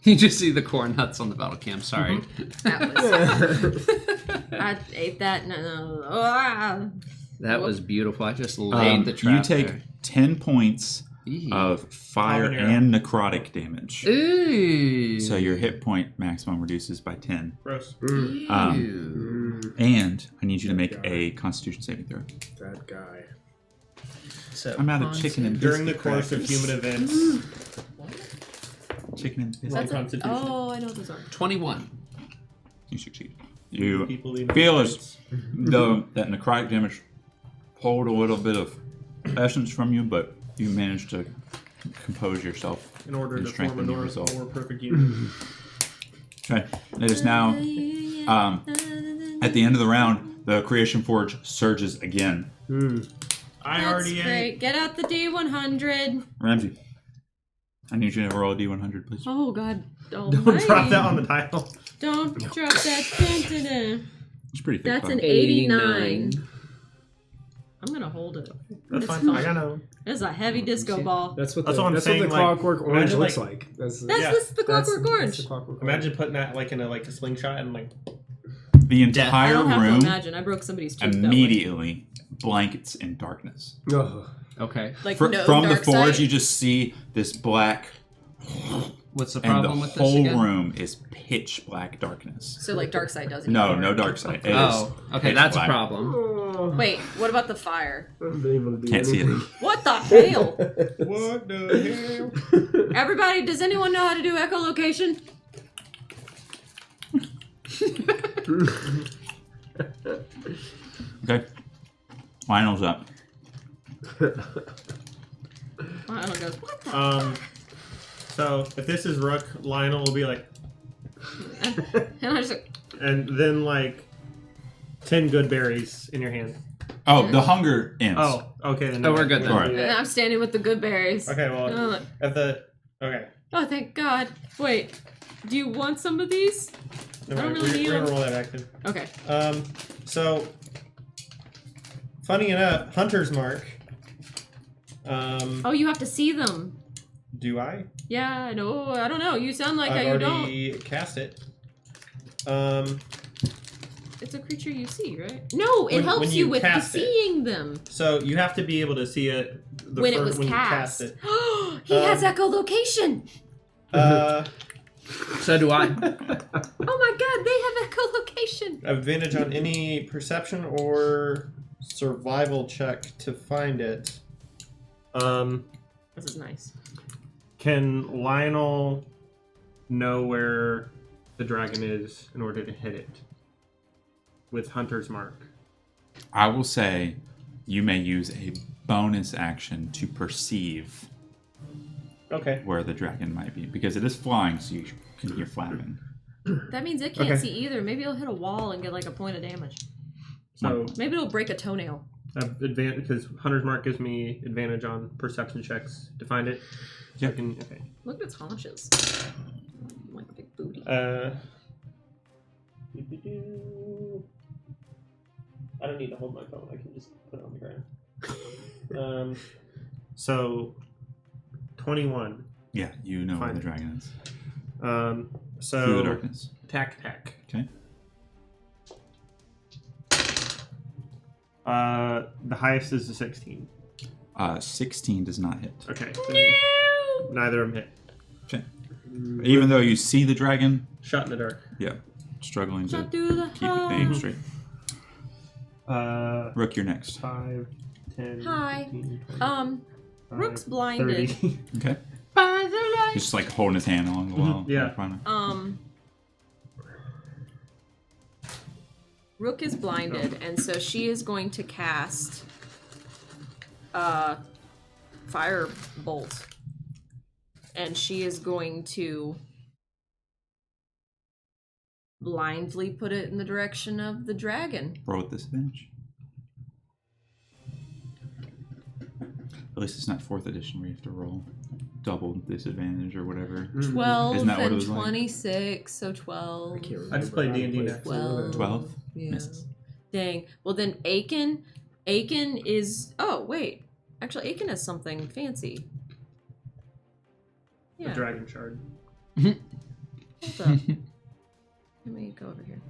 You just see the corn nuts on the battle cam. Sorry. That was. I ate that. No. Ah. That was beautiful. I just laid the trap you take there. 10 points Eee. of fire Habanero. and necrotic damage. Ooh. So your hit point maximum reduces by 10. Gross. Ooh. And I need you to make a Constitution saving throw. That guy. So I'm out of chicken and During the biscuit course of crackers. human events, Chicken and biscuit. That's Constitution. Oh, I know those are. 21. You succeed. You people leave feel notes. as though that necrotic damage pulled a little bit of essence from you, but you managed to compose yourself in order and to form a strengthen your resolve. more perfect unit. Okay. It is now at the end of the round. The Creation Forge surges again. I That's already great. ate. Get out the D100. Ramsey. I need you to roll a d100, please. Oh God! Don't drop that on the tile. Don't drop that. Dun-dun-dun. It's pretty thick. That's though. an 89. I'm gonna hold it. That's It's fine. I got no. It's a heavy disco ball. That's what That's the, what I'm that's saying, what the like, Clockwork Orange imagine, looks like- like. That's That's Yeah. the Clockwork that's Orange. the Clockwork Imagine putting that like in a slingshot and like. The I entire don't have room to imagine. I broke somebody's tooth that way. immediately blankets in darkness. Orange. Ugh. Okay. Like From no the dark forge, side. you just see this black, What's the and problem the with this whole again? room is pitch black darkness. So like dark side doesn't. No, anymore. no dark side. It Oh, is okay, pitch that's black. a problem. Oh, Wait, what about the fire? I haven't been able to do Can't see it. anything. What the hell? What the hell? Everybody, does anyone know how to do echolocation? Okay. Lionel's up. Lionel goes, what the? So if this is Rook, Lionel will be like, And I just like, and then like 10 good berries in your hand. Oh, the hunger ends. Oh, okay. Then Oh, we're good then. Alright. and I'm standing with the good berries. Okay, well, And I'm like, at the okay. oh, thank God. Wait, do you want some of these? Never I don't mind. really need We're gonna them. roll that back then. Okay. So funny enough, Hunter's Mark. Oh, you have to see them. Do I? Yeah, no, I don't know. You sound like I've how you don't. already cast it. It's a creature you see, right? No, it When- helps when you you with cast it. seeing them. So you have to be able to see it When it was when cast. you cast it. He has echolocation. So do I. Oh my God, they have echolocation. Advantage on any perception or survival check to find it. This is nice. Can Lionel know where the dragon is in order to hit it with Hunter's Mark? I will say you may use a bonus action to perceive Okay. where the dragon might be. Because it is flying, so you can hear flapping. That means it can't Okay. see either. Maybe it'll hit a wall and get like a point of damage. So Maybe it'll break a toenail. because Hunter's Mark gives me advantage on perception checks to find it. So I Yep. can, okay. Look at its haunches. Like a big booty. I don't need to hold my phone. I can just put it on the ground. So 21. Yeah, you know where Fine. the dragon is. So Through the darkness. attack. Okay. The highest is a 16. 16 does not hit. Okay. then neither of them hit. Okay. Even though you see the dragon, Shot in the dark. yeah, struggling to Shot through the keep the aim straight. Rook, you're next. 5, 10, Hi. 15, 20, Rook's 5, blinded. 30. Okay. He's just like holding his hand along the wall. Yeah. Trying to- Rook is blinded, and so she is going to cast Firebolt. And she is going to blindly put it in the direction of the dragon. Roll with disadvantage. At least it's not 4th edition where you have to roll double disadvantage or whatever. 12 Isn't that what it and was like? 26, so 12. I just played D&D now. 12? Yeah. Misses. Dang. Well, then Aiken is... Oh, wait. Actually, Aiken has something fancy. A Yeah. dragon shard. Hold up. Let me go over here.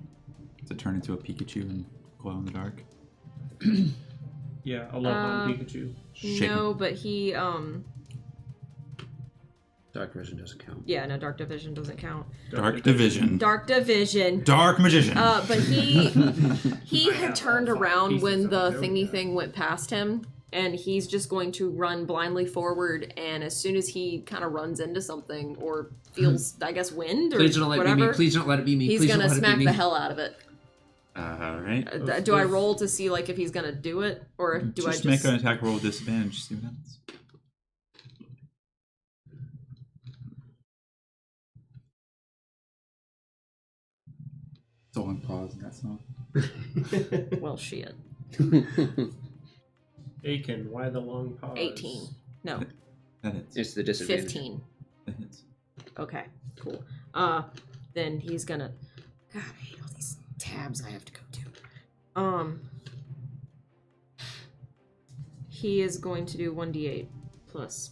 Does it turn into a Pikachu and glow in the dark? Yeah, a level 1 Pikachu. No, but he, Dark vision doesn't count. Yeah, no, Dark Division doesn't count. Dark Division. Dark Division. Dark Magician. But he I had have turned all 5 around pieces when of the it. thingy thing went past him, and he's just going to run blindly forward. And as soon as he kind of runs into something or feels, I guess, wind or Please don't let it be whatever, me. Please don't let it be me. he's Please gonna don't let it smack be the me. hell out of it. All right. Do I roll to see like if he's gonna do it, or do I just just make an attack roll with disadvantage. See what happens. It's all on pause in that song. Well, shit. Aiken, why the long pause? 18. No, That is. It's the disadvantage. 15. That hits. Okay, cool. Then he's gonna. God, I hate all these tabs I have to go to. He is going to do 1d8 plus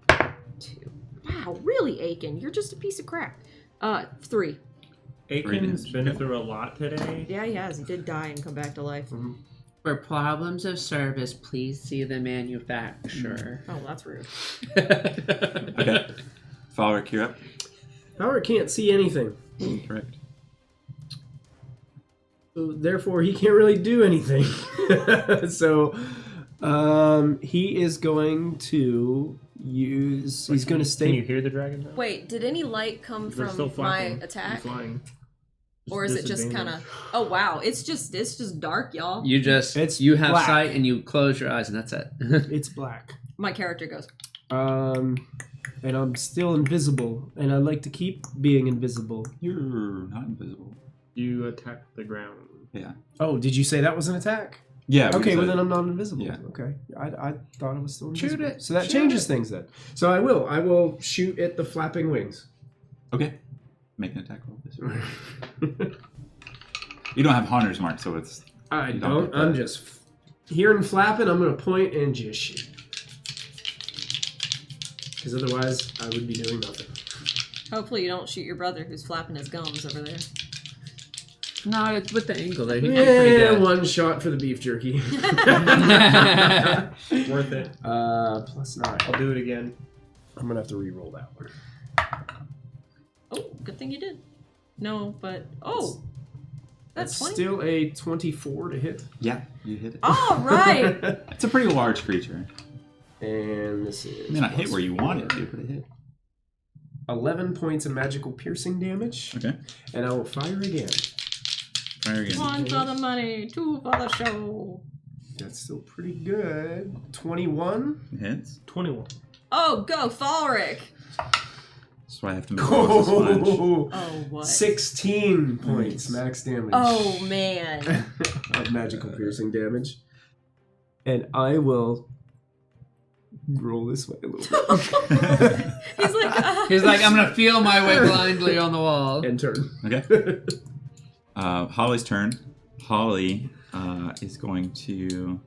2. Wow, really, Aiken? You're just a piece of crap. 3. Aiken's damage. been Yep. through a lot today. Yeah, he has. He did die and come back to life. For problems of service, please see the manufacturer. Oh, that's rude. Okay. Falric, you're up. Howard can't see anything, Correct. so therefore he can't really do anything. So he is going to use. He's going to Can you stay. hear the dragon now? Wait, did any light come They're still from my flapping. attack? They're flying. Or is it just kind of... Oh, wow. It's just dark, y'all. You just It's you have black. sight and you close your eyes and that's it. It's black. My character goes... And I'm still invisible, and I like to keep being invisible. You're not invisible. You attack the ground. Yeah. Oh, did you say that was an attack? Yeah. Okay, because well then I'm not invisible. Yeah. Okay, I thought I was still Shoot invisible. it, So that shoot changes it. things then. So I will shoot at the flapping wings. Okay. Make an attack roll. This way. You don't have Hunter's Mark, so it's... I You don't. get I'm that. just hearing flapping. I'm gonna point and just shoot. Because otherwise, I would be doing nothing. Hopefully you don't shoot your brother who's flapping his gums over there. No, it's with the angle there. He did pretty Yeah, good. one shot for the beef jerky. Worth it. +9. I'll do it again. I'm gonna have to re-roll that one. Oh, good thing you did. No, but... Oh! That's 20. Still a 24 to hit. Yeah, you hit it. All right! It's a pretty large creature. And this is. It may not hit where you want it to, but it hit. 11 points of magical piercing damage. Okay. And I will fire again. Fire again. 1 for the money, 2 for the show. That's still pretty good. 21. It hits. 21. Oh, go, Falric! That's why I have to make rolls this much. Oh, what? 16 points max damage. Oh, man. Of magical piercing damage. And I will roll this way a little bit. He's like... He's like, I'm gonna feel my way blindly on the wall. And turn. Okay. Holly's turn. Holly is going to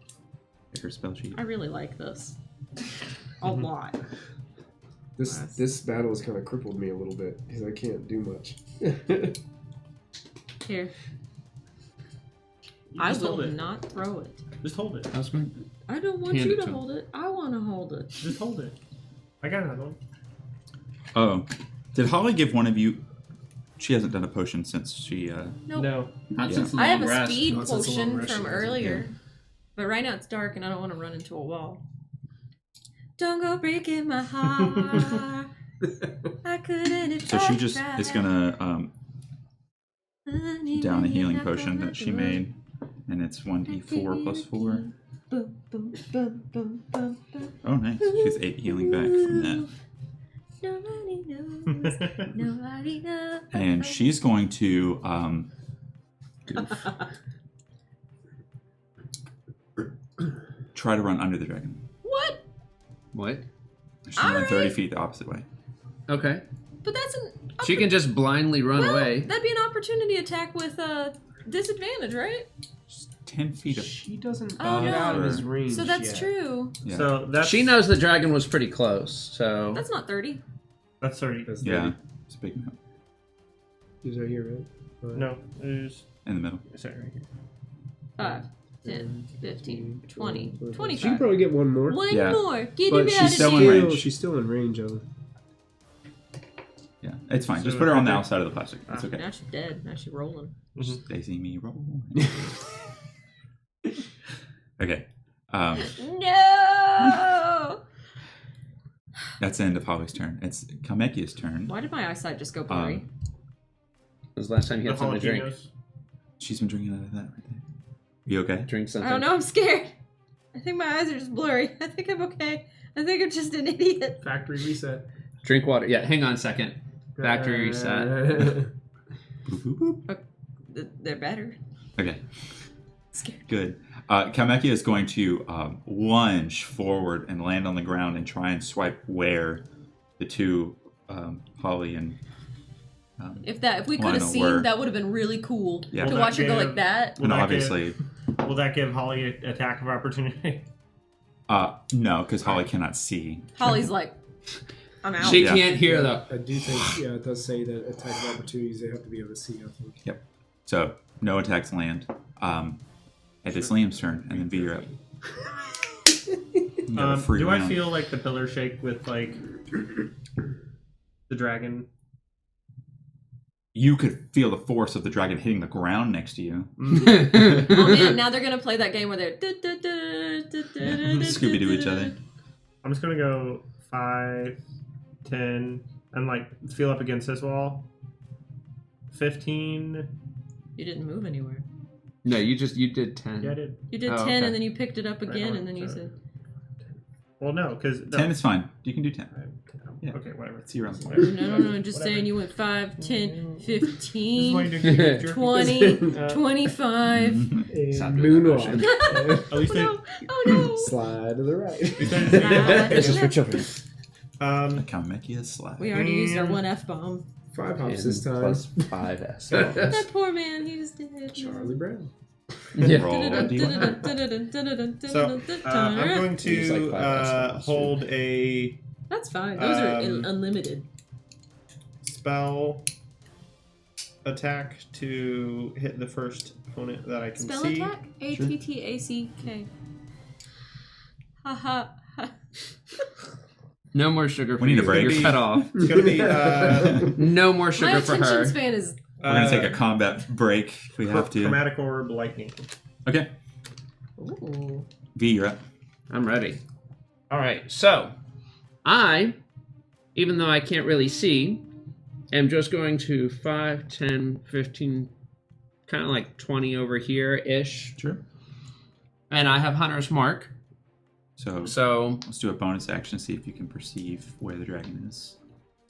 get her spell sheet. I really like this. A lot. This battle has kind of crippled me a little bit because I can't do much. Here. You I just will hold it. not throw it. Just hold it. I don't want Hand you it to to him. hold it. I want to hold it. Just hold it. I got another one. Oh. Did Holly give one of you... She hasn't done a potion since she... Nope. No. Not Yeah. since the I have long a rest. speed Not since the long potion rest from she hasn't. earlier. But right now it's dark and I don't want to run into a wall. Don't go breaking my heart. I couldn't if So she I just tried. is gonna down a healing potion that she made. And it's 1d4 plus 4. Boom, boom, boom, boom, boom, boom. Oh, nice. She's 8 healing back from that. Nobody knows. Nobody knows. And she's going to try to run under the dragon. What? What? She's going to run 30 Alright. feet the opposite way. Okay. But that's an. She can just blindly run well, away. That'd be an opportunity attack with disadvantage, right? 10 feet of... She doesn't Oh, get no. out of his range. So that's yet. true. Yeah. So that's She knows the dragon was pretty close, so That's not 30. that's 30. That's Yeah. It's a big note. He's right here, right? No, there's In the middle. sorry right here. 5, 10, 15, 20, 25. She can probably get one more. One Yeah. more. Get But him she's out still of in here. range. She's still in range of. Yeah. It's fine. Just So put her on the okay. outside of the plastic. It's okay. Now she's dead. Now she's rolling. They see me roll. Okay. No! That's the end of Holly's turn. It's Calmachia's turn. Why did my eyesight just go blurry? it was the last time you The had something to drink. jalapenos. She's been drinking out of that right there. You okay? Drink something. I don't know. I'm scared. I think my eyes are just blurry. I think I'm okay. I think I'm just an idiot. Factory reset. Drink water. Yeah, hang on a second. Factory reset. Boop, boop, boop. They're better. Okay. Scared. Good. Calmachia is going to lunge forward and land on the ground and try and swipe where the two Holly and If we could have Lionel seen, were. that would have been really cool Yeah. to Will watch that her go give- like that. Will and that obviously Will that give Holly an attack of opportunity? no, because Holly cannot see. Holly's like, I'm out. She Yeah. can't hear though. I do think, it does say that attack of opportunities, they have to be able to see, I think. So no attacks land. It's Liam's turn, and then V, you're up. You got a free Do round. I feel like the pillar shake with like the dragon? You could feel the force of the dragon hitting the ground next to you. Oh man, now they're gonna play that game where they're Scooby-Doo each other. I'm just gonna go 5, 10, and like feel up against this wall. 15. You didn't move anywhere. No, you did 10. Yeah, I did. You did Oh, 10 okay. and then you picked it up Right again on, and then you so- said Well, no, because 10 is fine. You can do 10. Yeah. Okay, whatever. It's your own. no, just Whatever. saying you went 5, 10, This is why 15, you do jerky. 20, Uh, 25. And Stop doing that moonwalk. At least Oh no! Oh no! Slide to the right. It's just for children. Calmachia slide. We already used our one F-bomb. 5 hops this time. Plus 5S. That poor man, he was dead. Charlie Brown. Yeah. Roll a d100. So I'm going Use, like, to 5S. hold a That's fine. Those are Um, unlimited. spell attack to hit the first opponent that I can Spell see. attack? ATTACK. Haha. No more sugar for We need you. a break. You're cut off. It's gonna be No more My sugar for attention her. span is. We're going to take a combat break if we have to. chromatic orb lightning. Okay. Ooh. V, you're up. I'm ready. All right, so I, even though I can't really see, am just going to 5, 10, 15, kind of like 20 over here-ish. Sure. And I have Hunter's Mark. So So let's do a bonus action to see if you can perceive where the dragon is.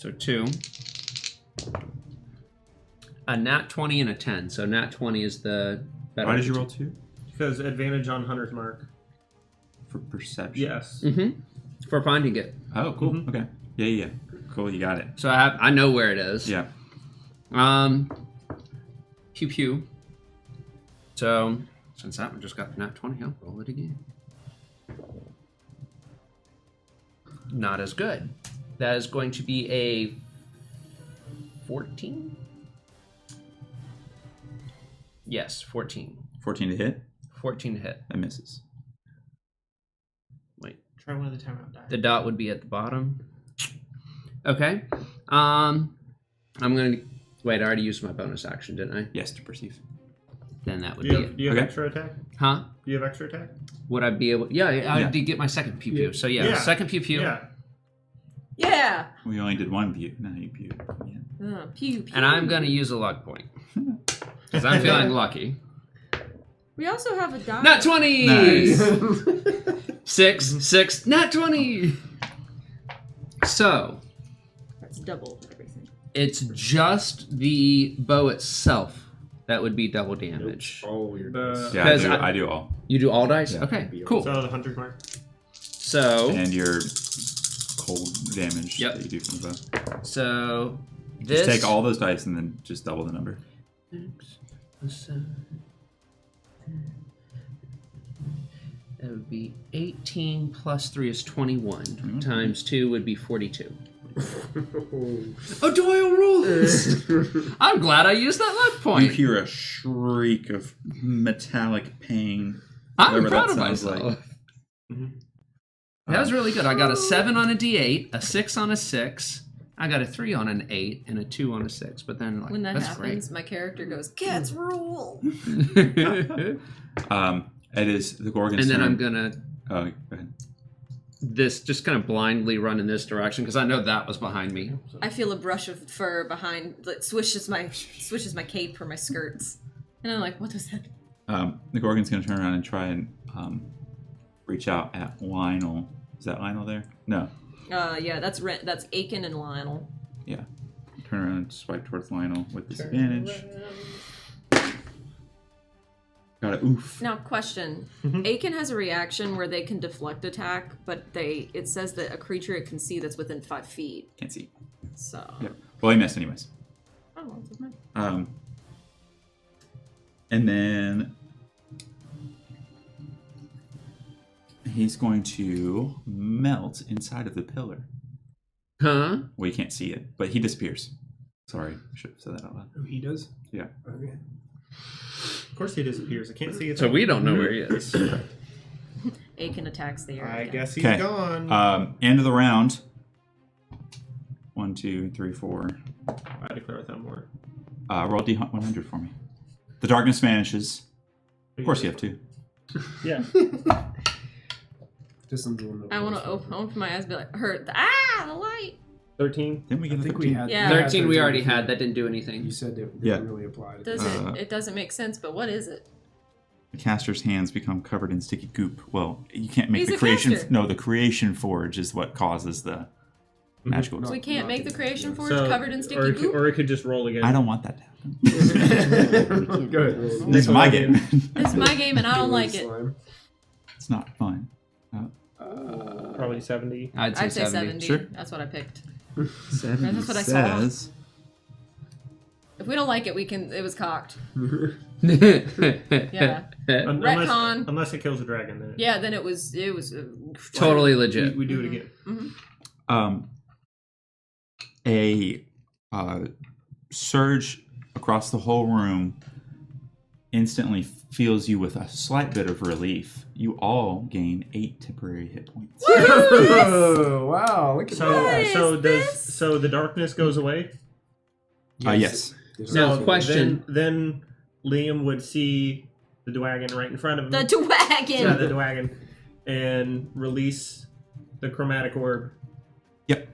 2. A nat 20 and a 10. So nat 20 is the better. Why did you roll 2? Because advantage on Hunter's Mark. For perception. Yes. Mm-hmm. For finding it. Oh, cool. Mhm. Okay. Yeah. Cool, you got it. So I know where it is. Yeah. Pew pew. So since that one just got the nat 20, I'll roll it again. Not as good. That is going to be a 14. Yes, 14. 14 to hit. 14 to hit. That misses. Wait, Try one of the timeout die. the dot would be at the bottom. Okay. I'm gonna wait. I already used my bonus action, didn't I? Yes, to perceive. Then that would Do you be have, it. do you have Okay. extra attack? Huh? Do you have extra attack? Would I be able? Yeah, I Yeah. did get my second pew pew. Yeah. So yeah, Yeah. second pew pew. Yeah. Yeah! We only did one view. Now you view. Yeah. Pew, pew. And I'm gonna use a luck point because I'm feeling lucky. We also have a die. Nat 20. Nice. 6, nat 20. So That's double everything. it's just the bow itself that would be double damage. Oh, you're The- Yeah, Because I do all. You do all dice? Yeah. Okay, cool. So the Hunter's Mark. So And your cold damage Yep. that you do from the bow. so this Just take all those dice and then just double the number. That would be 18 plus 3 is 21. 21. Times 2 would be 42. Oh, Doyle rules! I'm glad I used that luck You point. hear a shriek of metallic pain. I'm whatever proud that of sounds myself. like. That was really good. I got a 7 on a d8, a 6 on a 6, I got a 3 on an 8, and a 2 on a 6. But then, like, When that that's happens, my character goes, "Cats rule." great. It is the Gorgon's And then turn. I'm gonna Oh, go ahead. just kind of blindly run in this direction because I know that was behind me. I feel a brush of fur behind, that swishes my cape or my skirts, and I'm like, "What was that?" The Gorgon's going to turn around and try and reach out at Lionel. Is that Lionel there? No. Yeah, that's Aiken and Lionel. Yeah. Turn around and swipe towards Lionel with disadvantage. Got it. Oof. Now, question. Aiken has a reaction where they can deflect attack, but it says that a creature it can see that's within 5 feet. Can't see. So. Yep. Well, he missed anyways. Oh, well, it doesn't matter. And then he's going to melt inside of the pillar. Huh? Well, you can't see it, but he disappears. Sorry, I should have said that out loud. Oh, he does? Yeah. Okay. Of course he disappears. I can't see it. So we don't know where he is. Aiken attacks the area. I again. guess he's Okay. gone. End of the round. 1, 2, 3, 4. I declare without more. Roll D100 for me. The darkness vanishes. Of course, you have to. Yeah. Just the one that I want to open my eyes and be like, hurt. The light. 13. Didn't we I get a think 13? we had Yeah. 13 we already had. That didn't do anything. You said it Yeah. didn't really apply. Does it doesn't make sense, but what is it? The caster's hands become covered in sticky goop. Well, you can't make He's the a creation. caster. No, the creation forge is what causes the magical. We can't make the creation forge So, covered in sticky or goop? or it could just roll again. I don't want that to happen. Go ahead. This is my game. It's my game and I don't like it. Slime. It's not fun. Probably 70. I'd say I'd say 70. 70. Sure. That's what I picked. 70 That's what I saw. says. If we don't like it, we can. It was cocked. yeah. Retcon. Unless it kills a dragon. Then Yeah, then it was. Totally we, legit. we do it again. A surge across the whole room instantly fills you with a slight bit of relief. You all gain 8 temporary hit points. Oh, wow. Look at that. So the darkness goes away. Yes. Now, So question. Then Liam would see the dragon right in front of him. The Dwagon. Yeah, the dragon, and release the chromatic orb. Yep.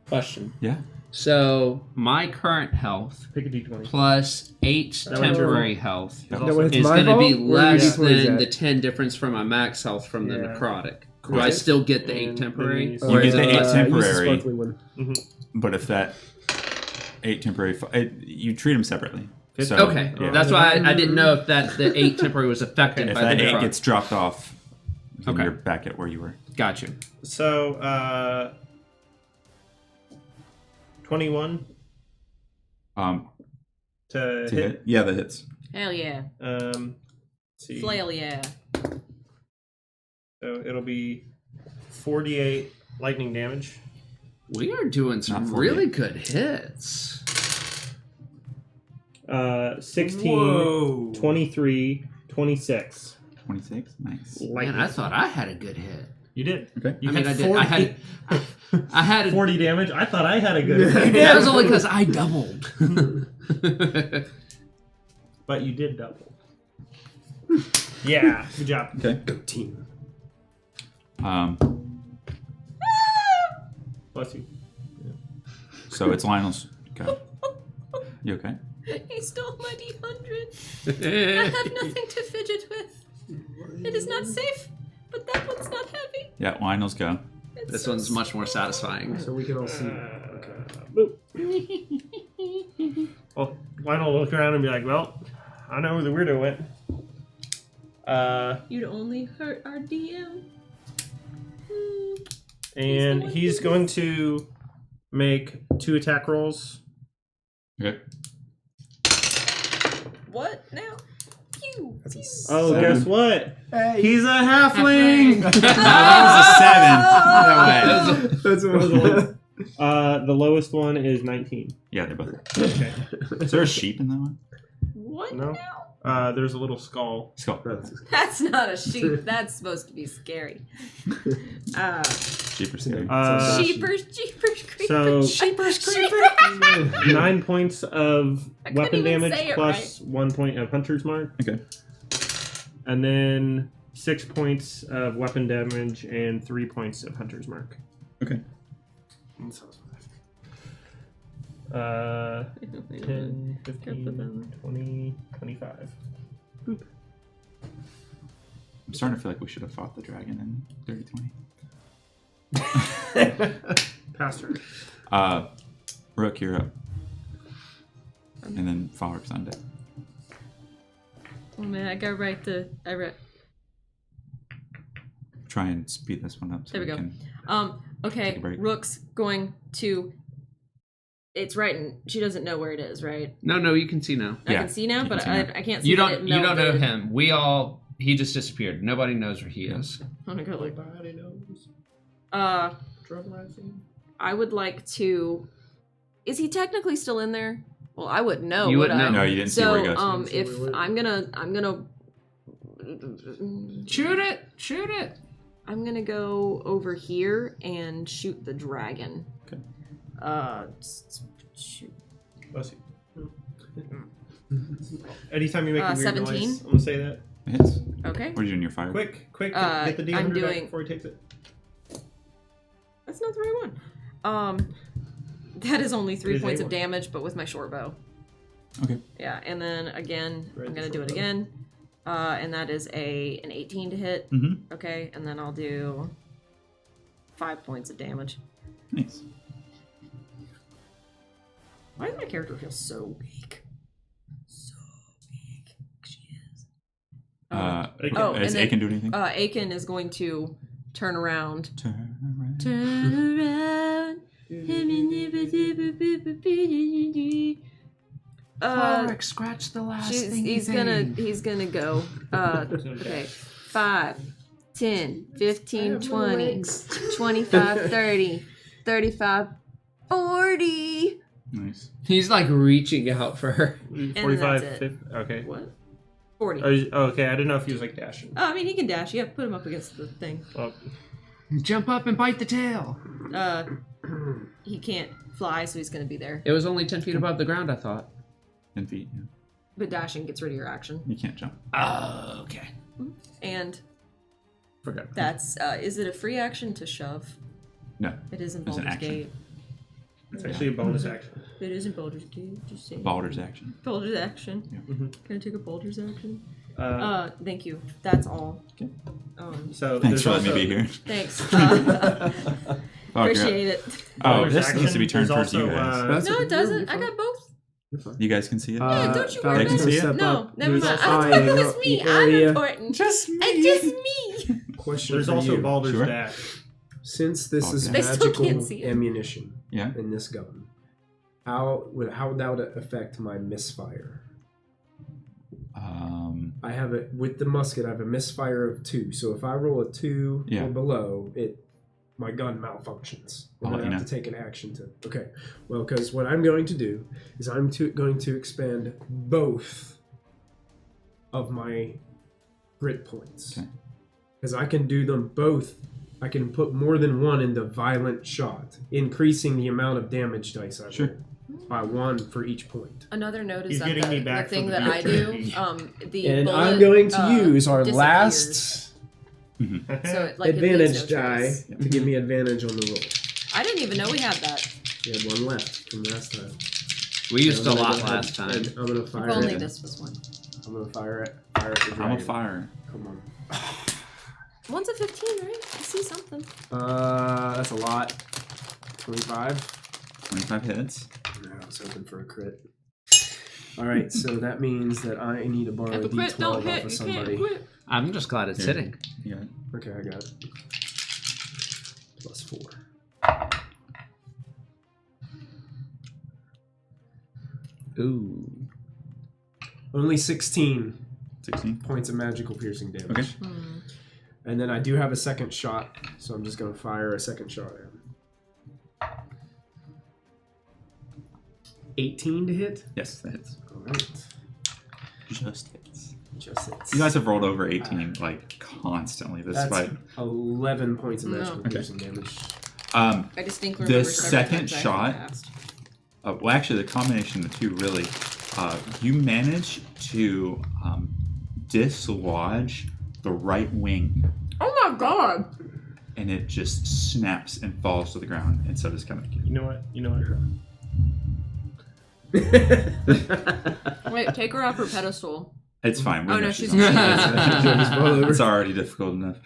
Question. Yeah. So, my current health Pick a d20. plus 8 That was temporary your health Yep. No, it's is my going to be fault? Where less your D20 than at? the 10 difference from my max health from the Yeah. necrotic. Do Correct. I still get the 8 And temporary? then you Or get is the it 8 less? temporary. Use the sparkly one. But if that 8 temporary, you treat them separately. So Okay, Yeah. that's why I didn't know if that the 8 temporary was affected if by that the 8 necrotic. gets dropped off, then Okay. you're back at where you were. Got you. So 21 to To hit. hit? Yeah, that hits. Hell yeah. Let's see. Flail yeah. So it'll be 48 lightning damage. We are doing some Not 48. really good hits. 16, Whoa. 23, 26. 26? Nice. Man, I thought I had a good hit. You did. Okay. You I mean, had I did. 40, I had a 40 damage. I thought I had a good That was only because I doubled. but you did double. Yeah, good job. Okay. Go team. Bless you. So it's Lionel's go. You okay? He stole my D100. I have nothing to fidget with. It is not safe, but that one's not heavy. Yeah, Lionel's go. It's This so one's much more satisfying. So we can all see. Boop. Well, Lionel will look around and be like, well, I know where the weirdo went. You'd only hurt our DM. And one he's who- going to make 2 attack rolls. Okay. What now? Pew. That's a Oh, 7. guess what? Hey. He's a halfling! That was a 7. No way. That's what The lowest one is 19. Yeah, they're both. Okay. Is there a sheep in that one? What No. now? There's a little skull. Skull. That's not a sheep. That's supposed to be scary. Sheep are scary. Sheepers, jeepers, So creepers. Sheepers, 9 points of I couldn't weapon even damage say it plus 1 point of Hunter's Mark. Okay. And then 6 points of weapon damage and 3 points of Hunter's Mark. Okay. 10, 15, 20, 25. I'm starting to feel like we should have fought the dragon in 3020. Past her. Rook, you're up. And then Falrick's on deck. Oh man, I gotta write the. Try and speed this one up. So There we go. Can, Okay. Take a break. Rook's going to. It's right, and she doesn't know where it is, right? No, you can see now. I Yeah, can see now, you but can see now. I can't see. You that don't it you don't know melted. him. He just disappeared. Nobody knows where he is. I'm gonna go look. Nobody knows. Uh, I would like to. Is he technically still in there? Well, I wouldn't know. You would wouldn't I? know. No, you didn't see So, where he goes. if I'm gonna. Shoot it. I'm gonna go over here and shoot the dragon. Okay. Shoot. Bless you. Anytime you make a weird 17? noise, I'm gonna say that. It hits. Okay. What are you doing? Your fire? Quick, Uh, get the D100 I'm back doing- before he takes it. That's not the right one. That is only 3 It is points of A1. damage, but with my short bow. Okay. Yeah, and then again, Right, I'm gonna the do it short bow. again. And that is an 18 to hit. Mm-hmm. Okay, and then I'll do 5 points of damage. Nice. Why does my character feel so weak? So weak. She is. Aiken. Oh, Does and then- Aiken do anything? Aiken is going to turn around. Turn around. Turn around. Scratch the last He's gonna go. Okay. 5, 10, 15, 20, 25, 30, 35, 40. Nice. He's like reaching out for her. 45, that's it. 50. Okay. What? 40. Okay, I didn't know if he was like dashing. Oh, I mean, he can dash. You have to put him up against the thing. Well, Jump up and bite the tail. He can't fly, so he's gonna be there. It was only 10 feet above the ground, I thought. 10 feet. Yeah. But dashing gets rid of your action. You can't jump. Oh, okay. And Forgot. that's, is it a free action to shove? No. It is in It's an Baldur's action. Gate. it's actually a bonus action. It is in Baldur's Gate. Just saying. Baldur's action. Baldur's action. Yeah. Can I take a Baldur's action? Uh, Thank you. That's all. Okay. so Thanks there's for letting also, me be here. Thanks. Oh, Appreciate it. Oh, bonus this needs to be action. turned There's towards you also, guys. That's No, okay. it doesn't. You're I fine. got both. You're fine. You guys can see it? Yeah, don't you worry Falcon about can it. see it? step No, up. never Use mind. eye I thought it and was the me. I'm area. important. Just me. It's just me. Question There's for also you. Baldur's Sure. Dash. Since this is Okay. They still magical can't see it. ammunition Yeah. in this gun, how would that affect my misfire? I have it with the musket. I have a misfire of 2. So if I roll a 2 Yeah. or below, my gun malfunctions. I'll And let I you have know. to take an action to. Okay. Well, because what I'm going to do is going to expand both of my grit points. Okay. Because I can do them both. I can put more than one into violent shot, increasing the amount of damage dice I Sure. roll by 1 for each point. Another note is He's that getting me the back thing from that the I do, future. the And bullet, I'm going to use our disappears. last So it, like, it leaves advantage no die trace. to give me advantage on the roll. I didn't even know we had that. We had 1 left from last time. We used I'm a gonna lot go ahead last time. and I'm gonna If fire only it. this was one. I'm gonna fire it. Fire at the dragon. I'm a fire. Come on. One's a 15, right? I see something. That's a lot. 25. 25 hits. No, I was hoping for a crit. All right, so that means that I need to borrow a If a crit D12 don't off hit, of you somebody. can't quit. I'm just glad it's Here. hitting. Yeah. Okay, I got it. Plus 4. Ooh. Only 16 16. points of magical piercing damage. Okay. And then I do have a second shot, so I'm just gonna fire a second shot at him. 18 to hit. Yes, that hits. All right. Just hits. Just hits. You guys have rolled over 18 like constantly this That's fight. 11 points of No. magical Okay. piercing damage. I distinctly The remember several second times I had shot- passed. Well, actually, the combination of the two really, you manage to dislodge the right wing, Oh my god! and it just snaps and falls to the ground, and so does Calmachia. You know what? Wait, take her off her pedestal. It's fine. we Oh know no, she's she's on not. It's already difficult enough.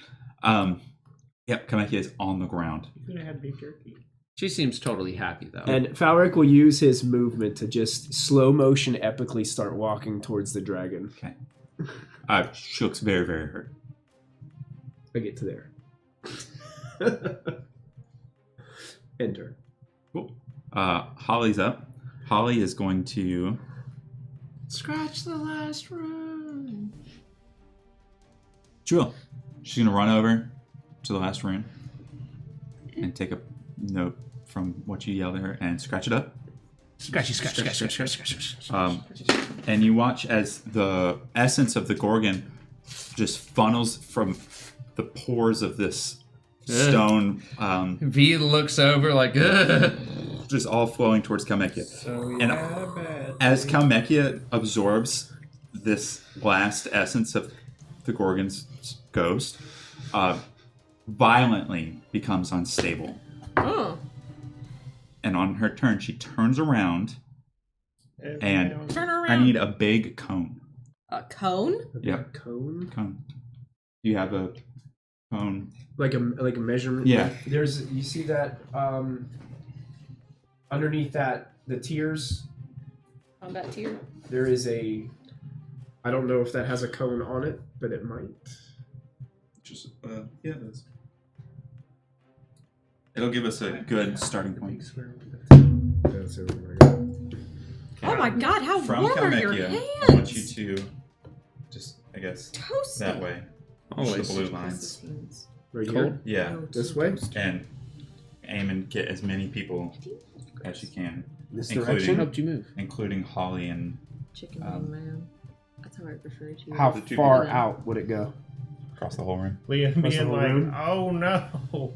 Yep, Calmachia is on the ground. You could have had beef jerky. She seems totally happy though. And Falric will use his movement to just slow motion epically start walking towards the dragon. Okay. She looks very, very hurt. I get to there. Enter. Cool. Holly's up. Holly is going to Scratch the last rune. she will. She's going to run over to the last rune and take a note from what you yelled at her and scratch it up. Scratchy, scratch, scratch, scratch, scratch, scratch, scratch. And you watch as the essence of the Gorgon just funnels from the pores of this stone, V looks over like, ugh. just all flowing towards Calmachia. So And as Calmachia absorbs this last essence of the Gorgon's ghost, violently becomes unstable. Oh. And on her turn, she turns around and Turn around. I need a big cone. A cone? Yep. Cone? Cone. You have a cone. Like a measurement. Yeah. There's you see that underneath that the tiers Combat tier. there is a I don't know if that has a cone on it, but it might. Just yeah, it does. It'll give us a good starting point. That's it. Oh my god, how From warm are your Calmachia, hands? I want you to just, I guess, Toast that way. Always. The blue lines. Right Cool. here? Yeah, This way? and aim and get as many people as you can, This Including- direction? Helped you move. including Holly and Chicken wing man. That's how I refer to you. How The two far people. out would it go? across the whole room. Liam Plus the being whole like, room? oh no. All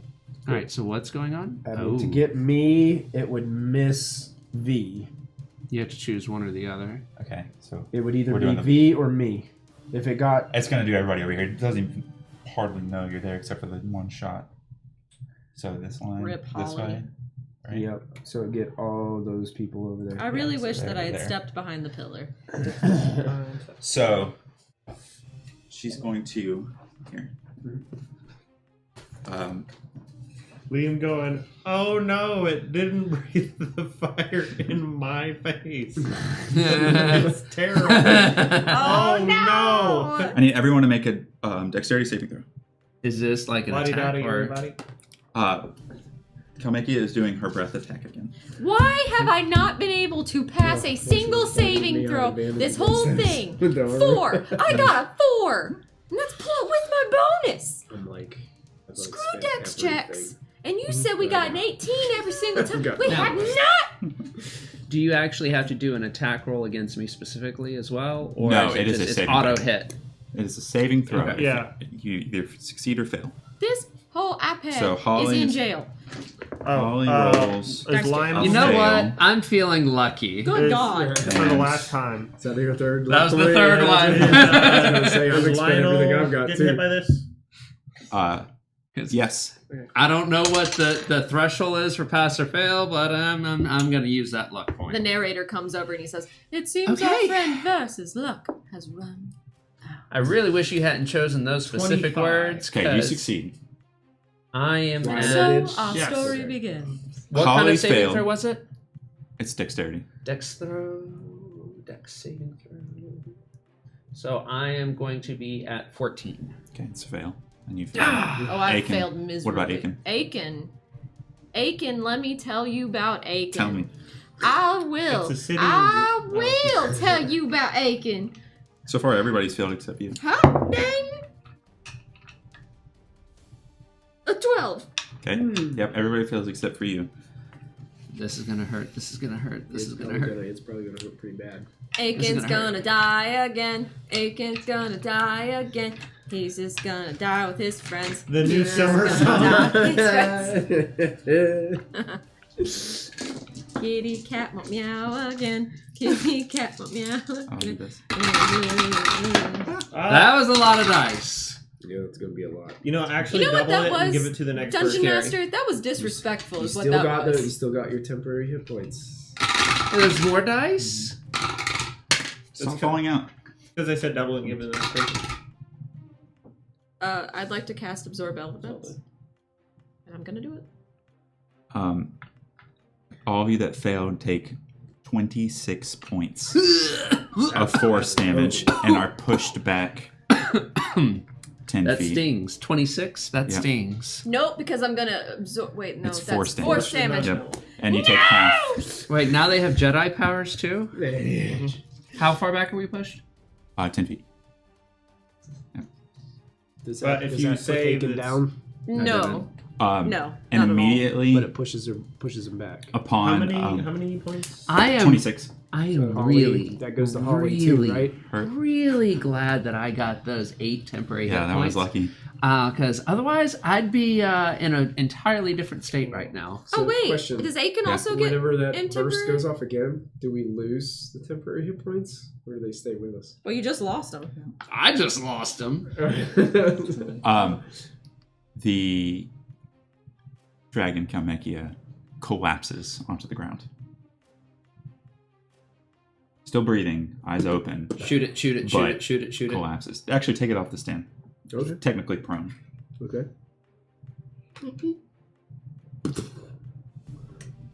right, so what's going on? To get me, it would miss V. You have to choose one or the other. Okay, so It would either We're be doing the- V or me. If it got it's gonna do everybody over here. It doesn't even hardly know you're there except for the one shot. So this line, Rip this Holly. way. Right? Yep. So it'd get all those people over there. I really so wish that there, I had there. stepped behind the pillar. So she's going to here. Liam going, oh no, it didn't breathe the fire in my face. It's terrible. Oh no. I need everyone to make a dexterity saving throw. Is this like an Lottie attack dottie, or? everybody. Calmachia is doing her breath attack again. Why have I not been able to pass a single saving throw this whole thing? 4. I got a 4. And that's with my bonus. I'm like, Screw dex checks. And you said we got an 18 every single time. We No. have not. Do you actually have to do an attack roll against me specifically as well, or No, is it is a it's saving auto throw. hit? It is a saving throw. Okay. If Yeah. You either succeed or fail. This whole iPad So is Holly in is- jail. Holly rolls. Is Lime You know Fail. what? I'm feeling lucky. Good God. For the last time. Is that your third? That was the point? third one. I was gonna say, I'm Is expending everything I've got getting hit too. by this? Yes. I don't know what the threshold is for pass or fail, but I'm gonna use that luck point. The narrator comes over and he says, "It seems our Okay. friend Versus luck has run." I really wish you hadn't chosen those specific 25. words. Okay, you 'cause succeed. I am Wow. at So our Yes. story begins. what kind of Holly's saving failed. throw was it? It's dexterity. Dex throw, dex saving throw. So I am going to be at 14. Okay, it's a fail. And you fail. Oh, I Aiken. failed miserably. What about Aiken? Aiken, let me tell you about Aiken. Tell me. I will. It's a city I in- will tell you about Aiken. So far, everybody's failed except you. Huh? Dang. A 12. Okay. Yep, everybody fails except for you. This is gonna hurt. This is gonna hurt. This is gonna probably hurt. It's probably gonna hurt pretty bad. Aiken's gonna gonna die again. Aiken's gonna die again. He's just gonna die with his friends. The new He's summer gonna song. die with his friends. Kitty cat won't meow again. Kitty cat won't meow I'll do again. this. That was a lot of dice. Yeah, it's gonna be a lot. You know, actually You know what double that it and was? give it to the next Dungeon person. Master, that was disrespectful, You is what still that got was. you still got your temporary hit points. There's more dice. Stop falling out. Because I said double it and give it to the next person. I'd like to cast Absorb Elements. And I'm gonna do it. All of you that failed take 26 points of force damage and are pushed back 10 That feet. stings. 26? That Yep. stings. Nope, because I'm gonna absorb. Wait, no, It's that's force damage. force damage. Yep. And you take half. Wait, now they have Jedi powers too? How far back are we pushed? 10 feet. Does But that, if does you that put save Hagen it's- down? No, No, not at and all. immediately But it pushes him back. upon How many points? I am 26 I am Holly, really that goes to Holly really, too, right? hurt. really glad that I got those 8 temporary Yeah, hit that points. was lucky. Because otherwise I'd be in an entirely different state right now. Oh wait, question. does Aiken Yeah. also get? Whenever that in burst temporary? goes off again, do we lose the temporary hit points, or do they stay with us? Well, you just lost him. I just lost him. The dragon Calmachia collapses onto the ground. Still breathing, eyes open, Shoot it, shoot it, shoot But it, shoot it, shoot it. collapses. Actually, take it off the stand. Okay. Technically prone. Okay.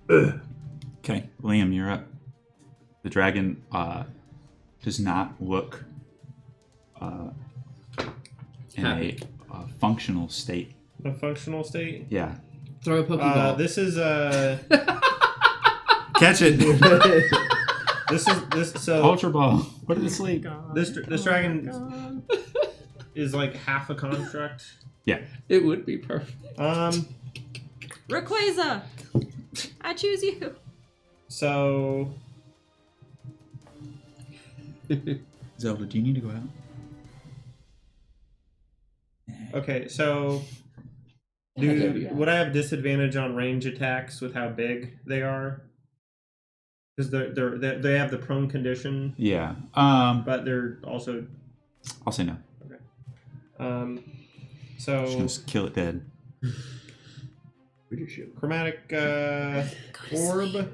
Okay, Liam, you're up. The dragon does not look in a functional state. A functional state. Yeah. Throw a Pokeball. This is Catch it! this so Ultra Ball. Put it to sleep. this dragon is like half a construct. Yeah. It would be perfect. Rayquaza, I choose you. So Zelda, do you need to go out? okay, so would I have disadvantage on range attacks with how big they are? Because they have the prone condition, Yeah. but they're also I'll say no. so Just kill it dead. Leadership. chromatic orb,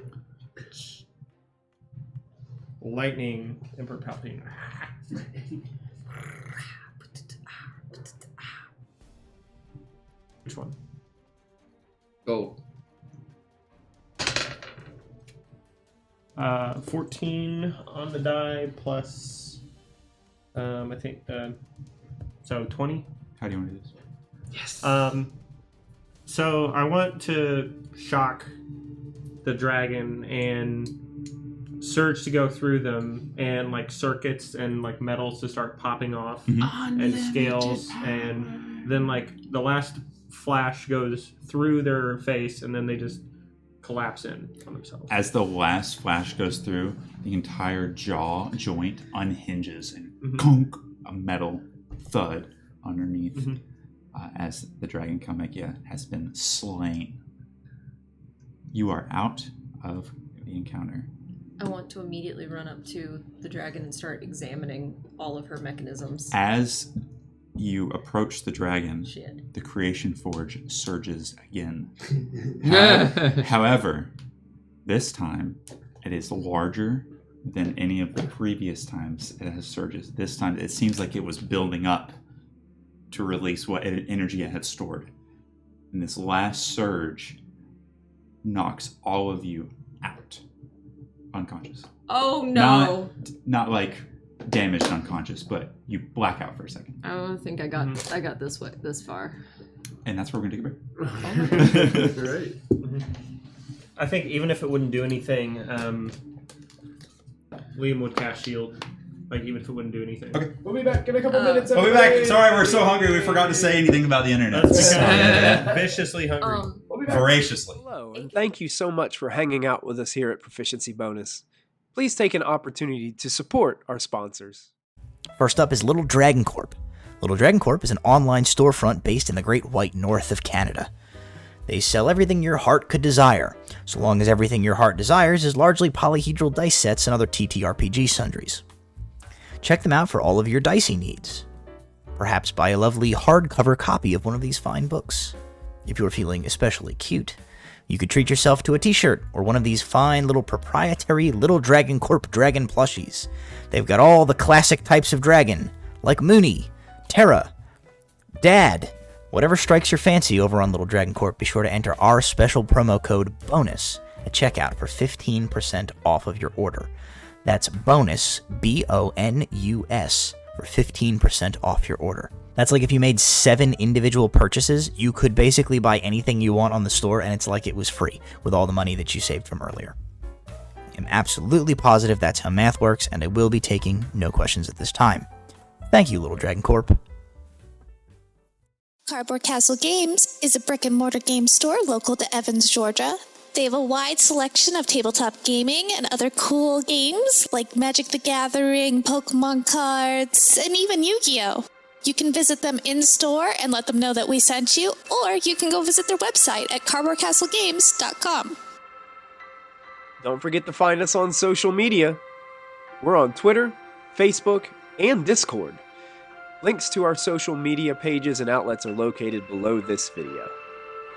lightning, Emperor Palpatine. Which one? Go. 14 on the die plus, I think, so 20. How do you want to do this? Yes. So I want to shock the dragon and surge to go through them, and like circuits and like metals to start popping off, and scales, and then like the last flash goes through their face, and then they just collapse in on themselves. As the last flash goes through, the entire jaw joint unhinges and conk, a metal thud underneath as the dragon Calmachia has been slain. You are out of the encounter. I want to immediately run up to the dragon and start examining all of her mechanisms. As you approach the dragon, Shit. the creation forge surges again. Yeah. However, this time it is larger than any of the previous times it has surges. This time it seems like it was building up to release what energy it had stored. And this last surge knocks all of you out. Unconscious. Oh no! Not like damaged unconscious, but you black out for a second. I don't think I got this way this far. And that's where we're going to take a break. Right. I think even if it wouldn't do anything, Liam would cast shield. Like even if it wouldn't do anything. Okay. We'll be back in a couple minutes. We'll be back. everybody. Sorry, we're so hungry we forgot to say anything about the internet. That's because I'm viciously hungry. We'll be back. Voraciously. Hello, and thank you so much for hanging out with us here at Proficiency Bonus. Please take an opportunity to support our sponsors. First up is Little Dragon Corp. Little Dragon Corp is an online storefront based in the Great White North of Canada. They sell everything your heart could desire, so long as everything your heart desires is largely polyhedral dice sets and other TTRPG sundries. Check them out for all of your dicey needs. Perhaps buy a lovely hardcover copy of one of these fine books. If you're feeling especially cute, you could treat yourself to a t-shirt or one of these fine little proprietary Little Dragon Corp dragon plushies. They've got all the classic types of dragon, like Mooney, Terra, Dad. Whatever strikes your fancy over on Little Dragon Corp, be sure to enter our special promo code BONUS at checkout for 15% off of your order. That's bonus, BONUS, for 15% off your order. That's like if you made 7 individual purchases, you could basically buy anything you want on the store, and it's like it was free with all the money that you saved from earlier. I'm absolutely positive that's how math works, and I will be taking no questions at this time. Thank you, Little Dragon Corp. Cardboard Castle Games is a brick-and-mortar game store local to Evans, Georgia. They have a wide selection of tabletop gaming and other cool games like Magic the Gathering, Pokemon cards, and even Yu-Gi-Oh! You can visit them in-store and let them know that we sent you, or you can go visit their website at cardboardcastlegames.com. Don't forget to find us on social media. We're on Twitter, Facebook, and Discord. Links to our social media pages and outlets are located below this video.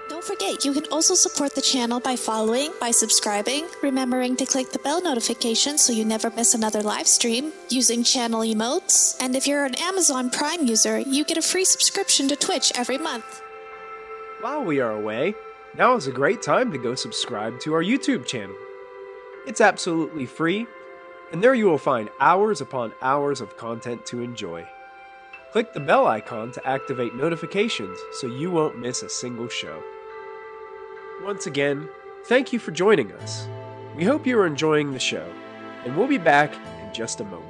Don't forget, you can also support the channel by following, by subscribing, remembering to click the bell notification so you never miss another live stream, using channel emotes, and if you're an Amazon Prime user, you get a free subscription to Twitch every month. While we are away, now is a great time to go subscribe to our YouTube channel. It's absolutely free, and there you will find hours upon hours of content to enjoy. Click the bell icon to activate notifications so you won't miss a single show. Once again, thank you for joining us. We hope you are enjoying the show, and we'll be back in just a moment.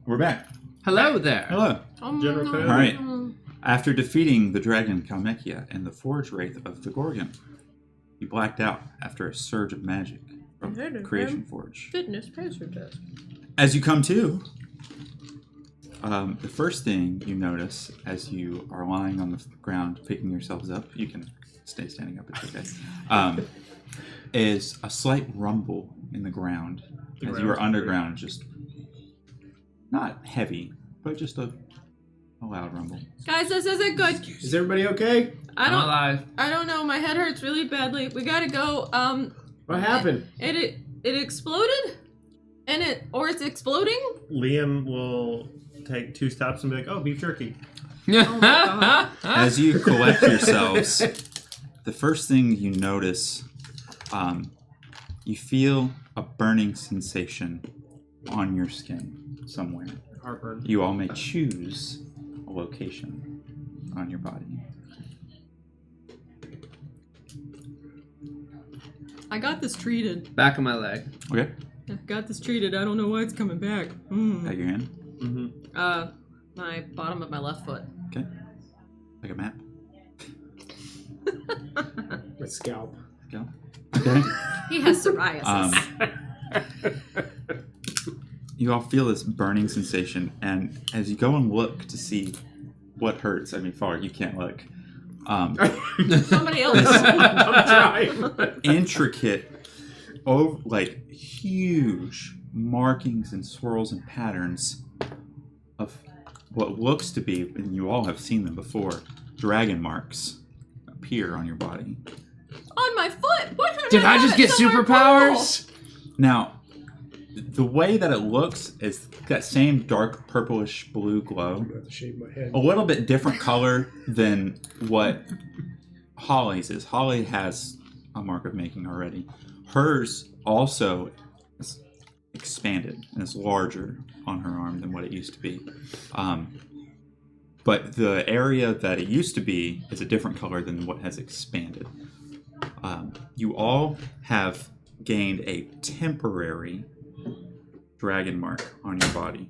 We're back. Hello there. Hello. General All Code. right. After defeating the dragon Calmachia and the forge wraith of the Gorgon, you blacked out after a surge of magic from Creation Forge. Fitness pacer test. As you come to, the first thing you notice as you are lying on the ground, picking yourselves up, you can stay standing up, it's okay, is a slight rumble in the ground. As you are underground, just not heavy, but just a loud rumble. Guys, this isn't good. Is everybody okay? I'm alive. I don't know. My head hurts really badly. We gotta go. What happened? It exploded, and it's exploding. Liam will take 2 steps and be like, "Oh, beef jerky." Oh my god. As you collect yourselves, the first thing you notice, you feel a burning sensation on your skin somewhere. Heartburn. You all may choose a location on your body. I got this treated. Back of my leg. Okay. I got this treated. I don't know why it's coming back. At your hand. Mm-hmm. My bottom of my left foot. Okay. Like a map. My scalp. Go. Okay. He has psoriasis. You all feel this burning sensation, and as you go and look to see what hurts, I mean, far you can't look. Somebody else. I'm trying. Intricate, like huge markings and swirls and patterns of what looks to be, and you all have seen them before, dragon marks appear on your body. On my foot. What Did I just get superpowers? Now, the way that it looks is that same dark purplish blue glow. I'm gonna have to shave my head. A little bit different color than what Holly's is. Holly has a mark of making already. Hers also is expanded and is larger on her arm than what it used to be. But the area that it used to be is a different color than what has expanded. You all have gained a temporary dragon mark on your body.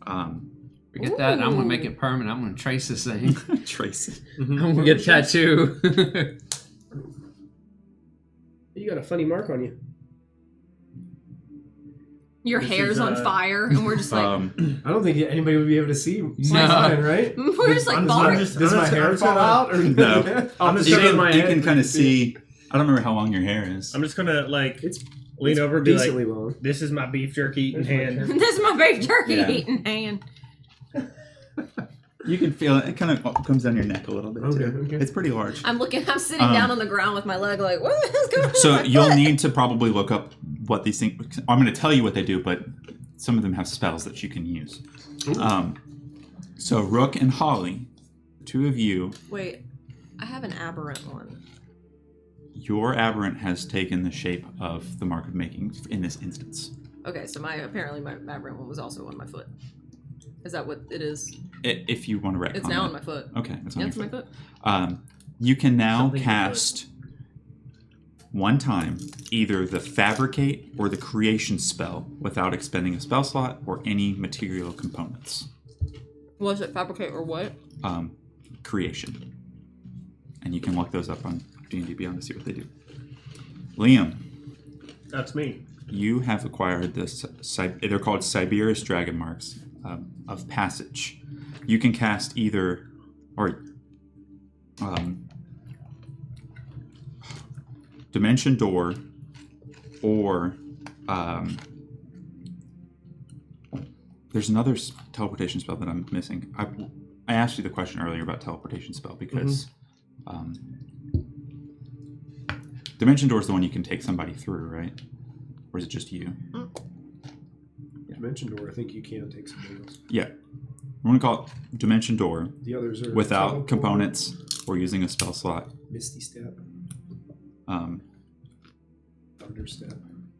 Forget that. I'm gonna make it permanent. I'm gonna trace this thing. Trace it. I'm gonna get a tattoo. You got a funny mark on you. Your This hair's is, on fire, and we're just like, I don't think anybody would be able to see my No. sign, right? we're just like, I'm bothering. just- Does I'm my just- hair I'm fall gonna- out? Or No. I'm just You gonna- shave my can head. kind of see. I don't remember how long your hair is. I'm just gonna like It's lean over and be decently like, long. "This is my beef jerky eating There's my hand." This is my beef jerky Yeah. eating hand. You can feel it. It kind of comes down your neck a little bit Okay, too. okay. It's pretty large. I'm sitting down on the ground with my leg like, what is going on? So with my you'll foot? need to probably look up what these things. I'm going to tell you what they do, but some of them have spells that you can use. So Rook and Holly, the two of you, Wait, I have an aberrant one. your aberrant has taken the shape of the mark of making in this instance. Okay, so apparently my aberrant one was also on my foot. Is that what it is? If you want to retcon It's now that. on my foot. Okay, it's on Yeah, your it's my foot. foot. You can now Something cast one time either the fabricate or the creation spell without expending a spell slot or any material components. Was it fabricate or what? Creation, and you can look those up on D&D Beyond to see what they do. Liam, That's me. you have acquired this. They're called Siberius Dragon Marks of Passage. You can cast either or Dimension Door or there's another teleportation spell that I'm missing. I asked you the question earlier about teleportation spell because Dimension Door is the one you can take somebody through, right? Or is it just you? Dimension door, I think you can take somebody else. Yeah. I'm going to call it Dimension Door The others are without teleport, components or using a spell slot. Misty Step, Thunder Step.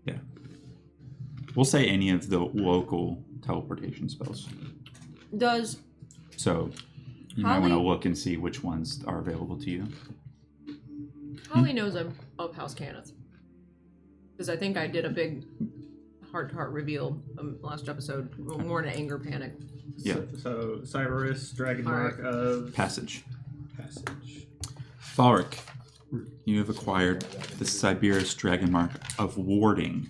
Yeah. We'll say any of the local teleportation spells. Does So you might want to Holly- look and see which ones are available to you. Holly knows I'm of House Cannith. Because I think I did a big heart-to-heart reveal last episode. More in an anger panic. Yeah. So Cyrus, Dragon All Mark right. of Passage. Passage. Tharic, you have acquired the Siberius Dragon Mark of Warding.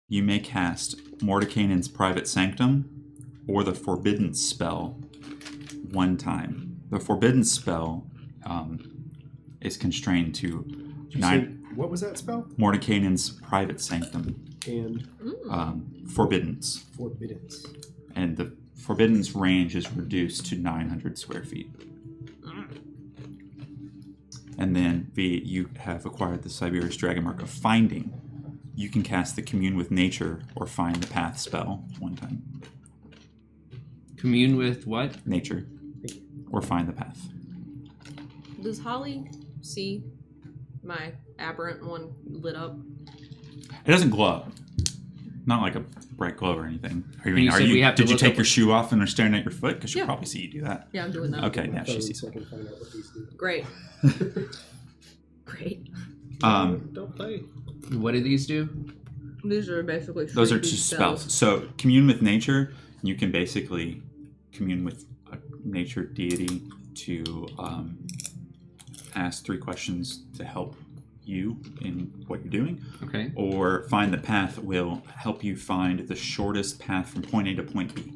You may cast Mordenkainen's Private Sanctum or the Forbidden Spell one time. The Forbidden Spell is constrained to What was that spell? Mordenkainen's Private Sanctum. And Forbiddens. Forbiddens. And the Forbidden's range is reduced to 900 square feet. And then you have acquired the Siberius Dragon Mark of Finding. You can cast the Commune with Nature or Find the Path spell one time. Commune with what? Nature. Or Find the Path. Does Holly see my aberrant one lit up? It doesn't glow. Not like a bright glow or anything. you said we have to did you look take up- your shoe off and are staring at your foot? Because she'll Yeah. probably see you do that. Yeah, I'm doing that. Okay, yeah, she sees. So I can find out what these do. Great. Great. Don't play. What do these do? These are basically Those are freebie two spells. So, Commune with Nature, you can basically commune with a nature deity to ask 3 questions to help you in what you're doing. Okay. Or Find the Path will help you find the shortest path from point A to point B.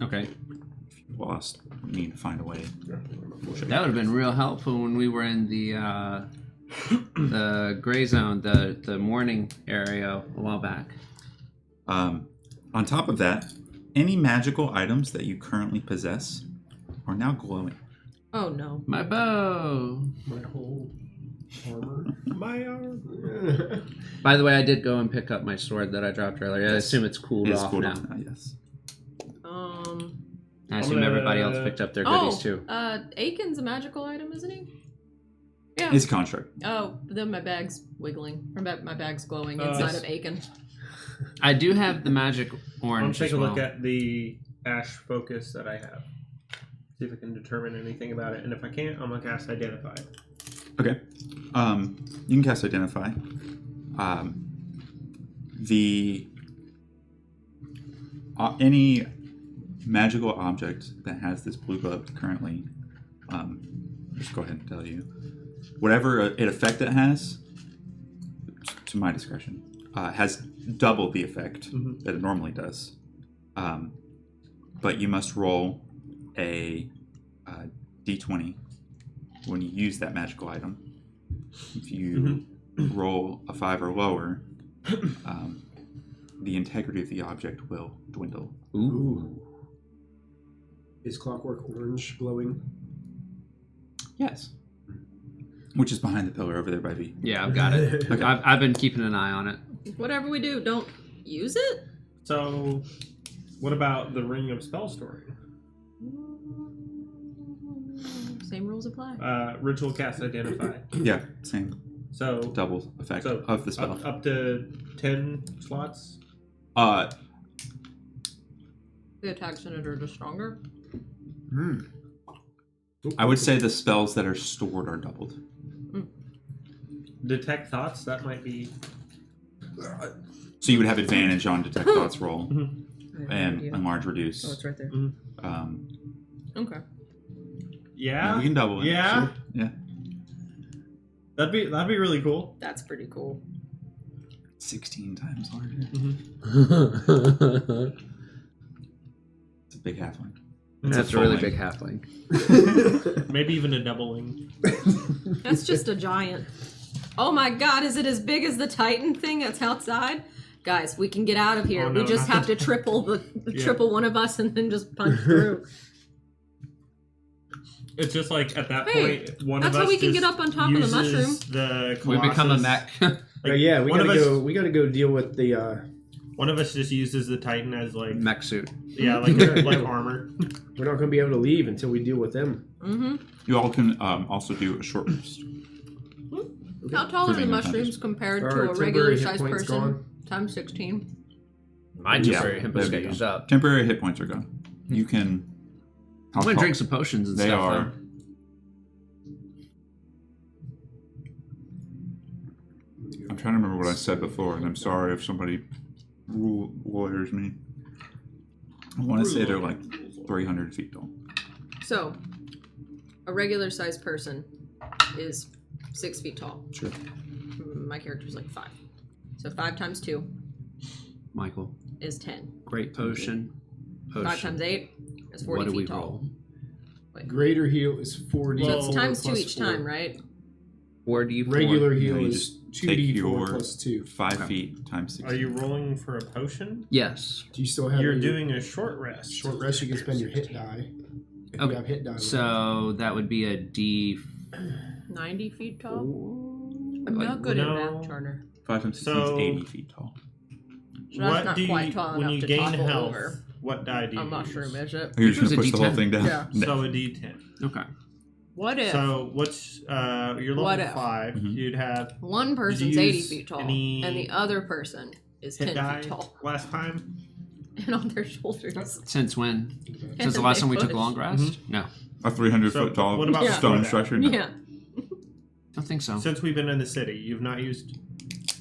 Okay. If you lost, you need to find a way. That would have been real helpful when we were in the gray zone, the morning area a while back. On top of that, any magical items that you currently possess are now glowing. Oh no. My bow. My whole armor. My armor. By the way, I did go and pick up my sword that I dropped earlier. I assume it's cooled It is off cooled now. off now, yes. I assume everybody else picked up their goodies too. Aiken's a magical item, isn't he? Yeah. It's a construct. Oh, then my bag's wiggling. Or my bag's glowing inside of Aiken. I do have the magic I'll orange take as a well. look at the ash focus that I have. See if I can determine anything about it. And if I can't, I'm going to cast Identify. Okay. You can cast Identify. Any magical object that has this blue glow currently, just go ahead and tell you, whatever effect it has, to my discretion, has double the effect that it normally does. But you must roll a d20 when you use that magical item. If you roll a 5 or lower, the integrity of the object will dwindle. Ooh. Is Clockwork Orange glowing? Yes. Which is behind the pillar over there by V. Yeah, I've got it. Okay. I've been keeping an eye on it. Whatever we do, don't use it? So, what about the Ring of Spell Storing? Same rules apply. Ritual cast Identify. Yeah, same. So, Double effect so of the spell. up to 10 slots? The attacks in it are just stronger. I would say the spells that are stored are doubled. Detect Thoughts? That might be... So you would have advantage on Detect Thoughts roll and Yeah. Enlarge Reduce. Oh, it's right there. Okay. Yeah? We can double it. Yeah? Sure. Yeah. That'd be really cool. That's pretty cool. 16 times larger. It's a big halfling. That's a really big halfling. Maybe even a doubling. That's just a giant. Oh my god, is it as big as the Titan thing that's outside? Guys, we can get out of here. Oh, no, we just not have to triple triple one of us and then just punch through. It's just like at that Hey, point, one that's of us how we can just get up on top of the uses mushroom. The We become a Colossus. mech. Like, Yeah, we one gotta of us, go. We gotta go deal with the. One of us just uses the Titan as like mech suit. like armor. We're not gonna be able to leave until we deal with them. Mm-hmm. You all can also do a short rest. How tall are the Proving mushrooms advantage. compared Our to a temporary regular hit sized points person? gone. Times 16. My Yeah, temporary hippos there get we go. used up. Temporary hit points are gone. You can. I'm gonna drink some potions and They stuff. are. I'm trying to remember what I said before, and I'm sorry if somebody lawyers me. I want to say they're like 300 feet tall. So, a regular sized person is 6 feet tall. Sure. My character's like 5. So 5 times 2 Michael, is 10. great potion. 5 times 8 is 40 What do feet we tall. roll? Greater heal is 4d4 So it's times 2 plus each 4. time, right? 4d4. Regular heal No, you is just take 2d4 your plus 2. 5 feet times 6. Are you rolling for a potion? Yes. Do you still have You're any doing a short rest. short rest? You can spend your hit die. If Okay. you have hit die. So that would be a D. 90 feet tall? Ooh. I'm not good at no. math, Charter. 5 times 16 So- is 80 feet tall. So that's not quite tall when enough you to gain topple health? over What die do you a use? mushroom, is it? You're just It was going a to push the whole D10. thing down? Yeah. No. So a D10. Okay. What if So what's you're level What if? 5? Mhm. You'd have one person's you 80 use feet tall any and the other person is hit 10 die feet tall last time. and on their shoulders? Since when? And Since the last they time we took push. a long rest? No. A 300 So, foot tall what about stone before that? structure? No. Yeah. Don't think so. Since we've been in the city, you've not used.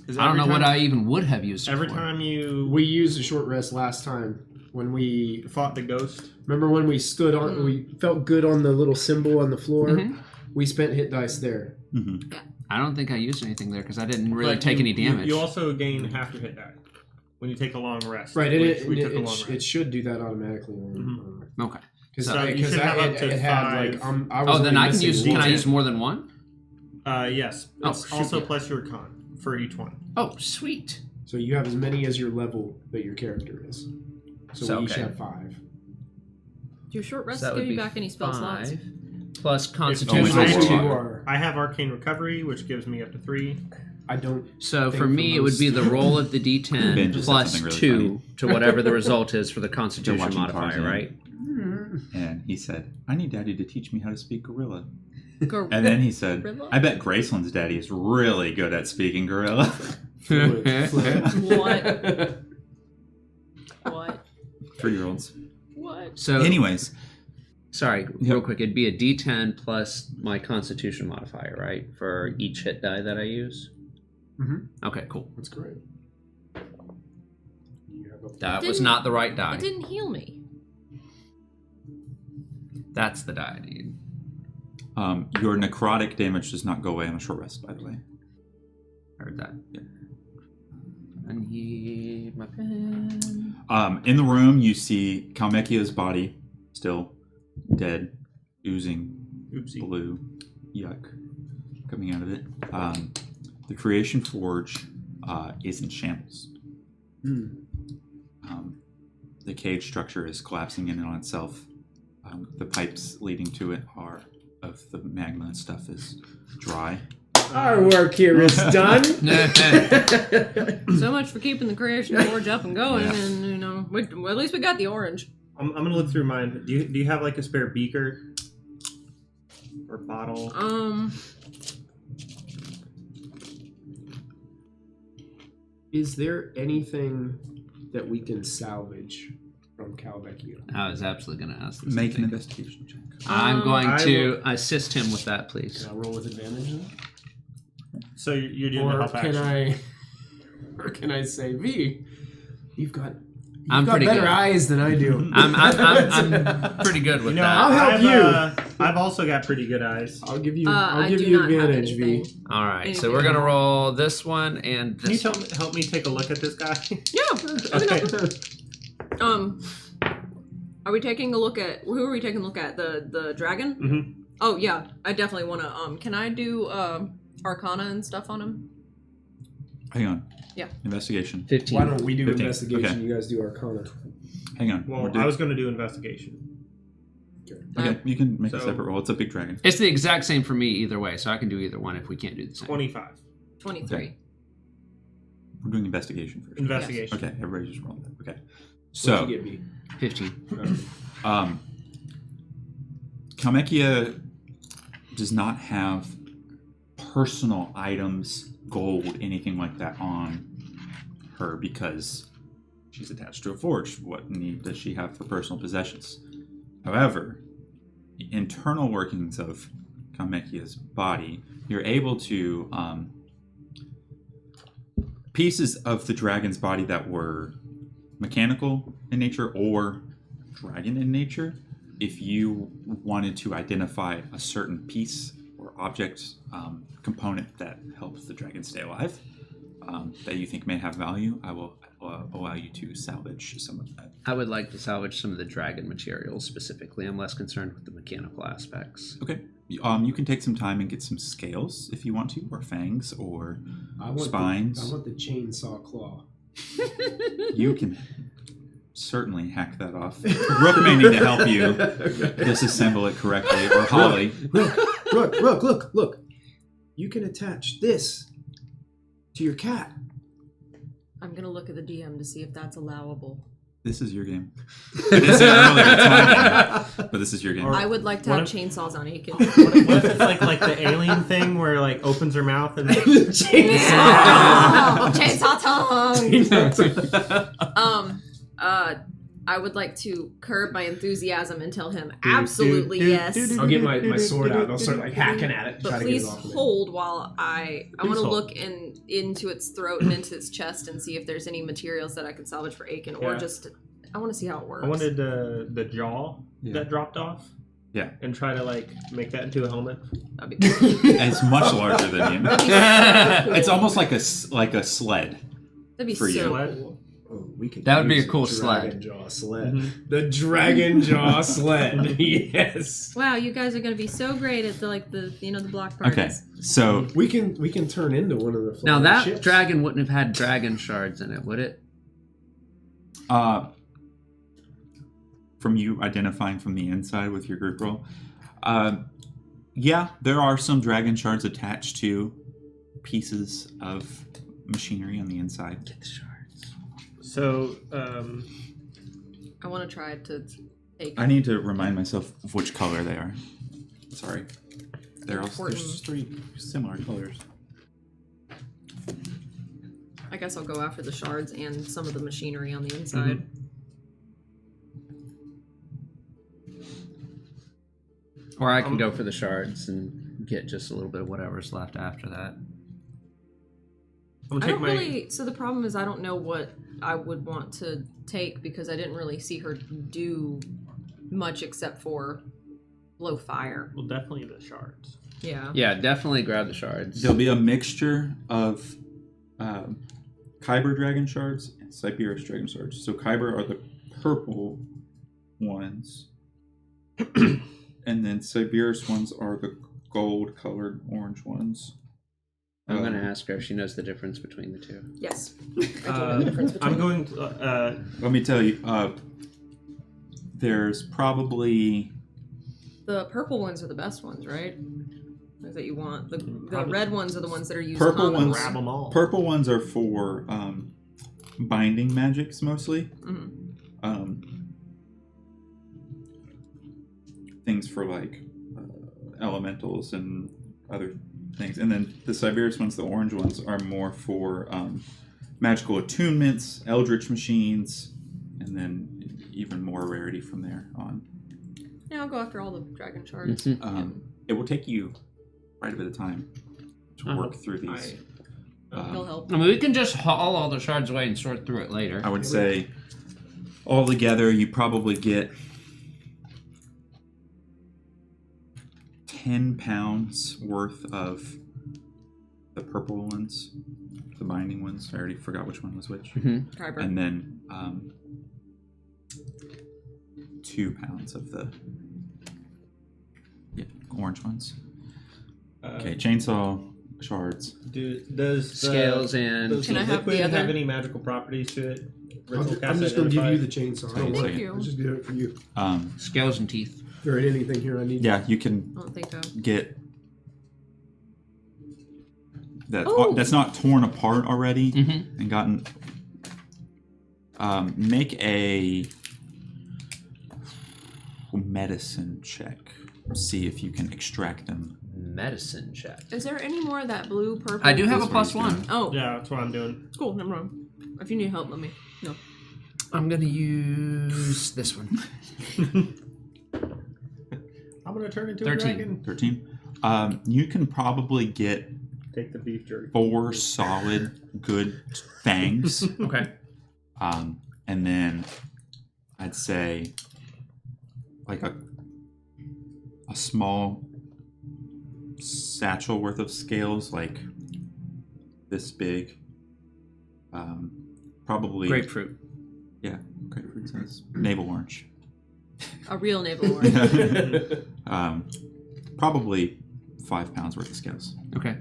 'Cause I don't every know what time- I even would have used it Every for. time you We used a short rest last time when we fought the ghost. remember when we stood on. We felt good on the little symbol on the floor. Mhm. We spent hit dice there. Mm-hmm. I don't think I used anything there because I didn't really But take you- any damage. You also gain half your hit die when you take a long rest. Right, and which it, we and took a it, long it, rest. should do that automatically. Okay. Because So you should have up to it had 5. like I was Oh, then only I can missing use. one. Can I use more than one? Yes. Oh, It's shoot, also yeah. plus your con for each one. Oh, sweet. So you have as many as your level that your character is. So, So, we each okay. have 5. Do short rests So that would give you be back any spell slots? 5 plus only Constitution. level Those two one. are. I have arcane recovery, which gives me up to 3. I don't. So think for me, it would be the roll of the Ben D10 just said plus something really 2 to whatever the result is for the They're Constitution watching modifier, Tarzan. right? And he said, I need Daddy to teach me how to speak gorilla. Go- And then he said, Gorilla? I bet Graceland's daddy is really good at speaking gorilla. Fluid. What? What? 3-year-olds. What? So Anyways, sorry, real quick, it'd be a D10 plus my Constitution modifier, right, for each hit die that I use. Mhm. Okay, cool. That's great. You have a That was Didn't- not the right It die. didn't heal me. That's the die I need. your necrotic damage does not go away on a short rest, by the way. I heard that. Yeah. I need my pen. In the room, you see Calmachia's body, still dead, oozing Oopsie. blue yuck coming out of it. The Creation Forge is in shambles. The cage structure is collapsing in on itself. The pipes leading to it are of the magma and stuff is dry. Our work here is done. So much for keeping the creation forge up and going, Yeah. and well, at least we got the orange. I'm gonna look through mine. Do you have like a spare beaker or bottle? Is there anything that we can salvage from Calmachia? I was absolutely going to ask this. Make I an think. investigation check. I'm going I to assist him with that, please. Can I roll with advantage then? So you're doing the Or help can action. or can I say, V, you've got I'm got pretty better good. eyes than I do. I'm pretty good with You know, that. I'll help I've, you. I've also got pretty good eyes. I'll give you I give do you not have advantage, V. anything. All right, so Anything we're gonna else? roll this one and Can you this. help me take a look at this guy? Yeah. Okay. Are we taking a look at who are we taking a look at? The dragon? Mhm. Oh yeah, I definitely want to. Can I do Arcana and stuff on him? Hang on. Yeah. Investigation. 15. Why don't we do 15. investigation? Okay. You guys do Arcana. Hang on. Well, We're doing- I was going to do investigation. Okay, you can make a So- separate roll. It's a big dragon. It's the exact same for me either way, so I can do either one if we can't do the same. 25. 23. Okay. We're doing investigation first. Investigation. Okay, everybody just roll that. Okay. What'd So, you get, V? 15. Calmachia does not have personal items, gold, anything like that on her because she's attached to a forge. What need does she have for personal possessions? However, the internal workings of Calmachia's body, you're able to pieces of the dragon's body that were mechanical in nature or dragon in nature. If you wanted to identify a certain piece or object component that helps the dragon stay alive that you think may have value, I will allow you to salvage some of that. I would like to salvage some of the dragon materials specifically. I'm less concerned with the mechanical aspects. Okay. You can take some time and get some scales if you want to, or fangs, or spines. I want the chainsaw claw. You can certainly hack that off. Rook may need to help you disassemble it correctly, or Holly. Look. You can attach this to your cat. I'm gonna look at the DM to see if that's allowable. This is your game. It is earlier, it's my game, but this is your game. I would like to have chainsaws on Aiken. What if it's like the alien thing where like opens her mouth and Chainsaw tongue. I would like to curb my enthusiasm and tell him absolutely yes. I'll get my sword out and I'll start like hacking at it. But please hold while I want to look into its throat and into its chest and see if there's any materials that I could salvage for Aiken, or just I want to see how it works. I wanted the jaw that dropped off. Yeah. And try to like make that into a helmet. That'd be cool. It's much larger than you. Cool. It's almost like a sled. That'd be for so you. cool. Oh, we could That would be use a cool dragon sled. jaw sled. The dragon jaw sled. Yes. Wow, you guys are gonna be so great at the block parties. Okay, so We can turn into one of the Now flying that ships. dragon wouldn't have had dragon shards in it, would it? from you identifying from the inside with your group roll, yeah, there are some dragon shards attached to pieces of machinery on the inside. Get the shards. So, I want to try to take. I need to remind myself of which color they are. Sorry. There's 3 similar colors. I guess I'll go after the shards and some of the machinery on the inside. Or I can go for the shards and get just a little bit of whatever's left after that. I'm I take don't my. really. So the problem is I don't know what I would want to take because I didn't really see her do much except for blow fire. Well, definitely the shards. Yeah. Yeah, definitely grab the shards. There'll be a mixture of Kyber dragon shards and Siberius dragon shards. So Kyber are the purple ones, and then Siberius ones are the gold-colored orange ones. I'm going to ask her if she knows the difference between the two. Yes. I do know the difference between I'm going to. Let me tell you, there's probably... the purple ones are the best ones, right? Those that you want. The Probably. red ones are the ones that are used Purple on ones- Grab them all. Purple ones are for binding magics, mostly. Things for, like, elementals and other things. And then the Siberius ones, the orange ones, are more for magical attunements, eldritch machines, and then even more rarity from there on. Yeah, I'll go after all the dragon shards. It will take you quite a bit of time to work through these. They'll help. I mean, we can just haul all the shards away and sort through it later. I would say all together you probably get 10 pounds worth of the purple ones, the binding ones. I already forgot which one was which. Kyber. And then 2 pounds of the orange ones. Okay, chainsaw shards. Does the, Scales and... does Can the I have liquid the other- have any magical properties to it? I'm just going to give you the chainsaw. I don't want Thank it. you. I'll just do it for you. Scales and teeth. Is there anything here I need? Yeah, you can I don't think so. get that. Oh. That's not torn apart already and gotten. Make a medicine check. See if you can extract them. Medicine check. Is there any more of that blue, purple? I do have a That's what he's +1. Oh, Yeah, that's what I'm doing. cool. Never mind. If you need help, let me know. I'm going to use this one. I'm gonna turn into 13. a dragon. 13. You can probably get Take the beef jerky. 4 solid good fangs. Okay. And then I'd say like a small satchel worth of scales, like this big. Probably Grapefruit. Yeah, grapefruit size. Navel orange. A real navel orange. Probably 5 pounds worth of scales Okay.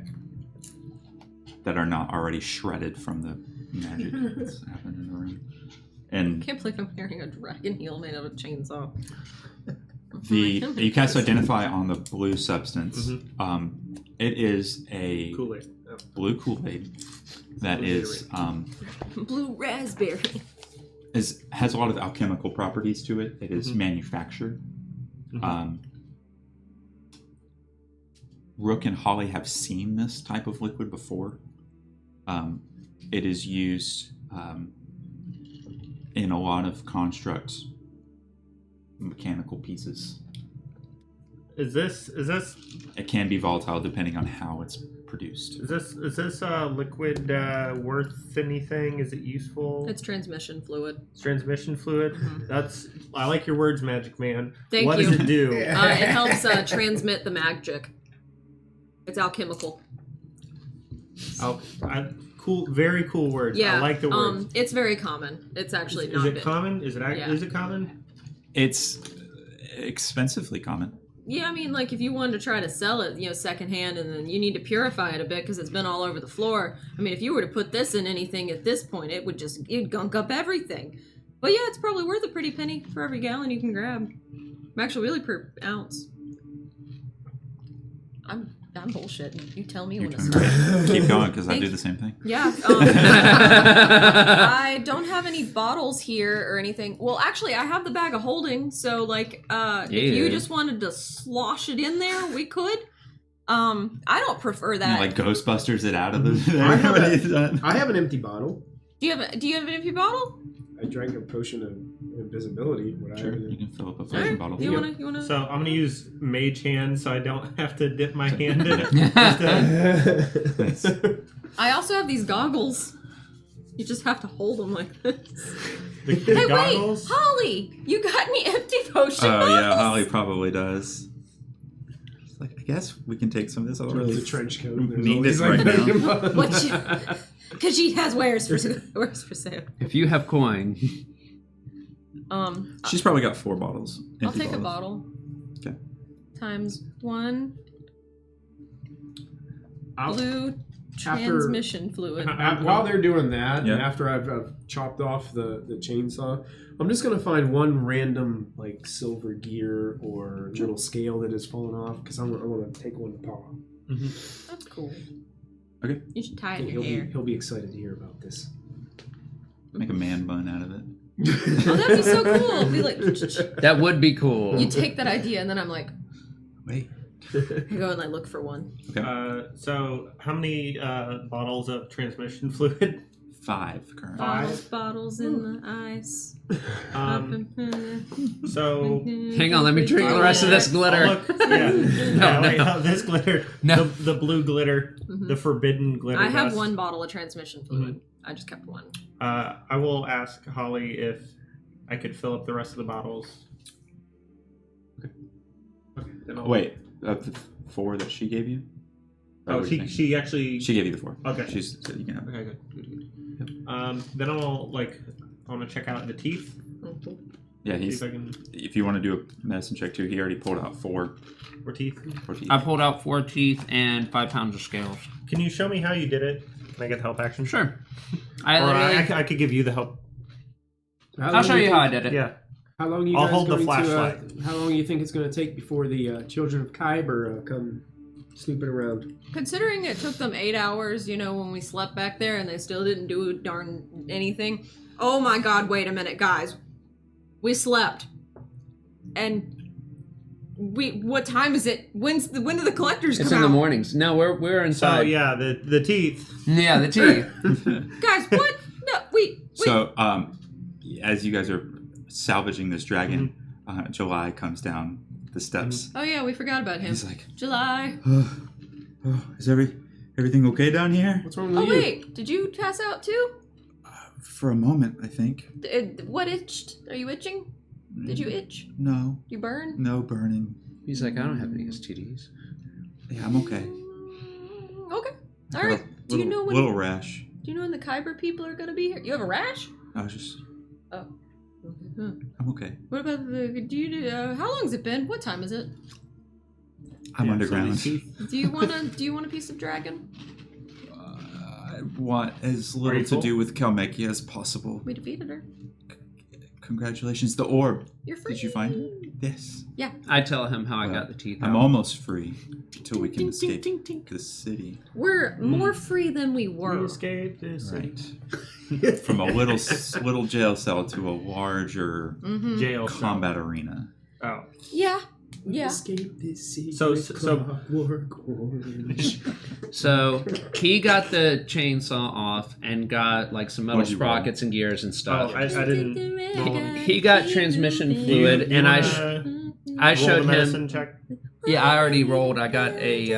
that are not already shredded from the magic that's happened in the room. And Can't believe I'm wearing a dragon heel made out of chainsaw. you cast identify on the blue substance. It is a Kool-Aid. Oh. blue Kool-Aid that Blue is Blue raspberry. has a lot of alchemical properties to it. It is manufactured. Rook and Holly have seen this type of liquid before. It is used in a lot of construct mechanical pieces. Is this It can be volatile depending on how it's produced. is this liquid worth anything? Is it useful? It's transmission fluid. It's transmission fluid. I like your words, Magic Man. Thank what you. does it do? It helps transmit the magic. It's alchemical. Cool, very cool words. Yeah. I like the words. It's very common. It's actually Is not it big. common? Is it Yeah. is it common? It's expensively common. Yeah, I mean, like if you wanted to try to sell it, secondhand, and then you need to purify it a bit because it's been all over the floor. I mean, if you were to put this in anything at this point, it'd gunk up everything. But yeah, it's probably worth a pretty penny for every gallon you can grab. Actually, really per ounce. I'm bullshitting. You tell me when to stop. Keep going because I do the same thing. Yeah. I don't have any bottles here or anything. Well, actually, I have the bag of holding. So, if you just wanted to slosh it in there, we could. I don't prefer that. Like Ghostbusters it out of the. I have an empty bottle. Do you have an empty bottle? I drank a potion of invisibility. Sure, you can fill up a All frozen right. bottle. You wanna? So I'm gonna use Mage Hand so I don't have to dip my hand in it. I also have these goggles. You just have to hold them like this. The Hey, goggles. wait, Holly! You got any empty potion Oh bottles? yeah, Holly probably does. It's like, I guess we can take some of this. I don't really The trench coat. need this right now. Because she has wares for sale. If you have coin, She's probably got 4 bottles. I'll empty take a bottles. bottle. Okay. Times 1 I'll- blue transmission fluid. While they're doing that, Yeah. and after I've chopped off the chainsaw, I'm just gonna find one random silver gear or little scale that has fallen off because I want to take one to Paul. That's cool. Okay. You should tie it in He'll your hair. he'll be excited to hear about this. Make a man bun out of it. Oh, that'd be so cool. It'd be like, that would be cool. you take that idea and then I'm like, Wait. I go and look for one. Okay. So how many bottles of transmission fluid? 5 currently. Bottles in the ice. So Hang on, let me drink the rest of this glitter. This glitter. No. The blue glitter. The forbidden glitter. I have dust. 1 bottle of transmission fluid. I just kept 1. I will ask Holly if I could fill up the rest of the bottles. Okay. Then I'll... Wait, of the 4 that she gave you? Oh, she actually. She gave you the 4. Okay. She said you can have it. Okay, good. Then I'll I want to check out the teeth. Yeah, See if I can. if you want to do a medicine check too, he already pulled out 4 teeth. teeth. I pulled out 4 teeth and 5 pounds of scales. Can you show me how you did it? Can I get the help action? Sure. I could give you the help. I'll show you how I did it. Yeah. How long are you I'll guys hold the going flashlight. to? How long do you think it's going to take before the children of Kyber come snooping around? Considering it took them 8 hours, when we slept back there and they still didn't do darn anything. Oh my god, wait a minute, guys. We slept. And what time is it? When do the collectors It's come in out? the mornings. No, we're So inside. yeah, the teeth. Yeah, the teeth. Guys, what? No, wait. So, as you guys are salvaging this dragon, July comes down the steps. Oh yeah, we forgot about him. He's like, July. is everything okay down here? What's wrong with Oh you? wait, did you pass out too? For a moment, I think. What itched? Are you itching? Did you itch? No, You burn? no burning. He's like, I don't have any STDs. Yeah, I'm okay. Okay. All right. Do you know when? Little rash. Do you know when the Kyber people are gonna be here? You have a rash? I was just. Oh. Huh. I'm okay. What about the? How long's it been? What time is it? I'm underground. Do you want a piece of dragon? I want as little to do with Calmachia as possible. We defeated her. Congratulations. The orb. You're free. Did you find it? Yes. Yeah. I tell him how I got the teeth I'm out. almost free until we can escape the city. We're more free than we were. We escaped this Right. From a little jail cell to a larger jail combat arena. Oh. Yeah. Yeah. Escape this secret So- clockwork orange. So he got the chainsaw off and got like some metal What'd you roll? sprockets and gears and Oh, stuff. I didn't. He got transmission fluid, and I showed him. Medicine check. Yeah, I already rolled. I got a.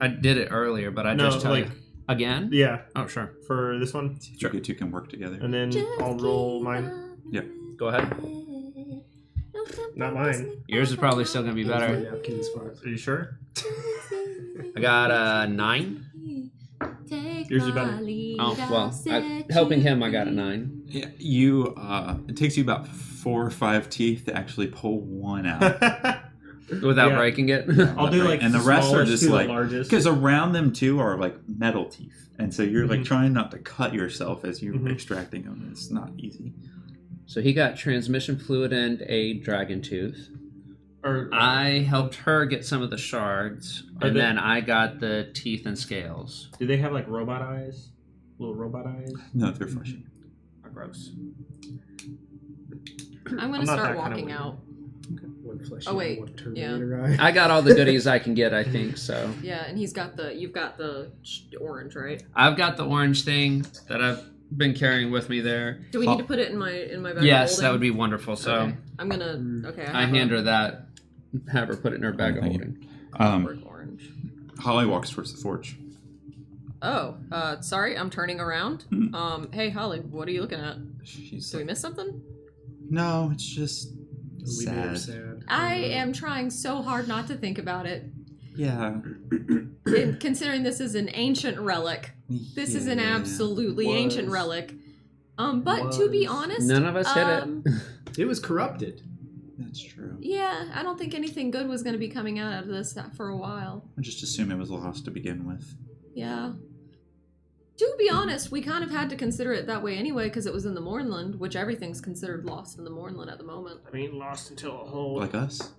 I did it earlier, but I No, just tell like- you again. Yeah, Oh, sure. for this one, Sure. You two can work together. and then I'll roll mine. Yep. Go ahead. Not mine. Yours is probably still gonna be better. Napkins for Are you sure? I got a 9. Yours is better. Oh well, helping him, I got a 9. Yeah. You. It takes you about 4 or 5 teeth to actually pull one out. Without Yeah. breaking it. I'll do like and the rest are smallest just to the like largest. because around them too are like metal teeth, and so you're like trying not to cut yourself as you're extracting them. It's not easy. So he got transmission fluid and a dragon tooth. Or I helped her get some of the shards, Are and they- then I got the teeth and scales. do they have like robot eyes? Little robot eyes? No, they're fleshy. Oh, gross. I'm I'm gonna not start that kinda walking weird. out. one fleshy Oh, wait. one Terminator eye. I got all the goodies I can get, I think. So Yeah, and you've got the orange, right? I've got the orange thing that I've been carrying with me there. Do we need to put it in my bag? Yes, of that would holding? be wonderful. So Okay. I'm gonna. Okay. I have hand a her that. Have her put it in her bag of Thank you. holding. brick orange. Holly walks towards the forge. Oh, sorry, I'm turning around. Hey Holly, what are you looking at? She's Did we like, miss something? no, it's just We made her sad. sad. I am trying so hard not to think about it. Yeah. And considering this is an ancient relic, this is an Yeah. absolutely ancient Was. relic. But to be honest, None of us hit it. It was corrupted. That's true. yeah, I don't think anything good was going to be coming out of this for a while. I just assume it was lost to begin with. Yeah. To be honest, we kind of had to consider it that way anyway because it was in the Mournland, which everything's considered lost in the Mournland at the moment. I mean, lost until a whole Like us?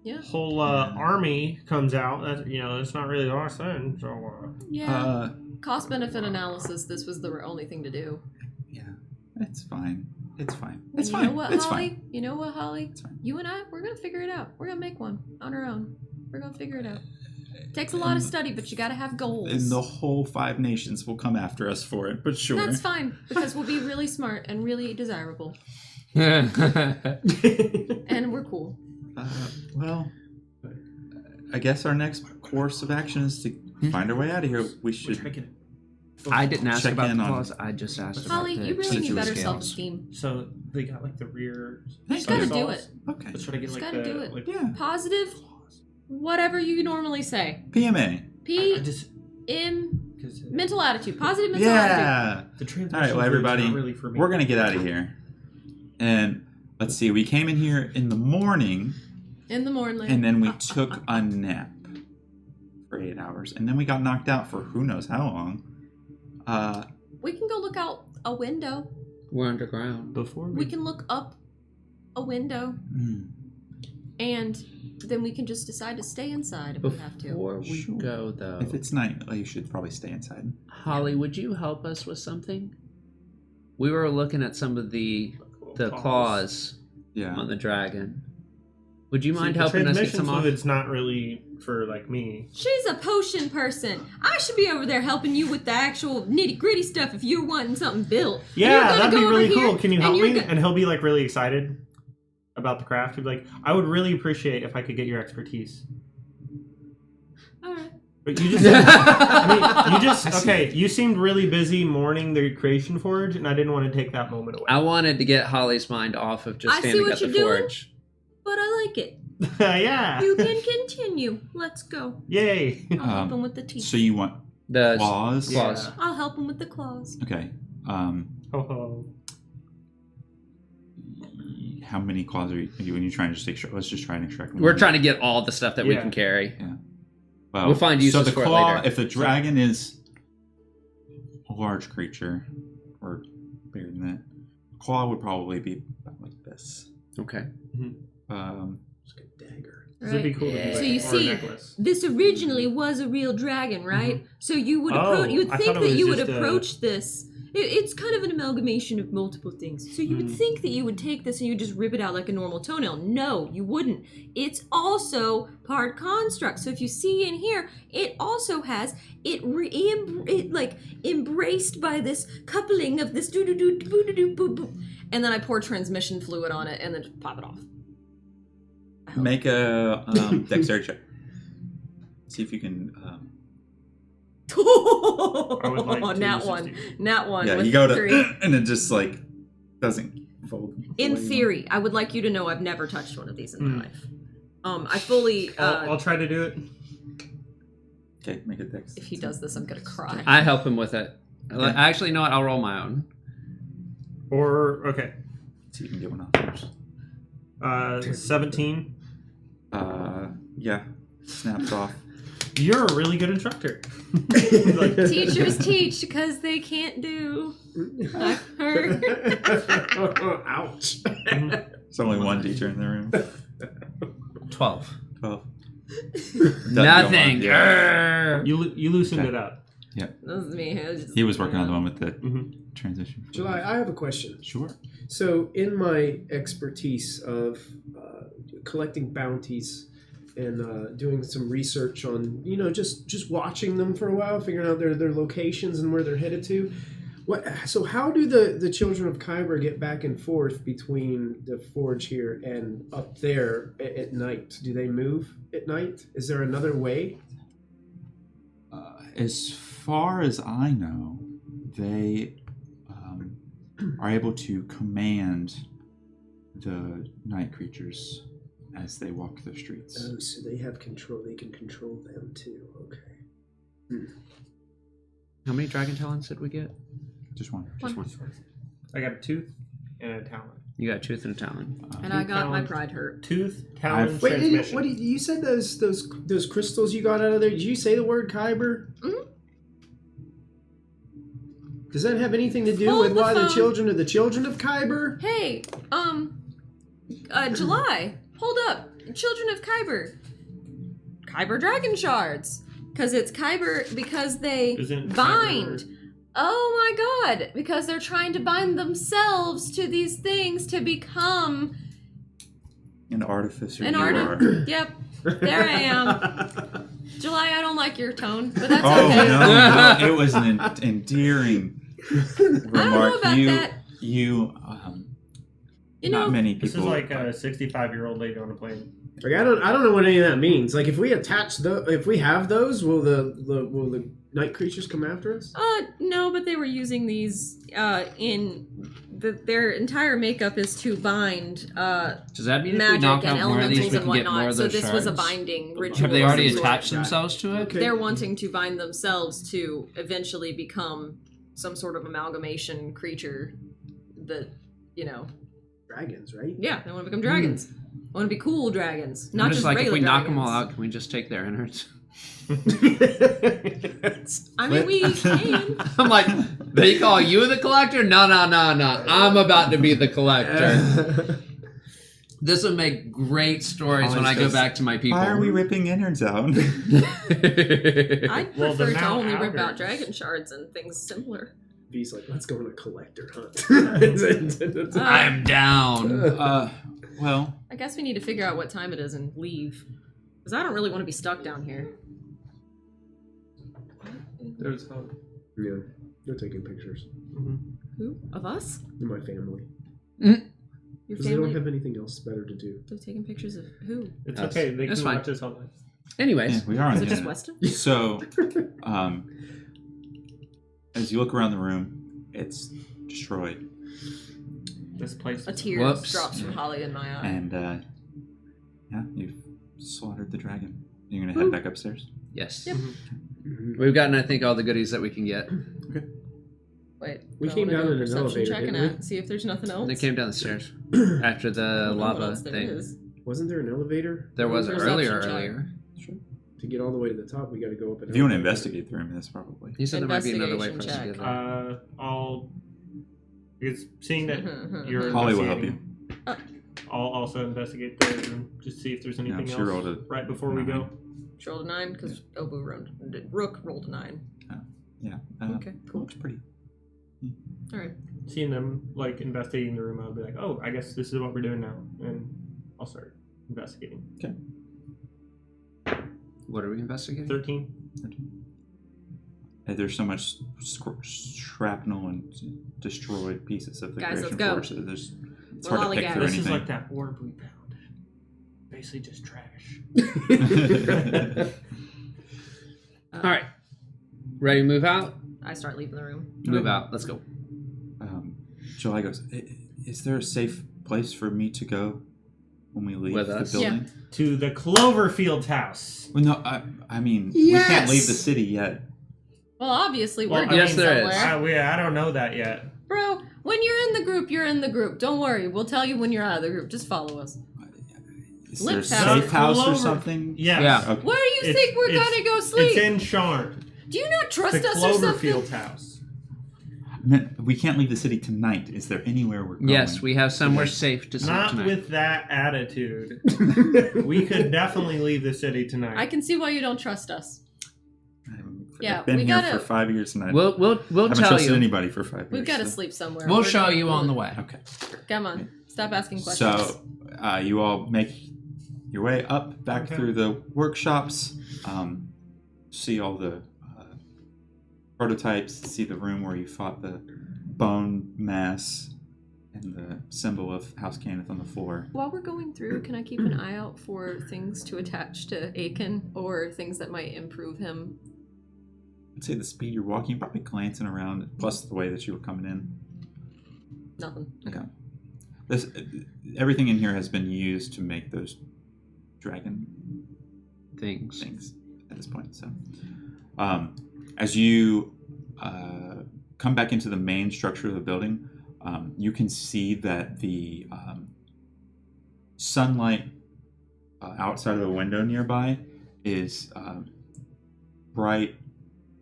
Yeah. army comes out. That it's not really lost then. So Yeah. Cost benefit analysis. This was the only thing to do. Yeah. It's fine. It's fine. It's You fine. know what, It's Holly? fine. You know what, Holly? It's fine. You and I, we're gonna figure it out. We're gonna make one on our own. We're gonna figure it out. Takes a lot of study, but you gotta have goals. And the whole 5 nations will come after us for it, but sure. That's fine because we'll be really smart and really desirable, Yeah. and we're cool. Well, I guess our next course of action is to find our way out of here. We should. I didn't ask Check about in the on- claws. I just asked Holly, about the you really need teeth better scales. self-esteem. So they got like the rear. You just gotta do it. Okay. Let's try to get Just like gotta the. do it. Like, Yeah. Positive, whatever you normally say. PMA. I just because Mental attitude. Positive mental attitude. Yeah. the transmission. All right. Well, fluid's everybody, not really for me. we're gonna get out of here. And let's see. We came in here in the morning, In the morning. and then we took a nap for 8 hours, and then we got knocked out for who knows how long. We can go look out a window. We're underground. before We can look up a window, and then we can just decide to stay inside if we have to. Before we Sure. go, though, If it's night, you should probably stay inside. Holly, would you help us with something? We were looking at some of the claws Yeah. on the dragon. Would you mind the helping us get transmission some off? fluid's not really for like me. She's a potion person. I should be over there helping you with the actual nitty gritty stuff if you're wanting something built. You're Yeah, gonna that'd be go over really here cool. Can you and help you're me? go- And he'll be like really excited about the craft. He'd be like, I would really appreciate if I could get your expertise. All right. But you just, I mean, you just, okay, you seemed really busy mourning the creation forge, and I didn't want to take that moment away. I wanted to get Holly's mind off of just I see standing what at the you're doing. forge. But I like it. Yeah. You can continue. Let's go. Yay. I'll help him with the teeth. So you want The claws? claws. I'll help him with the claws. Okay. Ho ho. How many claws are you when you're trying to just extract? Let's just try and extract one. We're trying to get all the stuff that we Yeah. can carry. Well, we'll find so uses the for it claw, later. if the dragon is a large creature or bigger than that, claw would probably be about like this. Okay. It's like a dagger. It'd be cool to do So like you a see, necklace. this originally was a real dragon, right? So you would approach. You would I think thought it that you was would just a- approach this. It's kind of an amalgamation of multiple things. So you would think that you would take this and you would just rip it out like a normal toenail. No, you wouldn't. It's also part construct. So if you see in here, it also has it like embraced by this coupling of this do, and then I pour transmission fluid on it and then just pop it off. Make a dexterity check. See if you can. I would like to Nat assist one. you. Nat one. Yeah, with you go to, 3. and it just like doesn't fold. In theory, I would like you to know I've never touched one of these in my life. I fully. I'll try to do it. Okay, make a dex. If he does this, I'm gonna cry. I help him with it. Actually, you know what? I'll roll my own. Or okay. See if you can get one off first. 17. Yeah, snaps off. You're a really good instructor. Teachers teach because they can't do. I heard. Ouch. There's only one teacher in the room. 12. 12. Nothing. Yeah. You loosened Okay. it up. That was me. He was working on the one with the transition. July, I have a question. Sure. So, in my expertise of collecting bounties and doing some research on, just watching them for a while, figuring out their locations and where they're headed to. So how do the children of Kyber get back and forth between the forge here and up there at night? Do they move at night? Is there another way? As far as I know, they are able to command the night creatures as they walk the streets. Oh, so they have control. They can control them too. Okay. How many dragon talons did we get? Just one. Just one. I got a tooth and a talon. You got a tooth and a talon. And I got my talent. pride hurt. Tooth, talon, Wait, transmission. what did you said those crystals you got out of there? Did you say the word Kyber? Mhm. Does that have anything to do Hold with the why the phone. children are the children of Kyber? Hey, July, hold up. Children of Kyber. Kyber dragon shards. Because it's Kyber because they Isn't bind. Kyber- Oh my god. Because they're trying to bind themselves to these things to become An artificer. an you artist. are. Yep. There I am. July, I don't like your tone, but that's Oh okay. no, it was an endearing remark. about that. You You not know, many This is people. like a 65-year-old lady on a plane. Like I don't know what any of that means. Like if we if we have those, will the night creatures come after us? no, but they were using these their entire makeup is to bind Does that mean if we magic knock and out more of these, elementals we and can get more whatnot. of So those this was a shards? binding ritual. Have they of already some sort. attached themselves to it? Okay. They're wanting to bind themselves to eventually become some sort of amalgamation creature that, Dragons, right? yeah, they want to become dragons. They want to be cool dragons, not I'm just just like, if regular we knock them dragons. all out, can we just take their innards? I mean, we can. I'm like, they call you the collector? No. I'm about to be the collector. This would make great stories when I go back to my people. Why are we ripping innards out? I'd Well, prefer the to Mount only rip out Outers. dragon shards and things similar. V's like, let's go on a collector hunt. I'm down. Well, I guess we need to figure out what time it is and leave. Because I don't really want to be stuck down here. There's hope. Yeah, they're taking pictures. Who? Of us? In my family. Your Because they don't family? have anything else better to do. They're taking pictures of who? It's Us. okay. They It's can fine. watch us online. Anyways, yeah, we are on Is the it just internet. Weston? So, as you look around the room, it's destroyed, This place. A tear Whoops. drops from Holly in my eye. and Yeah, you've slaughtered the dragon. You're gonna head back upstairs. Yes. Yep. We've gotten, I think, all the goodies that we can get. Wait. We I came wanna down do a in an perception elevator, check and didn't we? see if there's nothing else. They came down the stairs after the I don't know what lava else there thing. is. Wasn't there an elevator? There was Perception earlier. check. To get all the way to the top, we got to go up. If you want to investigate the room, that's probably. He said there might be another way for us to Investigation get there. Because seeing that you're Holly will help investigating, I'll also investigate the room, just see if there's anything she else rolled a right before we go. She rolled a 9 because Rook rolled a 9. Yeah. Okay, cool. Looks pretty. All right. Seeing them like investigating the room, I'll be like, oh, I guess this is what we're doing now, and I'll start investigating. Okay. What are we investigating? 13. There's so much shrapnel and destroyed pieces of the Guys, let's creation go. force. It's We're hard to pick lollygagging. through This anything. is like that orb we found. Basically just trash. All right. Ready to move out? I start leaving the room. Move out. Let's go. July goes, is there a safe place for me to go when we leave With the us? building? To the Cloverfield house. Well, no, I mean, we can't leave the city yet. Well, obviously we're Well, going yes, there is. somewhere. I don't know that yet. Bro, when you're in the group, you're in the group. Don't worry. We'll tell you when you're out of the group. Just follow us. Is there a Lips house. safe house or Clover- something? Yes. Yeah. Okay. Where do you think we're going to go sleep? It's in Sharn. Do you not trust The us or something? Cloverfield house. We can't leave the city tonight. Is there anywhere we're going? Yes, we have somewhere safe to sleep Not tonight. with that attitude. We could definitely leave the city tonight. I can see why you don't trust us. Yeah, I've been we here gotta- for 5 years tonight. We'll I haven't tell trusted you. anybody for 5 years. We've got to so- sleep somewhere. We'll We're show gonna- you on the way. Okay. Come on. Stop asking questions. So, you all make your way up, back through the workshops, see all the prototypes, see the room where you fought the bone mass and the symbol of House Cannith on the floor. While we're going through, can I keep an eye out for things to attach to Aiken or things that might improve him? I'd say the speed you're walking, you're probably glancing around, plus the way that you were coming in. Nothing. Okay. Everything in here has been used to make those dragon Things. at this point. So, as you come back into the main structure of the building, you can see that the sunlight outside of the window nearby is bright,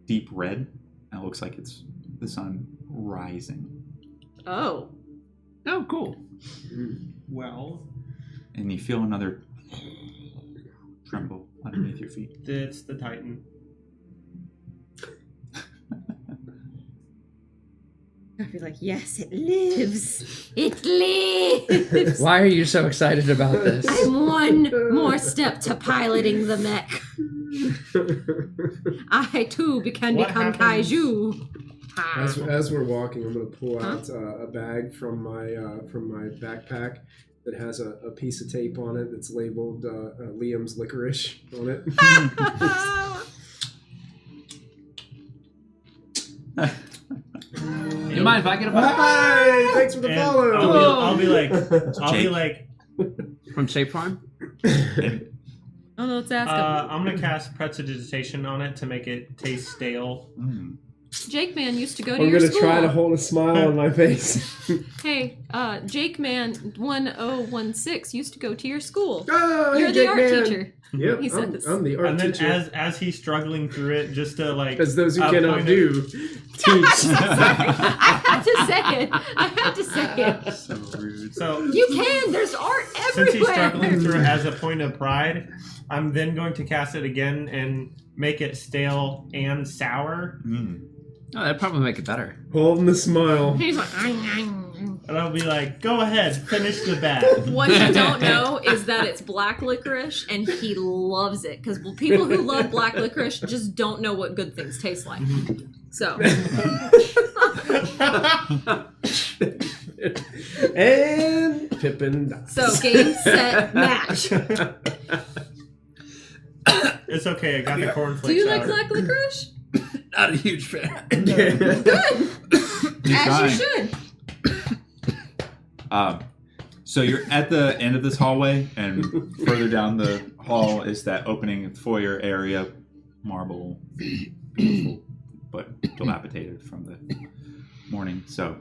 deep red, and it looks like it's the sun rising. Oh. Oh, cool. Well, And you feel another tremble underneath your feet. it's the Titan. I'd be like, yes, it lives. It lives. Why are you so excited about this? I'm one more step to piloting the mech. I too can What become happens- kaiju. As we're walking, I'm going to pull out a bag from my backpack that has a piece of tape on it that's labeled Liam's Licorice on it. You mind if I get a bite Hi! Thanks for the And follow! I'll be like, from Shape Farm? Oh, no, let's ask him. I'm gonna cast prestidigitation on it to make it taste stale. Jake Man used to go to I'm your going to school. try to hold a smile on my face. Hey, Jake Man 1016 used to go to your school. Oh, You're hey, the Jake art Man. teacher. Yep, He said this. I'm the art And then teacher. as he's struggling through it, just to like, As those who point cannot it- do, teach. I had to say it. I had to say it. So rude. So You can. There's art everywhere. since he's struggling through it as a point of pride, I'm then going to cast it again and make it stale and sour. Oh, that'd probably make it better. Holding the smile. He's like, And I'll be like, go ahead, finish the bag. what you don't know is that it's black licorice, and he loves it because people who love black licorice just don't know what good things taste like. So, And Pippin dies. so game, set, match. It's okay, I got the cornflakes Do you like out. black licorice? Not a huge fan. Good. As trying. you should. So you're at the end of this hallway, and further down the hall is that opening foyer area, marble, beautiful, but dilapidated from the morning. So,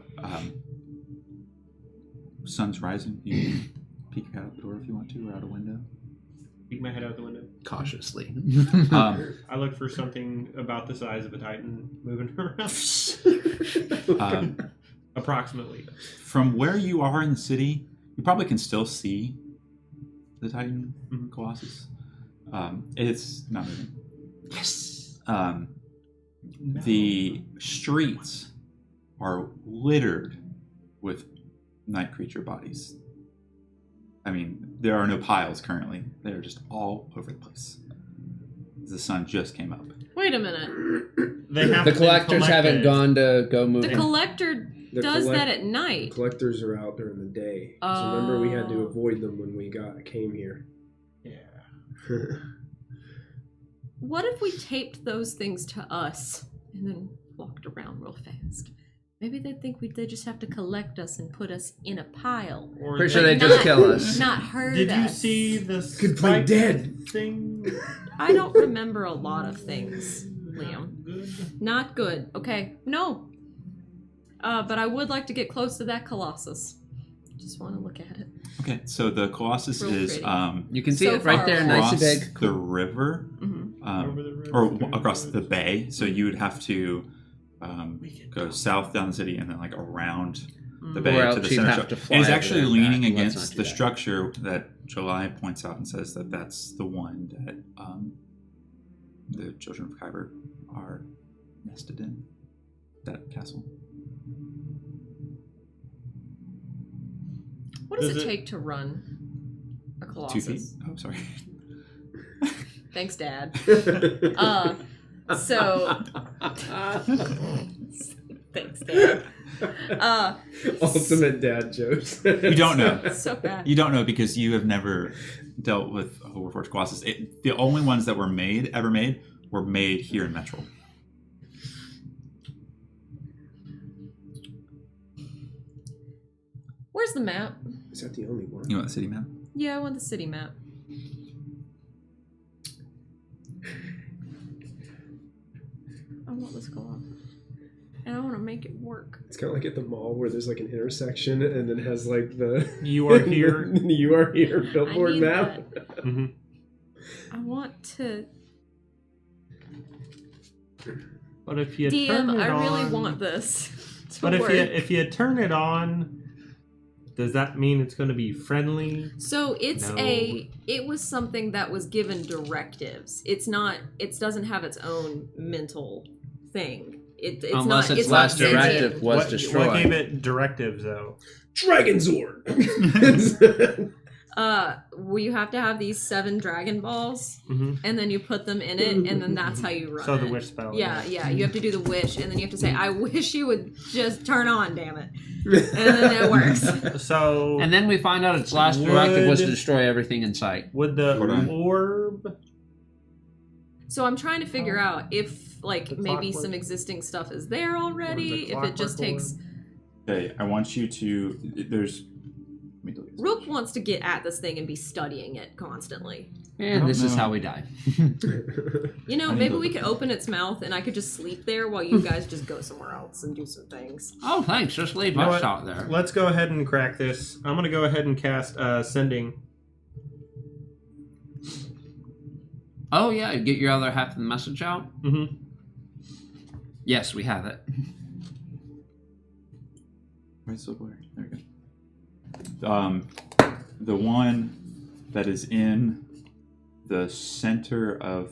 sun's rising. You can peek out the door if you want to, or out a window. Peek my head out the window. Cautiously. I look for something about the size of a Titan moving around. Approximately. From where you are in the city, you probably can still see the Titan Colossus. It's not moving. Yes. The streets are littered with night creature bodies. I mean, there are no piles currently. They're just all over the place. The sun just came up. Wait a minute. The collectors haven't gone to go move. The collector does that at night. Collectors are out during the day. So remember, we had to avoid them when we came here. Yeah. What if we taped those things to us and then walked around real fast? Maybe they'd think they just have to collect us and put us in a pile. Or pretty sure they just kill us. Not hurt us. Did you see the Could play dead thing? I don't remember a lot of things, Liam. Not good. Okay, no. But I would like to get close to that Colossus. Just want to look at it. Okay, so the Colossus Real is pretty. You can see So it right far there, nice and across big. the river, Over the river. or across the bay. So you would have to go south down the city and then like around the bay Or to the else you'd center. have to fly It is over actually there and leaning back. Let's not against do the that. structure that July points out and says that that's the one that the children of Kyber are nested in. That castle. What does Does it it- take to run a 2 Colossus? feet. Oh, sorry. Thanks, Dad. So... Thanks, Dad. Ultimate dad jokes. You don't know. So bad. You don't know because you have never dealt with a Warforged Colossus. The only ones that were ever made were made here in Metro. Where's the map? Is that the only one? You want the city map? Yeah, I want the city map. I want this Colossus. And I want to make it work. It's kind of like at the mall where there's like an intersection and then it has like the You are here. you are here billboard need map. Mm-hmm. I want to... But if you turn DM, it I really on- want this to But work. if you turn it on, does that mean it's going to be friendly? So it's No. it was something that was given directives. It's not, it doesn't have its own mental thing. It's Unless not, its not last sentient. directive was What destroyed. gave it directives though? Dragon Zord. Well, you have to have these 7 Dragon Balls, Mm-hmm. and then you put them in it, and then that's how you run So the it. wish spell. Yeah, you have to do the wish, and then you have to say, I wish you would just turn on, damn it. And then it works. So And then we find out its last directive was to Would- destroy everything in sight. would the Hold on. orb? So I'm trying to figure out if, like, The maybe clockwork- some existing stuff is there already, Or if the it just clockwork takes... Okay, I want you to. Let me delete this. Rook wants to get at this thing and be studying it constantly. And don't this is know. how we die. You know, I need maybe to- we could open its mouth and I could just sleep there while you guys just go somewhere else and do some things. Oh, thanks. Just leave You know us what? out there. Let's go ahead and crack this. I'm going to go ahead and cast sending. Oh, yeah. Get your other half of the message out. Mm-hmm. Yes, we have it. Where's the blur? There we go. The one that is in the center of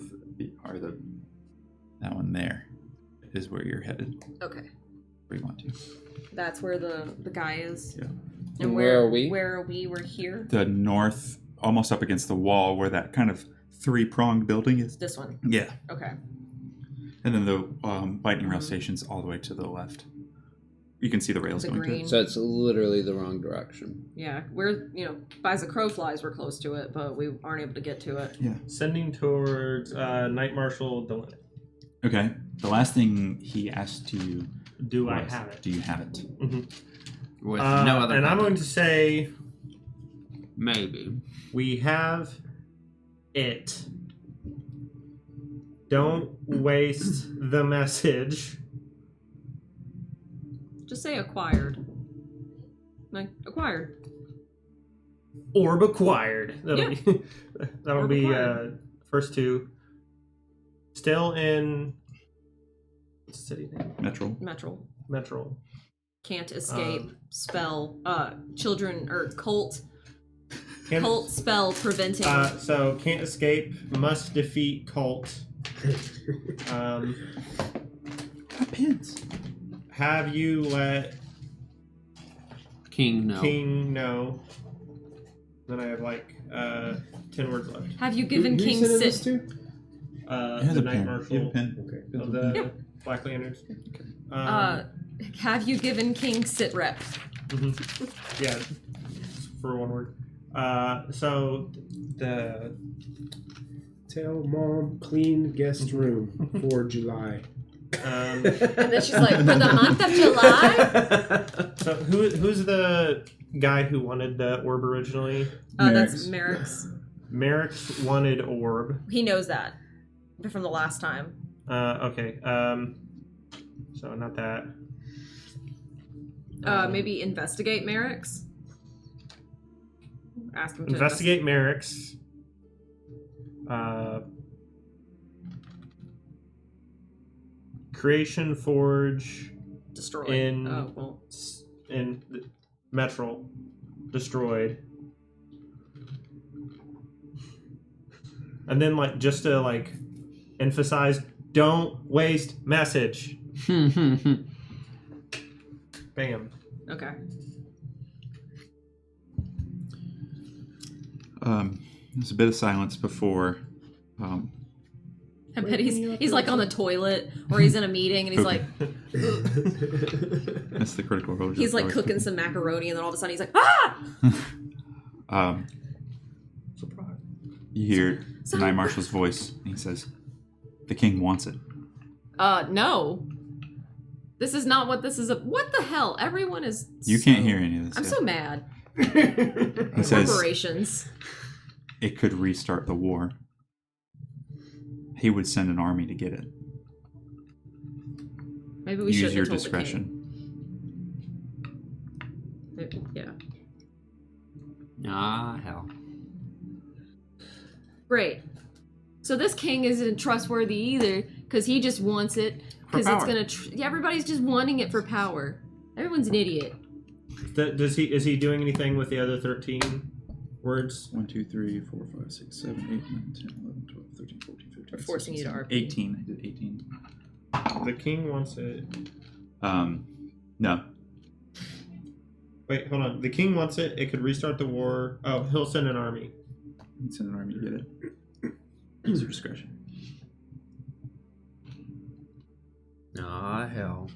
that one there is where you're headed. Okay. Where you want to. That's where the guy is. Yeah. And Where are we? Where are we? We're here. The north, almost up against the wall, where that kind of 3-pronged building is. This one. Yeah. Okay. And then the lightning rail station's all the way to the left. You can see the rails The going green. So it's literally the wrong direction. Yeah, we're, by as the crow flies, we're close to it, but we aren't able to get to it. Yeah. Sending towards Knight Marshal Dylan. Okay. The last thing he asked you Do I was, have it? do you have it? With no other. And I'm comment. going to say, Maybe. We have it. Don't waste the message. Just say acquired. Like, acquired. Orb acquired. That'll Orb be acquired. first two. Still in what's the city name? Metro. Can't escape. Spell. Children or cult. Cult spell preventing. So can't escape. Must defeat cult. Pins. Have you let King know. Then I have like 10 words left. Have you given Who King sent this sit? to? Has The a Night pen. You have a Marshal pen? Okay. of the Black Lanterns. Have you given King sit rep? Yeah, for one word. So the Tell Mom clean guest room for July. And then she's like, for the month of July? So who's the guy who wanted the orb originally? That's Merrick's. Merrick's wanted orb. He knows that from the last time. Okay. So not that. Maybe investigate Merrick's. Ask him to Investigate Merrick's. Creation Forge destroy. in Metro destroyed. And then just to emphasize, don't waste message. Bam. Okay. There's a bit of silence before. I bet he's like on the toilet or he's in a meeting and he's like That's the critical role. he's like cooking some macaroni and then all of a sudden he's like, ah! Surprise. You hear the Night Marshal's voice, and he says, "The king wants it." No. This is not what this is. What the hell? Everyone is. You can't hear any of this. I'm yet. so mad. He says Corporations. it could restart the war. He would send an army to get it. Maybe we Use should your have told discretion. The king. Yeah. Ah, hell. Great. So this king isn't trustworthy either because he just wants it because it's power. gonna. Everybody's just wanting it for power. Everyone's an idiot. Is he doing anything with the other 13 words? 1, 2, 3, 4, 5, 6, 7, 8, 9, 10, 11, 12, 13, 14, 15. We're forcing you to RP. 18. I did 18. The king wants it. No. Wait, hold on. The king wants it. It could restart the war. Oh, he'll send an army. He'd send an army to get it. Use your discretion. Ah, hell.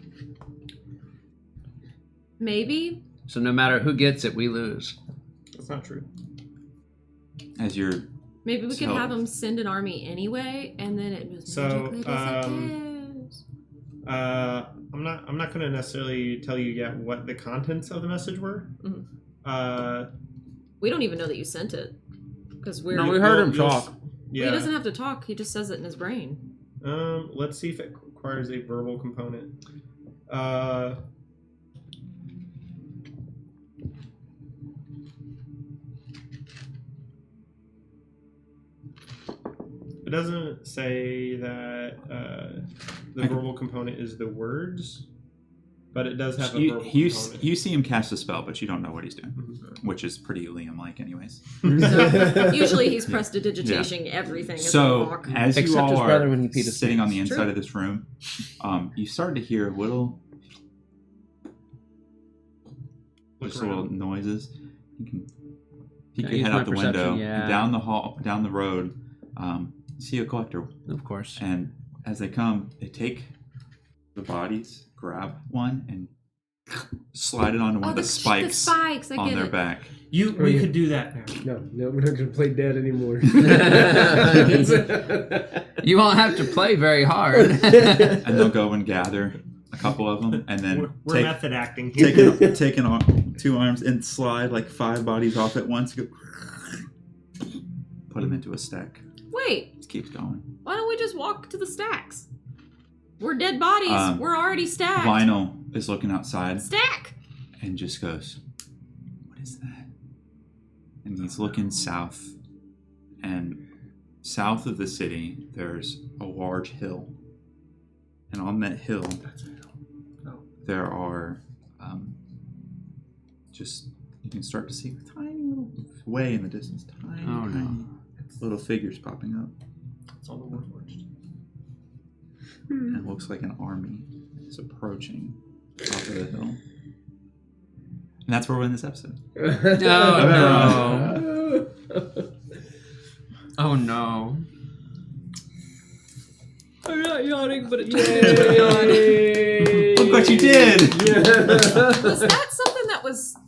Maybe. So no matter who gets it, we lose. That's not true. As you're Maybe we could So- have them send an army anyway, and then it just magically disappears. I'm not going to necessarily tell you yet what the contents of the message were. We don't even know that you sent it because we're. No, we heard him You'll- talk. Yeah. He doesn't have to talk. He just says it in his brain. Let's see if it requires a verbal component. It doesn't say that the verbal component is the words, but it does have a verbal component. you see him cast a spell, but you don't know what he's doing, which is pretty Liam-like, anyways. Usually he's prestidigitating everything. As So a walk. as you Except all his are brother when he peed his sitting on the pants. inside True. of this room, you start to hear little, Look just little around. noises. You can peek Yeah, your use head my out the perception, window, yeah. and down the hall, down the road. See a collector, Of course. and as they come, they take the bodies, grab one, and slide it onto one of the spikes, spikes. I on get their it. back. We could do that now. No, we're not going to play dead anymore. You won't have to play very hard. And they'll go and gather a couple of them, and then We're take method acting here. take an 2 arms and slide like 5 bodies off at once. Go, put them into a stack. Wait, Just keeps going. why don't we just walk to the stacks? We're dead bodies. We're already stacked. Lionel is looking outside Stack. and just goes, "What is that?" And he's looking south. And south of the city, there's a large hill. And on that hill, there are just, you can start to see a tiny little, way in the distance, tiny little figures popping up. It's on the Warforged. And it looks like an army is approaching top of the hill. And that's where we're in this episode. No. Oh no. I'm not yawning, but it's Yay! Look what you did! Was that something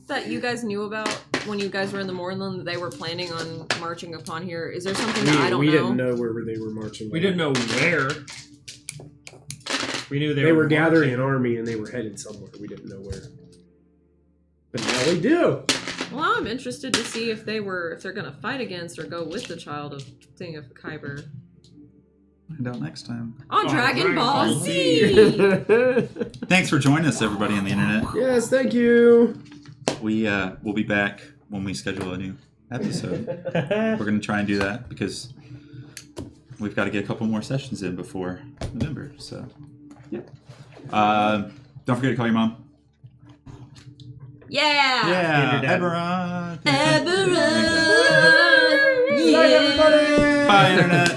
that you guys knew about when you guys were in the Moorland, that they were planning on marching upon here? Is there something that I don't know? We didn't know where they were marching. We didn't know where. We knew They were gathering an army and they were headed somewhere. We didn't know where. But now we do. Well, I'm interested to see if they're gonna fight against or go with the child of Thing of Kyber. Find out next time. On Dragon Ball Z! Thanks for joining us, everybody on the internet. Yes, thank you. We'll be back when we schedule a new episode. We're going to try and do that because we've got to get a couple more sessions in before November. So, yeah. Don't forget to call your mom. Yeah! Yeah, Eberron. Eberron. Eberron! Bye, everybody. Bye, internet.